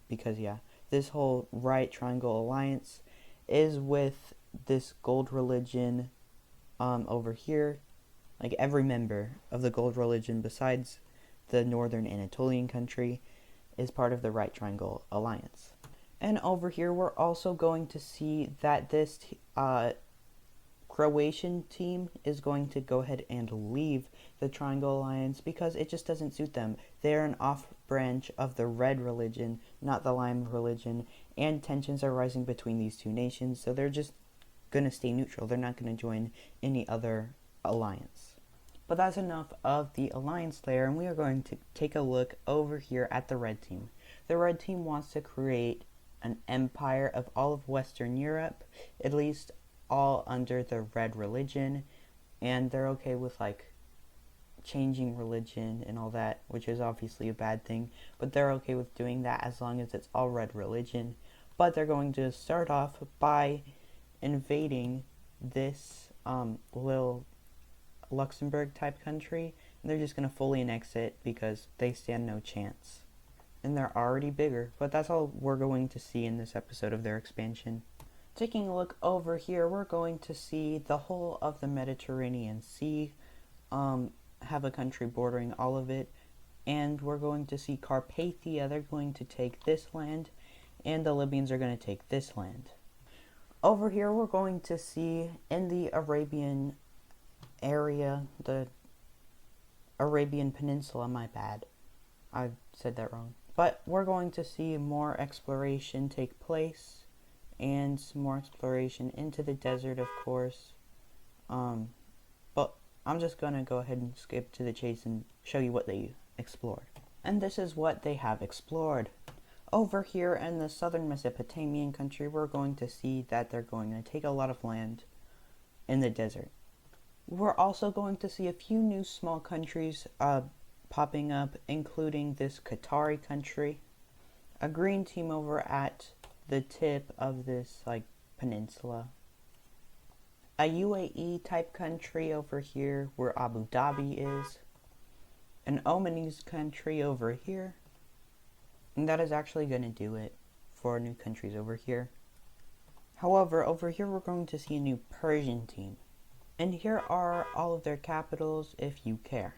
because yeah, this whole Right Triangle Alliance is with this gold religion over here. Like every member of the gold religion besides the northern Anatolian country is part of the Right Triangle Alliance. And over here we're also going to see that this Croatian team is going to go ahead and leave the Triangle Alliance because it just doesn't suit them. They're an off branch of the Red religion, not the Lime religion, and tensions are rising between these two nations, so they're just going to stay neutral. They're not going to join any other alliance. But that's enough of the alliance layer, and we are going to take a look over here at the Red team. The Red team wants to create an empire of all of Western Europe, at least all under the Red religion, and they're okay with like changing religion and all that, which is obviously a bad thing, but they're okay with doing that as long as it's all Red religion. But they're going to start off by invading this little Luxembourg type country, and they're just going to fully annex it because they stand no chance. And they're already bigger, but that's all we're going to see in this episode of their expansion. Taking a look over here, we're going to see the whole of the Mediterranean Sea, have a country bordering all of it, and we're going to see Carpathia. They're going to take this land, and the Libyans are going to take this land. Over here, we're going to see in the Arabian area, the Arabian Peninsula, my bad, I said that wrong. But we're going to see more exploration take place, and some more exploration into the desert, of course. But I'm just going to go ahead and skip to the chase and show you what they explored. And this is what they have explored. Over here in the southern Mesopotamian country, we're going to see that they're going to take a lot of land in the desert. We're also going to see a few new small countries popping up, including this Qatari country, a green team over at the tip of this like peninsula, a UAE type country over here where Abu Dhabi is, an Omanese country over here, and that is actually going to do it for new countries over here. However, over here we're going to see a new Persian team, and here are all of their capitals if you care.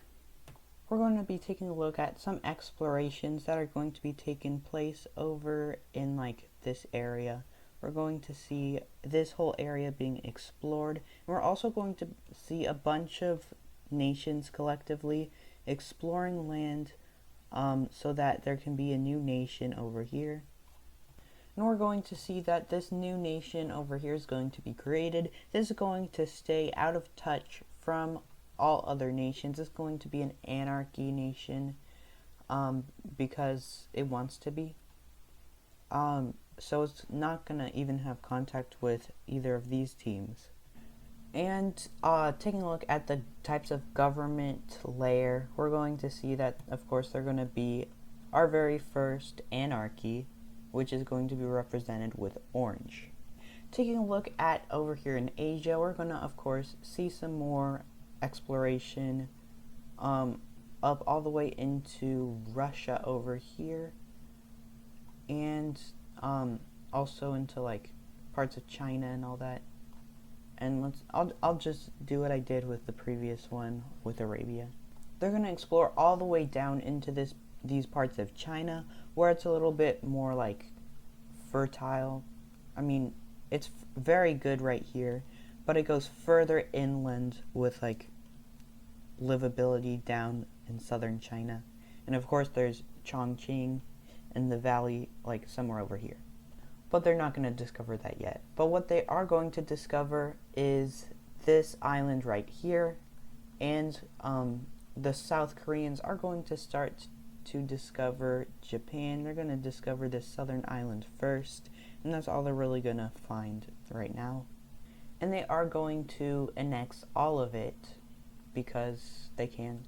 We're going to be taking a look at some explorations that are going to be taking place over in like this area. We're going to see this whole area being explored. And we're also going to see a bunch of nations collectively exploring land so that there can be a new nation over here. And we're going to see that this new nation over here is going to be created. This is going to stay out of touch from all other nations. It's going to be an anarchy nation because it wants to be. So it's not going to even have contact with either of these teams. And taking a look at the types of government layer, we're going to see that, of course, they're going to be our very first anarchy, which is going to be represented with orange. Taking a look at over here in Asia, we're going to, of course, see some more exploration up all the way into Russia over here, and also into like parts of China and all that. And I'll just do what I did with the previous one with Arabia. They're going to explore all the way down into these parts of China where it's a little bit more like fertile. I mean, it's very good right here, but it goes further inland with like livability down in southern China. And of course there's Chongqing in the valley, like somewhere over here. But they're not going to discover that yet. But what they are going to discover is this island right here. And the South Koreans are going to start to discover Japan. They're going to discover this southern island first. And that's all they're really going to find right now. And they are going to annex all of it because they can.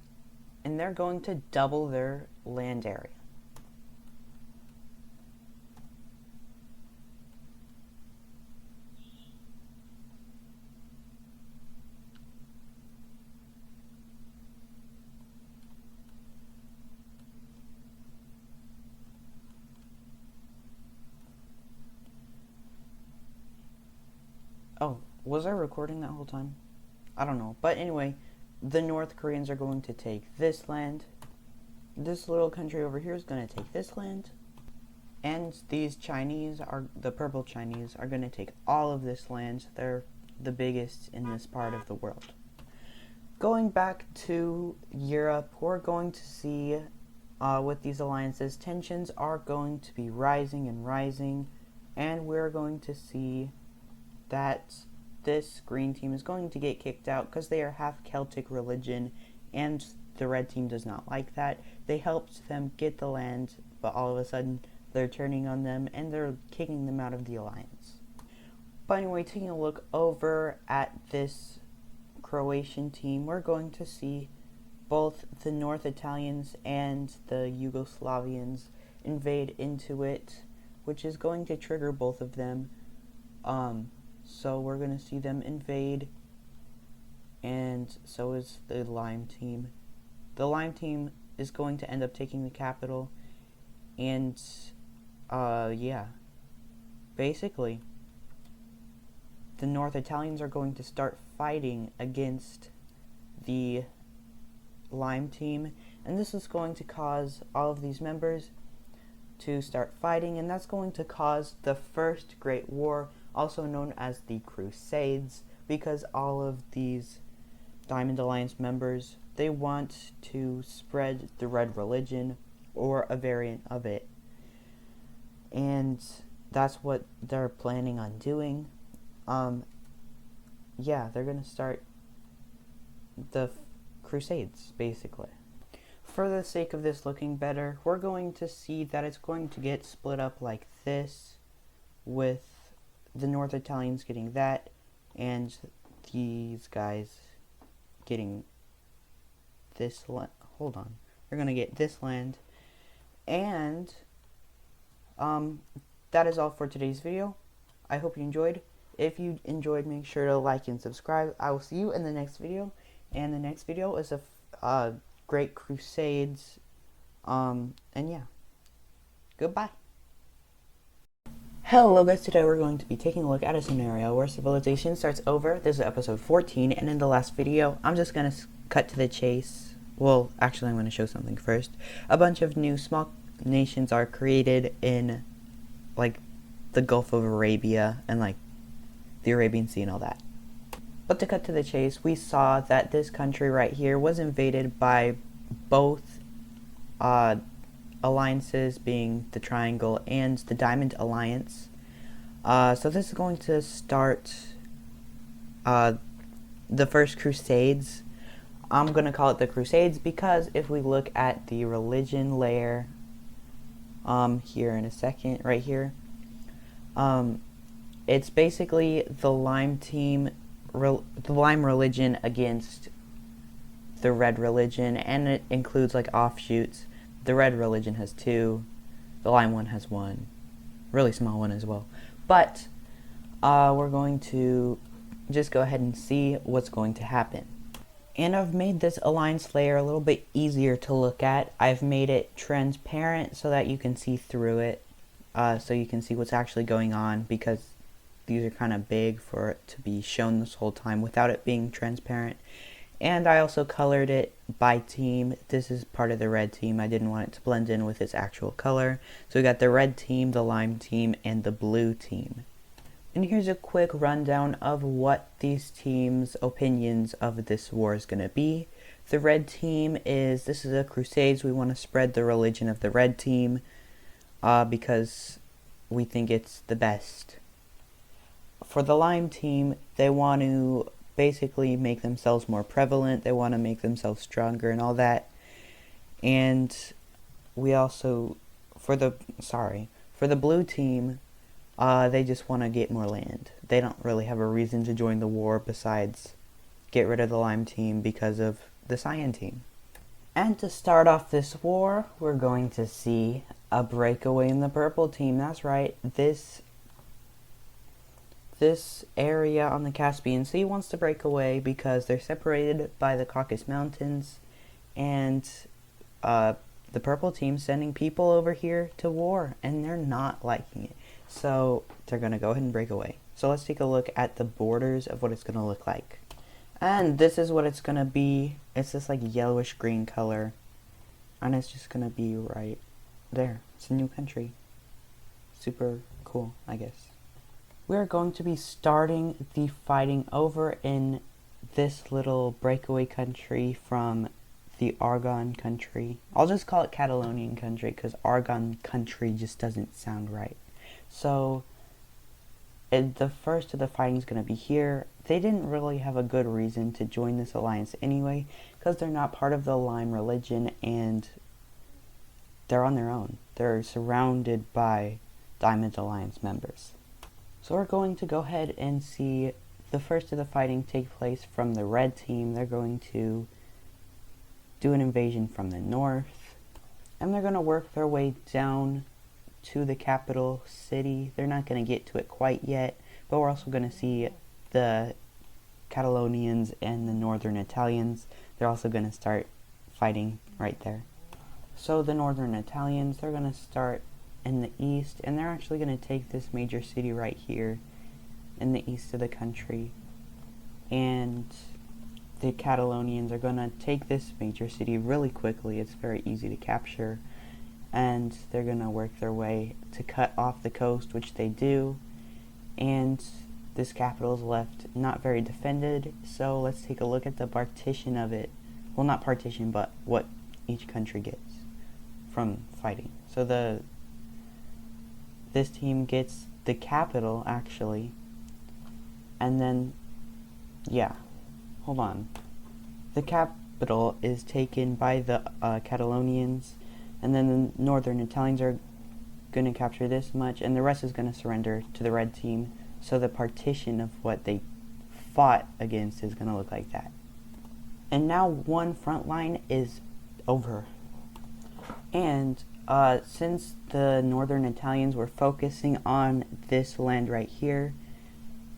And they're going to double their land area. Oh, was I recording that whole time? I don't know. But anyway, the North Koreans are going to take this land. This little country over here is going to take this land. And these Chinese, the purple Chinese, are going to take all of this land. They're the biggest in this part of the world. Going back to Europe, we're going to see with these alliances, tensions are going to be rising and rising, and we're going to see that this green team is going to get kicked out because they are half Celtic religion, and the red team does not like that. They helped them get the land, but all of a sudden they're turning on them and they're kicking them out of the alliance. But anyway, taking a look over at this Croatian team, we're going to see both the North Italians and the Yugoslavians invade into it, which is going to trigger both of them. So we're going to see them invade, and so is the Lime team. The Lime team is going to end up taking the capital, and yeah, basically the North Italians are going to start fighting against the Lime team, and this is going to cause all of these members to start fighting, and that's going to cause the First Great War, also known as the Crusades, because all of these Diamond Alliance members, they want to spread the red religion or a variant of it, and that's what they're planning on doing. Yeah, they're gonna start the Crusades, basically. For the sake of this looking better, we're going to see that it's going to get split up like this, with the North Italians getting that, and these guys getting this land. Hold on. They're going to get this land. And that is all for today's video. I hope you enjoyed. If you enjoyed, make sure to like and subscribe. I will see you in the next video. And the next video is a Great Crusades. And yeah. Goodbye. Hello guys, today we're going to be taking a look at a scenario where civilization starts over. This is episode 14, and in the last video, I'm just going to cut to the chase. Well, actually I'm going to show something first. A bunch of new small nations are created in, like, the Gulf of Arabia and, like, the Arabian Sea and all that. But to cut to the chase, we saw that this country right here was invaded by both alliances, being the Triangle and the Diamond Alliance. So this is going to start the First Crusades. I'm going to call it the Crusades because if we look at the religion layer here in a second, right here, it's basically the Lime team, the Lime religion against the Red religion, and it includes like offshoots. The Red religion has 2, the Lime one has 1, really small one as well. But we're going to just go ahead and see what's going to happen. And I've made this alliance layer a little bit easier to look at. I've made it transparent so that you can see through it, so you can see what's actually going on, because these are kind of big for it to be shown this whole time without it being transparent. And I also colored it by team. This is part of the red team. I didn't want it to blend in with its actual color. So we got the red team, the Lime team, and the blue team. And here's a quick rundown of what these teams' opinions of this war is going to be. The red team is, this is a Crusades. We want to spread the religion of the red team because we think it's the best. For the Lime team, they want to basically make themselves more prevalent. They want to make themselves stronger and all that. And we also, for the blue team, they just want to get more land. They don't really have a reason to join the war besides get rid of the Lime team because of the Cyan team. And to start off this war, we're going to see a breakaway in the purple team. That's right, this area on the Caspian Sea wants to break away because they're separated by the Caucasus Mountains, and the purple team's sending people over here to war, and they're not liking it. So they're going to go ahead and break away. So let's take a look at the borders of what it's going to look like. And this is what it's going to be. It's this like yellowish green color, and it's just going to be right there. It's a new country. Super cool, I guess. We're going to be starting the fighting over in this little breakaway country from the Aragon country. I'll just call it Catalonian country because Aragon country just doesn't sound right. So the first of the fighting is going to be here. They didn't really have a good reason to join this alliance anyway because they're not part of the Lime religion and they're on their own. They're surrounded by Diamond Alliance members. So we're going to go ahead and see the first of the fighting take place from the red team. They're going to do an invasion from the north, and they're going to work their way down to the capital city. They're not going to get to it quite yet, but we're also going to see the Catalonians and the Northern Italians. They're also going to start fighting right there. So the Northern Italians, they're going to start in the east, and they're actually going to take this major city right here in the east of the country. And the Catalonians are going to take this major city really quickly. It's very easy to capture, and they're going to work their way to cut off the coast, which they do. And this capital is left not very defended, so let's take a look at the partition of it. Well, not partition, but what each country gets from fighting. So this team gets the capital, actually, and then, yeah, hold on. The capital is taken by the Catalonians, and then the Northern Italians are going to capture this much, and the rest is going to surrender to the red team. So the partition of what they fought against is going to look like that. And now one front line is over. And since the Northern Italians were focusing on this land right here,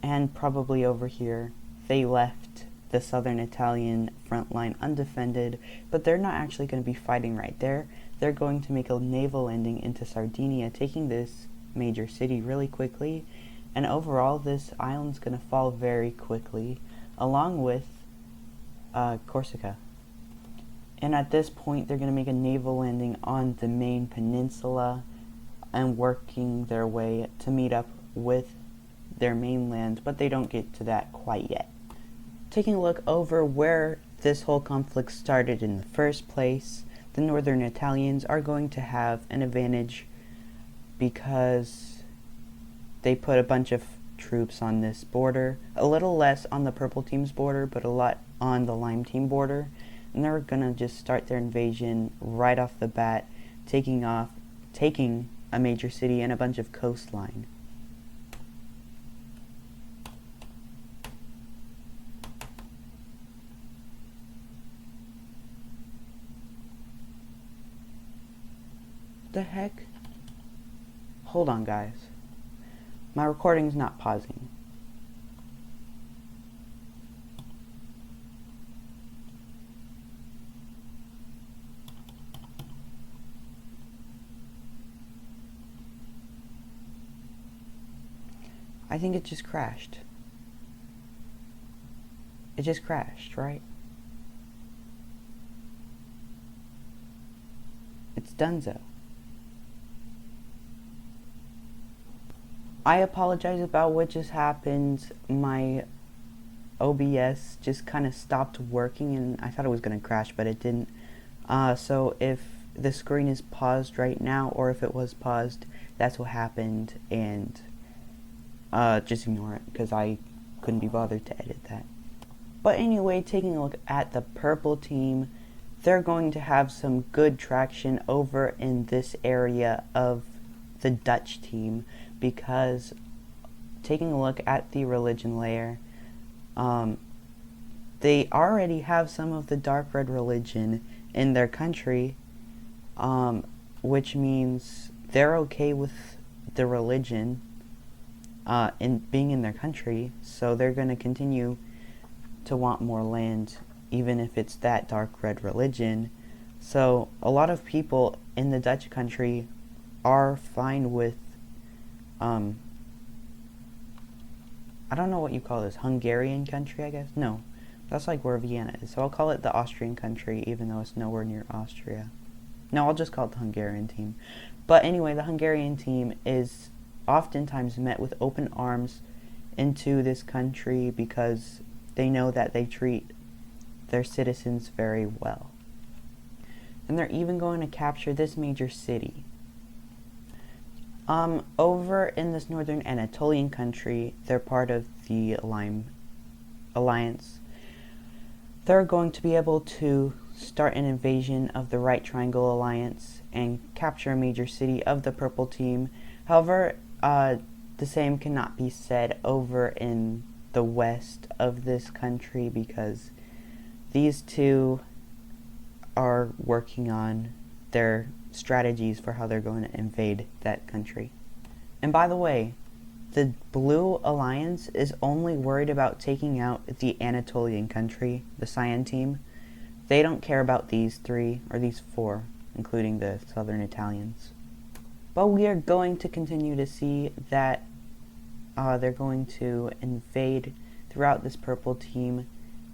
and probably over here, they left the Southern Italian front line undefended, but they're not actually going to be fighting right there. They're going to make a naval landing into Sardinia, taking this major city really quickly, and overall this island's going to fall very quickly, along with Corsica. And at this point, they're going to make a naval landing on the main peninsula and working their way to meet up with their mainland, but they don't get to that quite yet. Taking a look over where this whole conflict started in the first place, the Northern Italians are going to have an advantage because they put a bunch of troops on this border, a little less on the purple team's border, but a lot on the lime team border. And they're going to just start their invasion right off the bat, taking a major city and a bunch of coastline. The heck? Hold on, guys. My recording's not pausing. I think it just crashed. It just crashed, right? It's donezo. I apologize about what just happened. My OBS just kind of stopped working and I thought it was going to crash, but it didn't. So if the screen is paused right now, or if it was paused, that's what happened, and just ignore it because I couldn't be bothered to edit that. But anyway, taking a look at the purple team, they're going to have some good traction over in this area of the Dutch team, because taking a look at the religion layer, they already have some of the dark red religion in their country, which means they're okay with the religion in being in their country, so they're going to continue to want more land, even if it's that dark red religion. So a lot of people in the Dutch country are fine with I don't know what you call this, Hungarian country, I guess? No, that's like where Vienna is, so I'll call it the Austrian country, even though it's nowhere near Austria. No, I'll just call it the Hungarian team. But anyway, the Hungarian team is oftentimes met with open arms into this country because they know that they treat their citizens very well. And they're even going to capture this major city. Over in this northern Anatolian country, they're part of the alliance. They're going to be able to start an invasion of the Right Triangle Alliance and capture a major city of the purple team. However, the same cannot be said over in the west of this country because these two are working on their strategies for how they're going to invade that country. And by the way, the Blue Alliance is only worried about taking out the Anatolian country, the Cyan team. They don't care about these three, or these four, including the Southern Italians. But we are going to continue to see that they're going to invade throughout this purple team. And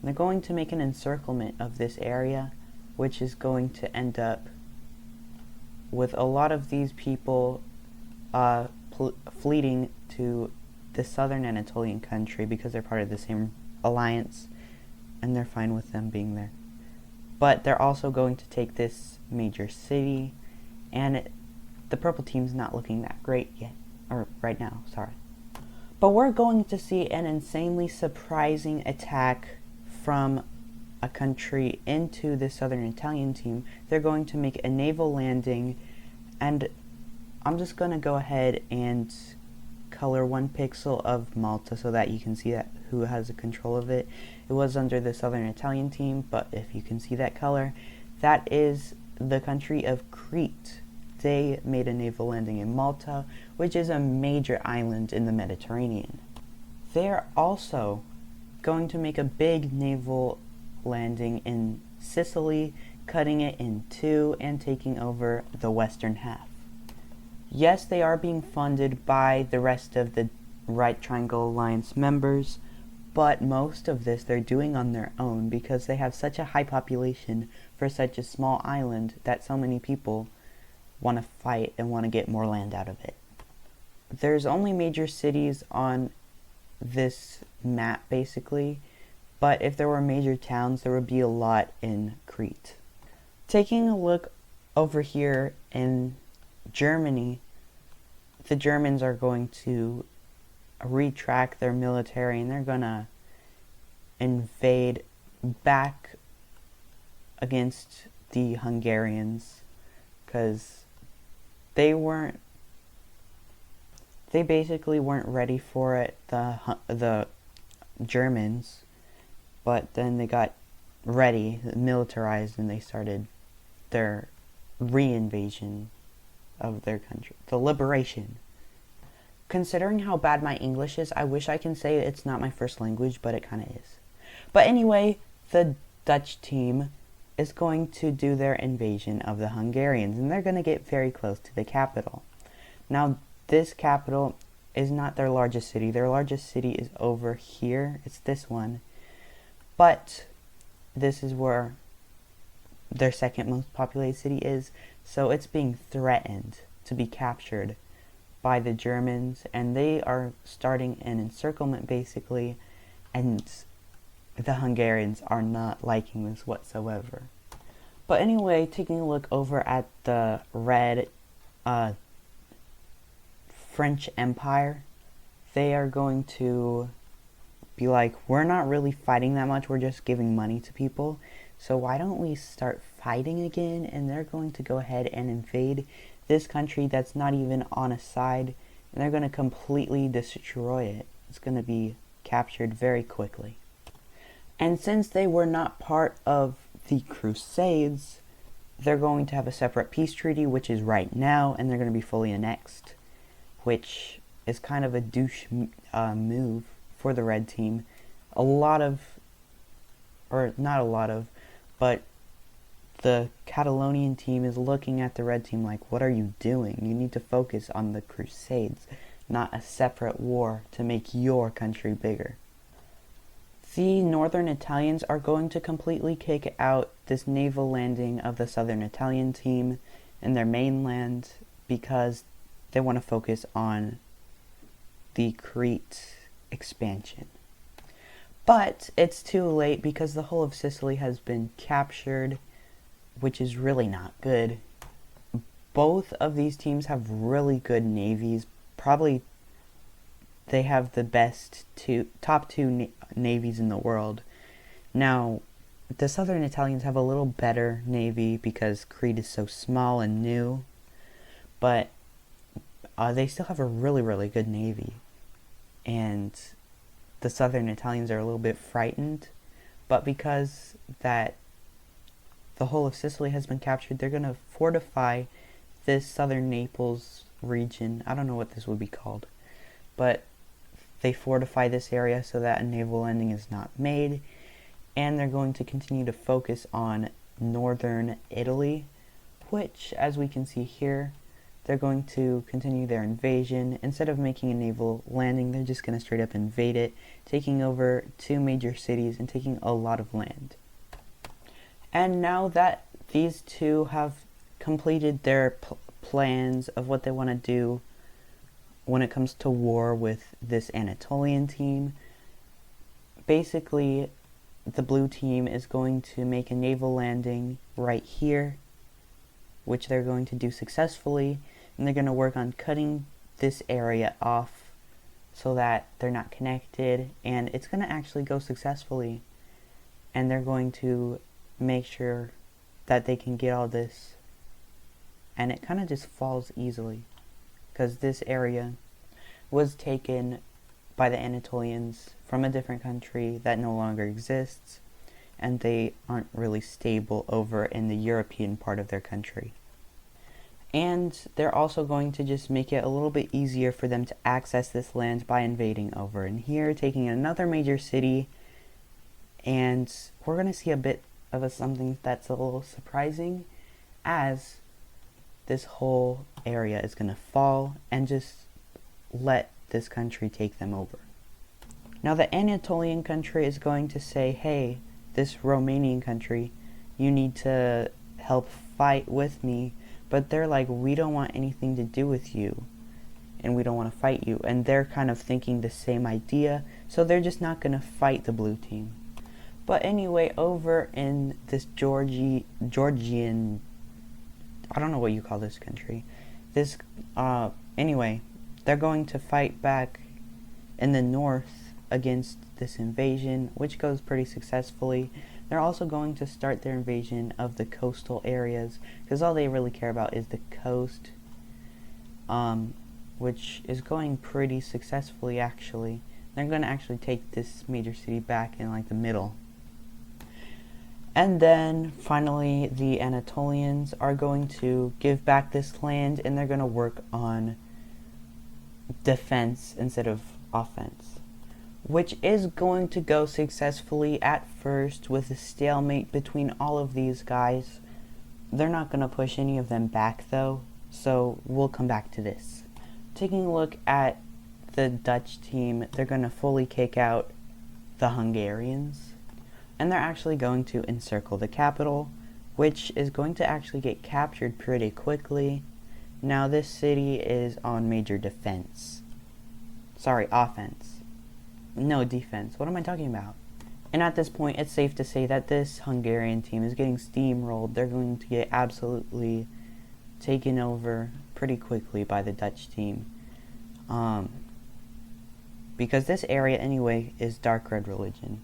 they're going to make an encirclement of this area, which is going to end up with a lot of these people fleeing to the Southern Anatolian country because they're part of the same alliance, and they're fine with them being there. But they're also going to take this major city, and the purple team's not looking that great yet, or right now, sorry. But we're going to see an insanely surprising attack from a country into the Southern Italian team. They're going to make a naval landing, and I'm just going to go ahead and color 1 pixel of Malta so that you can see that who has the control of it. It was under the Southern Italian team, but if you can see that color, that is the country of Crete. They made a naval landing in Malta, which is a major island in the Mediterranean. They're also going to make a big naval landing in Sicily, cutting it in two and taking over the western half. Yes, they are being funded by the rest of the Right Triangle Alliance members, but most of this they're doing on their own because they have such a high population for such a small island that so many people want to fight and want to get more land out of it. There's only major cities on this map basically, but if there were major towns, there would be a lot in Crete. Taking a look over here in Germany, the Germans are going to retract their military and they're going to invade back against the Hungarians because they basically weren't ready for it, the Germans, but then they got ready, militarized, and they started their re-invasion of their country, the liberation. Considering how bad my English is, I wish I can say it's not my first language, but it kind of is. But anyway, the Dutch team is going to do their invasion of the Hungarians, and they're going to get very close to the capital. Now, this capital is not their largest city. Their largest city is over here. It's this one. But this is where their second most populated city is, so it's being threatened to be captured by the Germans, and they are starting an encirclement basically, and the Hungarians are not liking this whatsoever. But anyway, taking a look over at the red French Empire, they are going to be like, we're not really fighting that much, we're just giving money to people, so why don't we start fighting again? And they're going to go ahead and invade this country that's not even on a side, and they're going to completely destroy it. It's going to be captured very quickly. And since they were not part of the Crusades, they're going to have a separate peace treaty, which is right now, and they're going to be fully annexed, which is kind of a douche move for the red team. But the Catalonian team is looking at the red team like, what are you doing? You need to focus on the Crusades, not a separate war to make your country bigger. The northern Italians are going to completely kick out this naval landing of the southern Italian team in their mainland because they want to focus on the Crete expansion. But it's too late because the whole of Sicily has been captured, which is really not good. Both of these teams have really good navies. Probably they have the top two navies in the world. Now, the Southern Italians have a little better navy because Crete is so small and new, but they still have a really, really good navy. And the Southern Italians are a little bit frightened, but because that the whole of Sicily has been captured, they're going to fortify this southern Naples region. I don't know what this would be called, but they fortify this area so that a naval landing is not made, and they're going to continue to focus on northern Italy, which, as we can see here, they're going to continue their invasion. Instead of making a naval landing, they're just going to straight up invade it, taking over 2 major cities and taking a lot of land. And now that these two have completed their plans of what they want to do when it comes to war with this Anatolian team, basically the blue team is going to make a naval landing right here, which they're going to do successfully, and they're going to work on cutting this area off so that they're not connected, and it's going to actually go successfully, and they're going to make sure that they can get all this, and it kind of just falls easily because this area was taken by the Anatolians from a different country that no longer exists, and they aren't really stable over in the European part of their country. And they're also going to just make it a little bit easier for them to access this land by invading over in here, taking another major city, and we're going to see a bit of something that's a little surprising, as this whole area is going to fall and just let this country take them over. Now the Anatolian country is going to say, hey, this Romanian country, you need to help fight with me, but they're like, we don't want anything to do with you, and we don't want to fight you, and they're kind of thinking the same idea, so they're just not going to fight the blue team. But anyway, over in this Georgian, I don't know what you call this country. Anyway, they're going to fight back in the north against this invasion, which goes pretty successfully. They're also going to start their invasion of the coastal areas, because all they really care about is the coast, which is going pretty successfully, actually. They're going to actually take this major city back in like the middle. And then, finally, the Anatolians are going to give back this land, and they're going to work on defense instead of offense, which is going to go successfully at first with a stalemate between all of these guys. They're not going to push any of them back, though, so we'll come back to this. Taking a look at the Dutch team, they're going to fully kick out the Hungarians, and they're actually going to encircle the capital, which is going to actually get captured pretty quickly. Now this city is on major defense. Sorry, offense. No, defense. What am I talking about? And at this point, it's safe to say that this Hungarian team is getting steamrolled. They're going to get absolutely taken over pretty quickly by the Dutch team. Because this area, anyway, is dark red religion.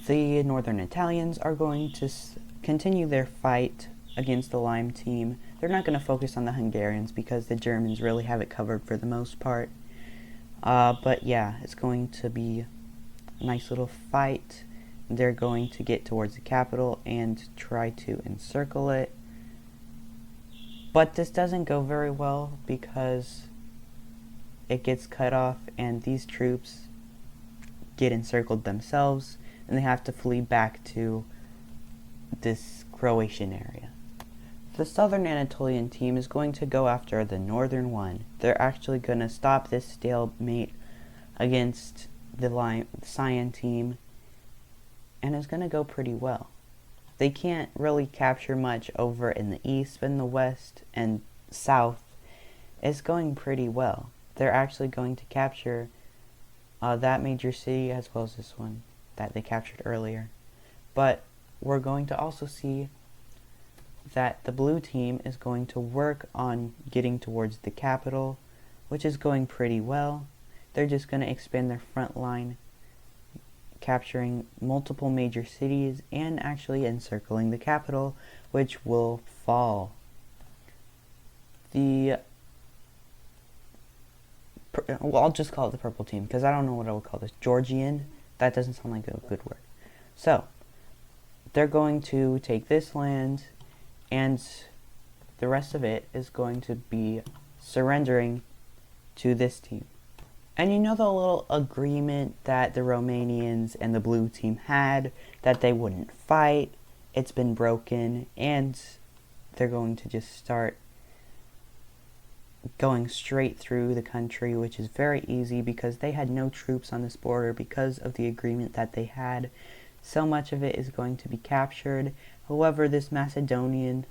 The Northern Italians are going to continue their fight against the Lime team. They're not going to focus on the Hungarians because the Germans really have it covered for the most part. But yeah, it's going to be a nice little fight. They're going to get towards the capital and try to encircle it. But this doesn't go very well because it gets cut off and these troops get encircled themselves, and they have to flee back to this Croatian area. The Southern Anatolian team is going to go after the Northern one. They're actually going to stop this stalemate against the Cyan team, and it's going to go pretty well. They can't really capture much over in the east, but in the west and south, it's going pretty well. they're actually going to capture that major city as well as this one that they captured earlier. But we're going to also see that the blue team is going to work on getting towards the capital, which is going pretty well. They're just going to expand their front line, capturing multiple major cities and actually encircling the capital, which will fall. Well, I'll just call it the purple team because I don't know what I would call this. Georgian? That doesn't sound like a good word. So, they're going to take this land, and the rest of it is going to be surrendering to this team. And you know the little agreement that the Romanians and the blue team had, that they wouldn't fight? It's been broken, and they're going to just start going straight through the country, which is very easy because they had no troops on this border because of the agreement that they had. So much of it is going to be captured. However, this Macedonian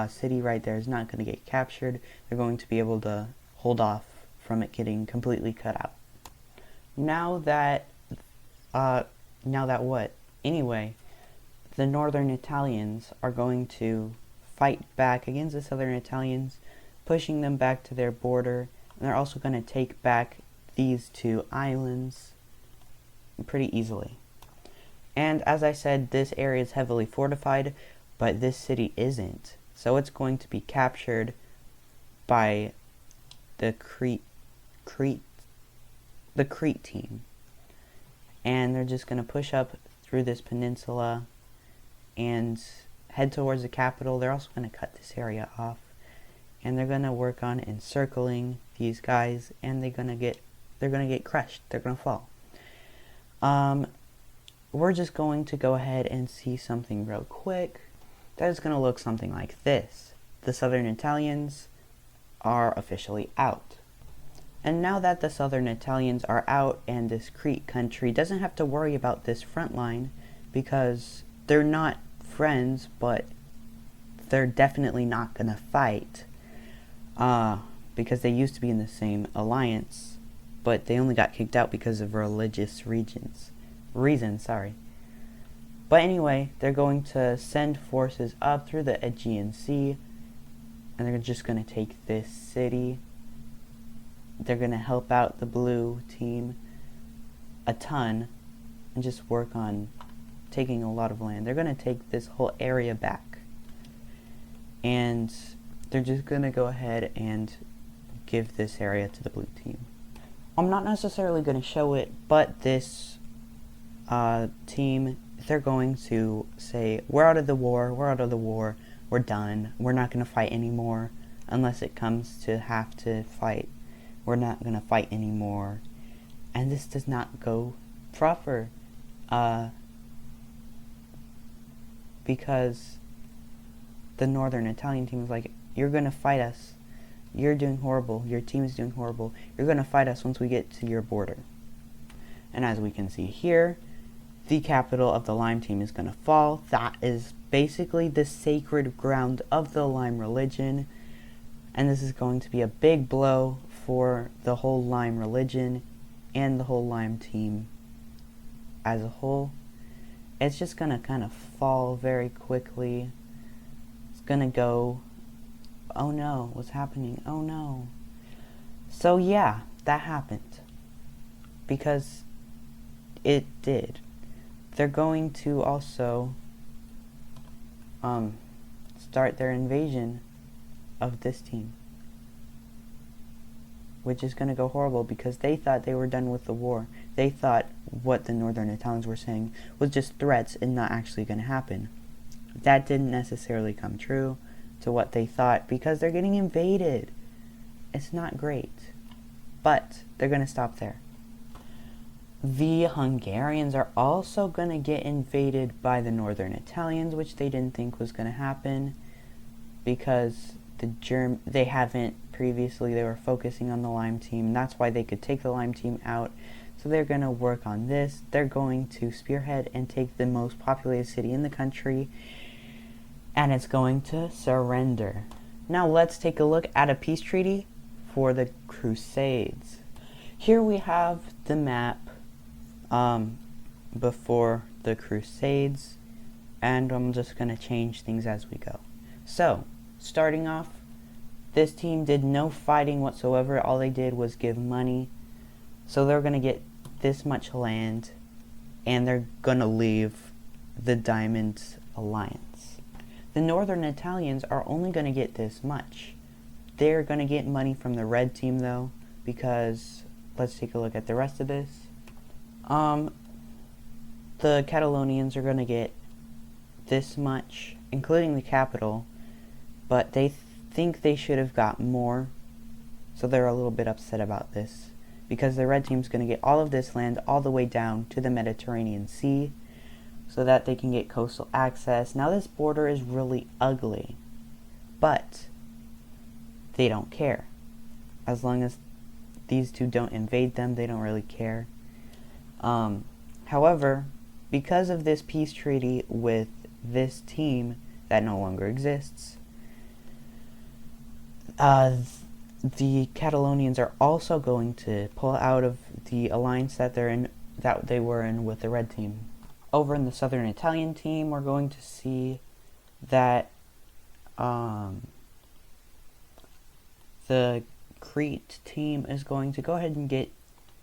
city right there is not going to get captured. They're going to be able to hold off from it getting completely cut out. Now that what? Anyway, the northern Italians are going to fight back against the southern Italians, pushing them back to their border, and they're also going to take back these two islands pretty easily. And as I said, this area is heavily fortified, but this city isn't. So it's going to be captured by the Crete team. And they're just going to push up through this peninsula and head towards the capital. They're also going to cut this area off. And they're going to work on encircling these guys, and they're going to get crushed. They're going to fall. We're just going to go ahead and see something real quick. That is going to look something like this. The southern Italians are officially out. And now that the southern Italians are out and this Crete country doesn't have to worry about this front line because they're not friends, but they're definitely not going to fight. Because they used to be in the same alliance, but they only got kicked out because of religious reasons. But anyway, they're going to send forces up through the Aegean Sea, and they're just going to take this city. They're going to help out the blue team a ton and just work on taking a lot of land. They're going to take this whole area back, and they're just going to go ahead and give this area to the blue team. I'm not necessarily going to show it, but this team, they're going to say, we're out of the war, we're done, we're not going to fight anymore unless it comes to have to fight. We're not going to fight anymore. And this does not go proper because the northern Italian team is like, you're going to fight us. You're doing horrible. Your team is doing horrible. You're going to fight us once we get to your border. And as we can see here, the capital of the Lime team is going to fall. That is basically the sacred ground of the Lime religion. And this is going to be a big blow for the whole Lime religion and the whole Lime team as a whole. It's just going to kind of fall very quickly. It's going to go, oh no, what's happening? Oh no. So yeah, that happened. Because it did. They're going to also start their invasion of this team, which is going to go horrible because they thought they were done with the war. They thought what the northern Italians were saying was just threats and not actually going to happen. That didn't necessarily come true to what they thought because they're getting invaded. It's not great, but they're going to stop there. The Hungarians are also going to get invaded by the northern Italians, which they didn't think was going to happen because they haven't previously. They were focusing on the Lime team. That's why they could take the Lime team out. So they're going to work on this. They're going to spearhead and take the most populated city in the country, and it's going to surrender. Now let's take a look at a peace treaty for the Crusades. Here we have the map before the Crusades, and I'm just going to change things as we go. So, starting off, this team did no fighting whatsoever. All they did was give money. So they're going to get this much land, and they're going to leave the Diamond Alliance. The Northern Italians are only going to get this much. They're going to get money from the red team, though, because let's take a look at the rest of this. The Catalonians are going to get this much, including the capital, but they think they should have got more, so they're a little bit upset about this, because the red team's going to get all of this land all the way down to the Mediterranean Sea, so that they can get coastal access. Now this border is really ugly, but they don't care. As long as these two don't invade them, they don't really care. However, because of this peace treaty with this team that no longer exists, the Catalonians are also going to pull out of the alliance that they were in with the red team. Over in the Southern Italian team, we're going to see that the Crete team is going to go ahead and get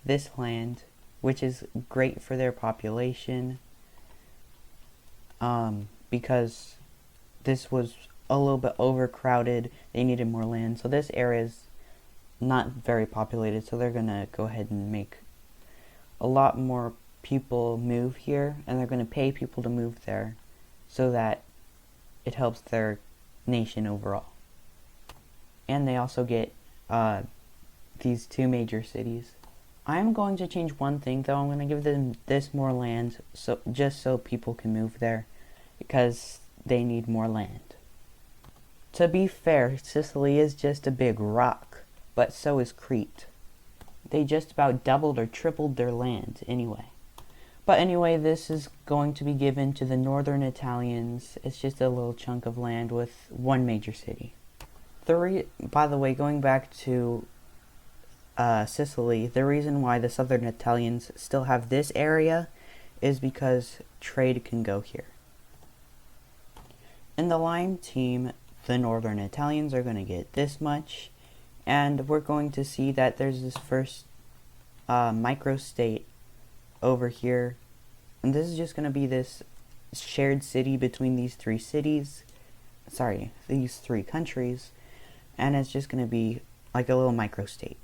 this land, which is great for their population, because this was a little bit overcrowded. They needed more land, so this area is not very populated, so they're gonna go ahead and make a lot more people move here, and they're gonna pay people to move there so that it helps their nation overall. And they also get these two major cities. I'm going to change one thing, though. I'm going to give them this more land, just so people can move there, because they need more land. To be fair, Sicily is just a big rock, but so is Crete. They just about doubled or tripled their land anyway. But anyway, this is going to be given to the Northern Italians. It's just a little chunk of land with one major city. By the way, going back to Sicily, the reason why the Southern Italians still have this area is because trade can go here. In the Lime team, the Northern Italians are going to get this much, and we're going to see that there's this first microstate over here, and this is just going to be this shared city between these three countries, and it's just going to be like a little microstate.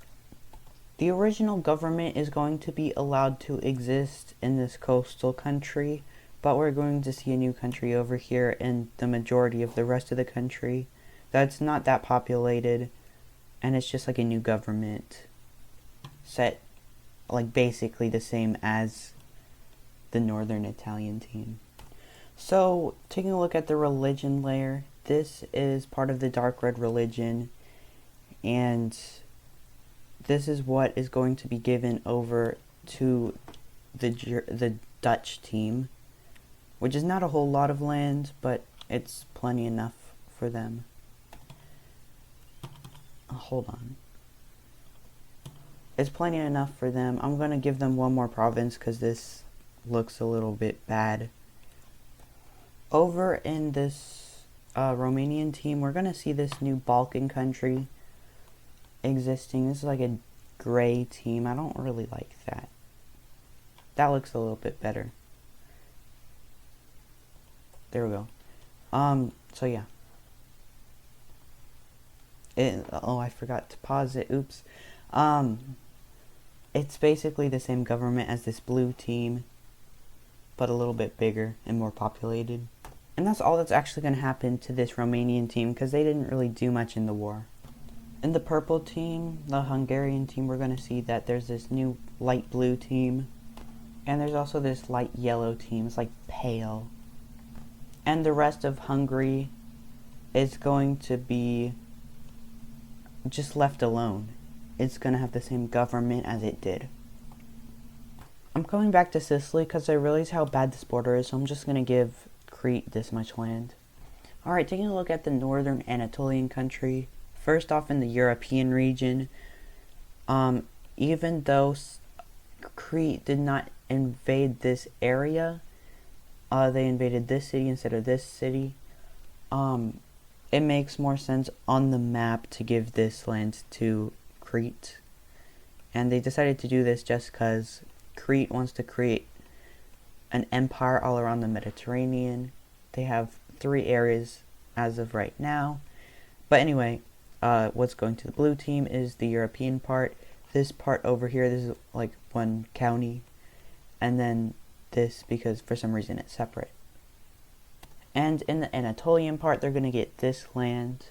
The original government is going to be allowed to exist in this coastal country, but we're going to see a new country over here in the majority of the rest of the country that's not that populated, and it's just like a new government set, like basically the same as the Northern Italian team. So, taking a look at the religion layer, this is part of the dark red religion, and this is what is going to be given over to the Dutch team, which is not a whole lot of land, but it's plenty enough for them. Hold on. It's plenty enough for them. I'm going to give them one more province because this looks a little bit bad. Over in this Romanian team, we're going to see this new Balkan country existing. This is like a gray team. I don't really like that. That looks a little bit better. There we go. So yeah. I forgot to pause it. Oops. It's basically the same government as this blue team, but a little bit bigger and more populated. And that's all that's actually going to happen to this Romanian team, because they didn't really do much in the war. In the purple team, the Hungarian team, we're going to see that there's this new light blue team, and there's also this light yellow team. It's like pale. And the rest of Hungary is going to be just left alone. It's going to have the same government as it did. I'm coming back to Sicily because I realize how bad this border is, so I'm just going to give Crete this much land. Alright, taking a look at the northern Anatolian country. first off, in the European region, even though Crete did not invade this area, they invaded this city instead of this city. It makes more sense on the map to give this land to Crete. And they decided to do this just because Crete wants to create an empire all around the Mediterranean. They have 3 areas as of right now. But anyway, what's going to the blue team is the European part. This part over here, this is like one county. And then this, because for some reason it's separate. And in the Anatolian part, they're going to get this land.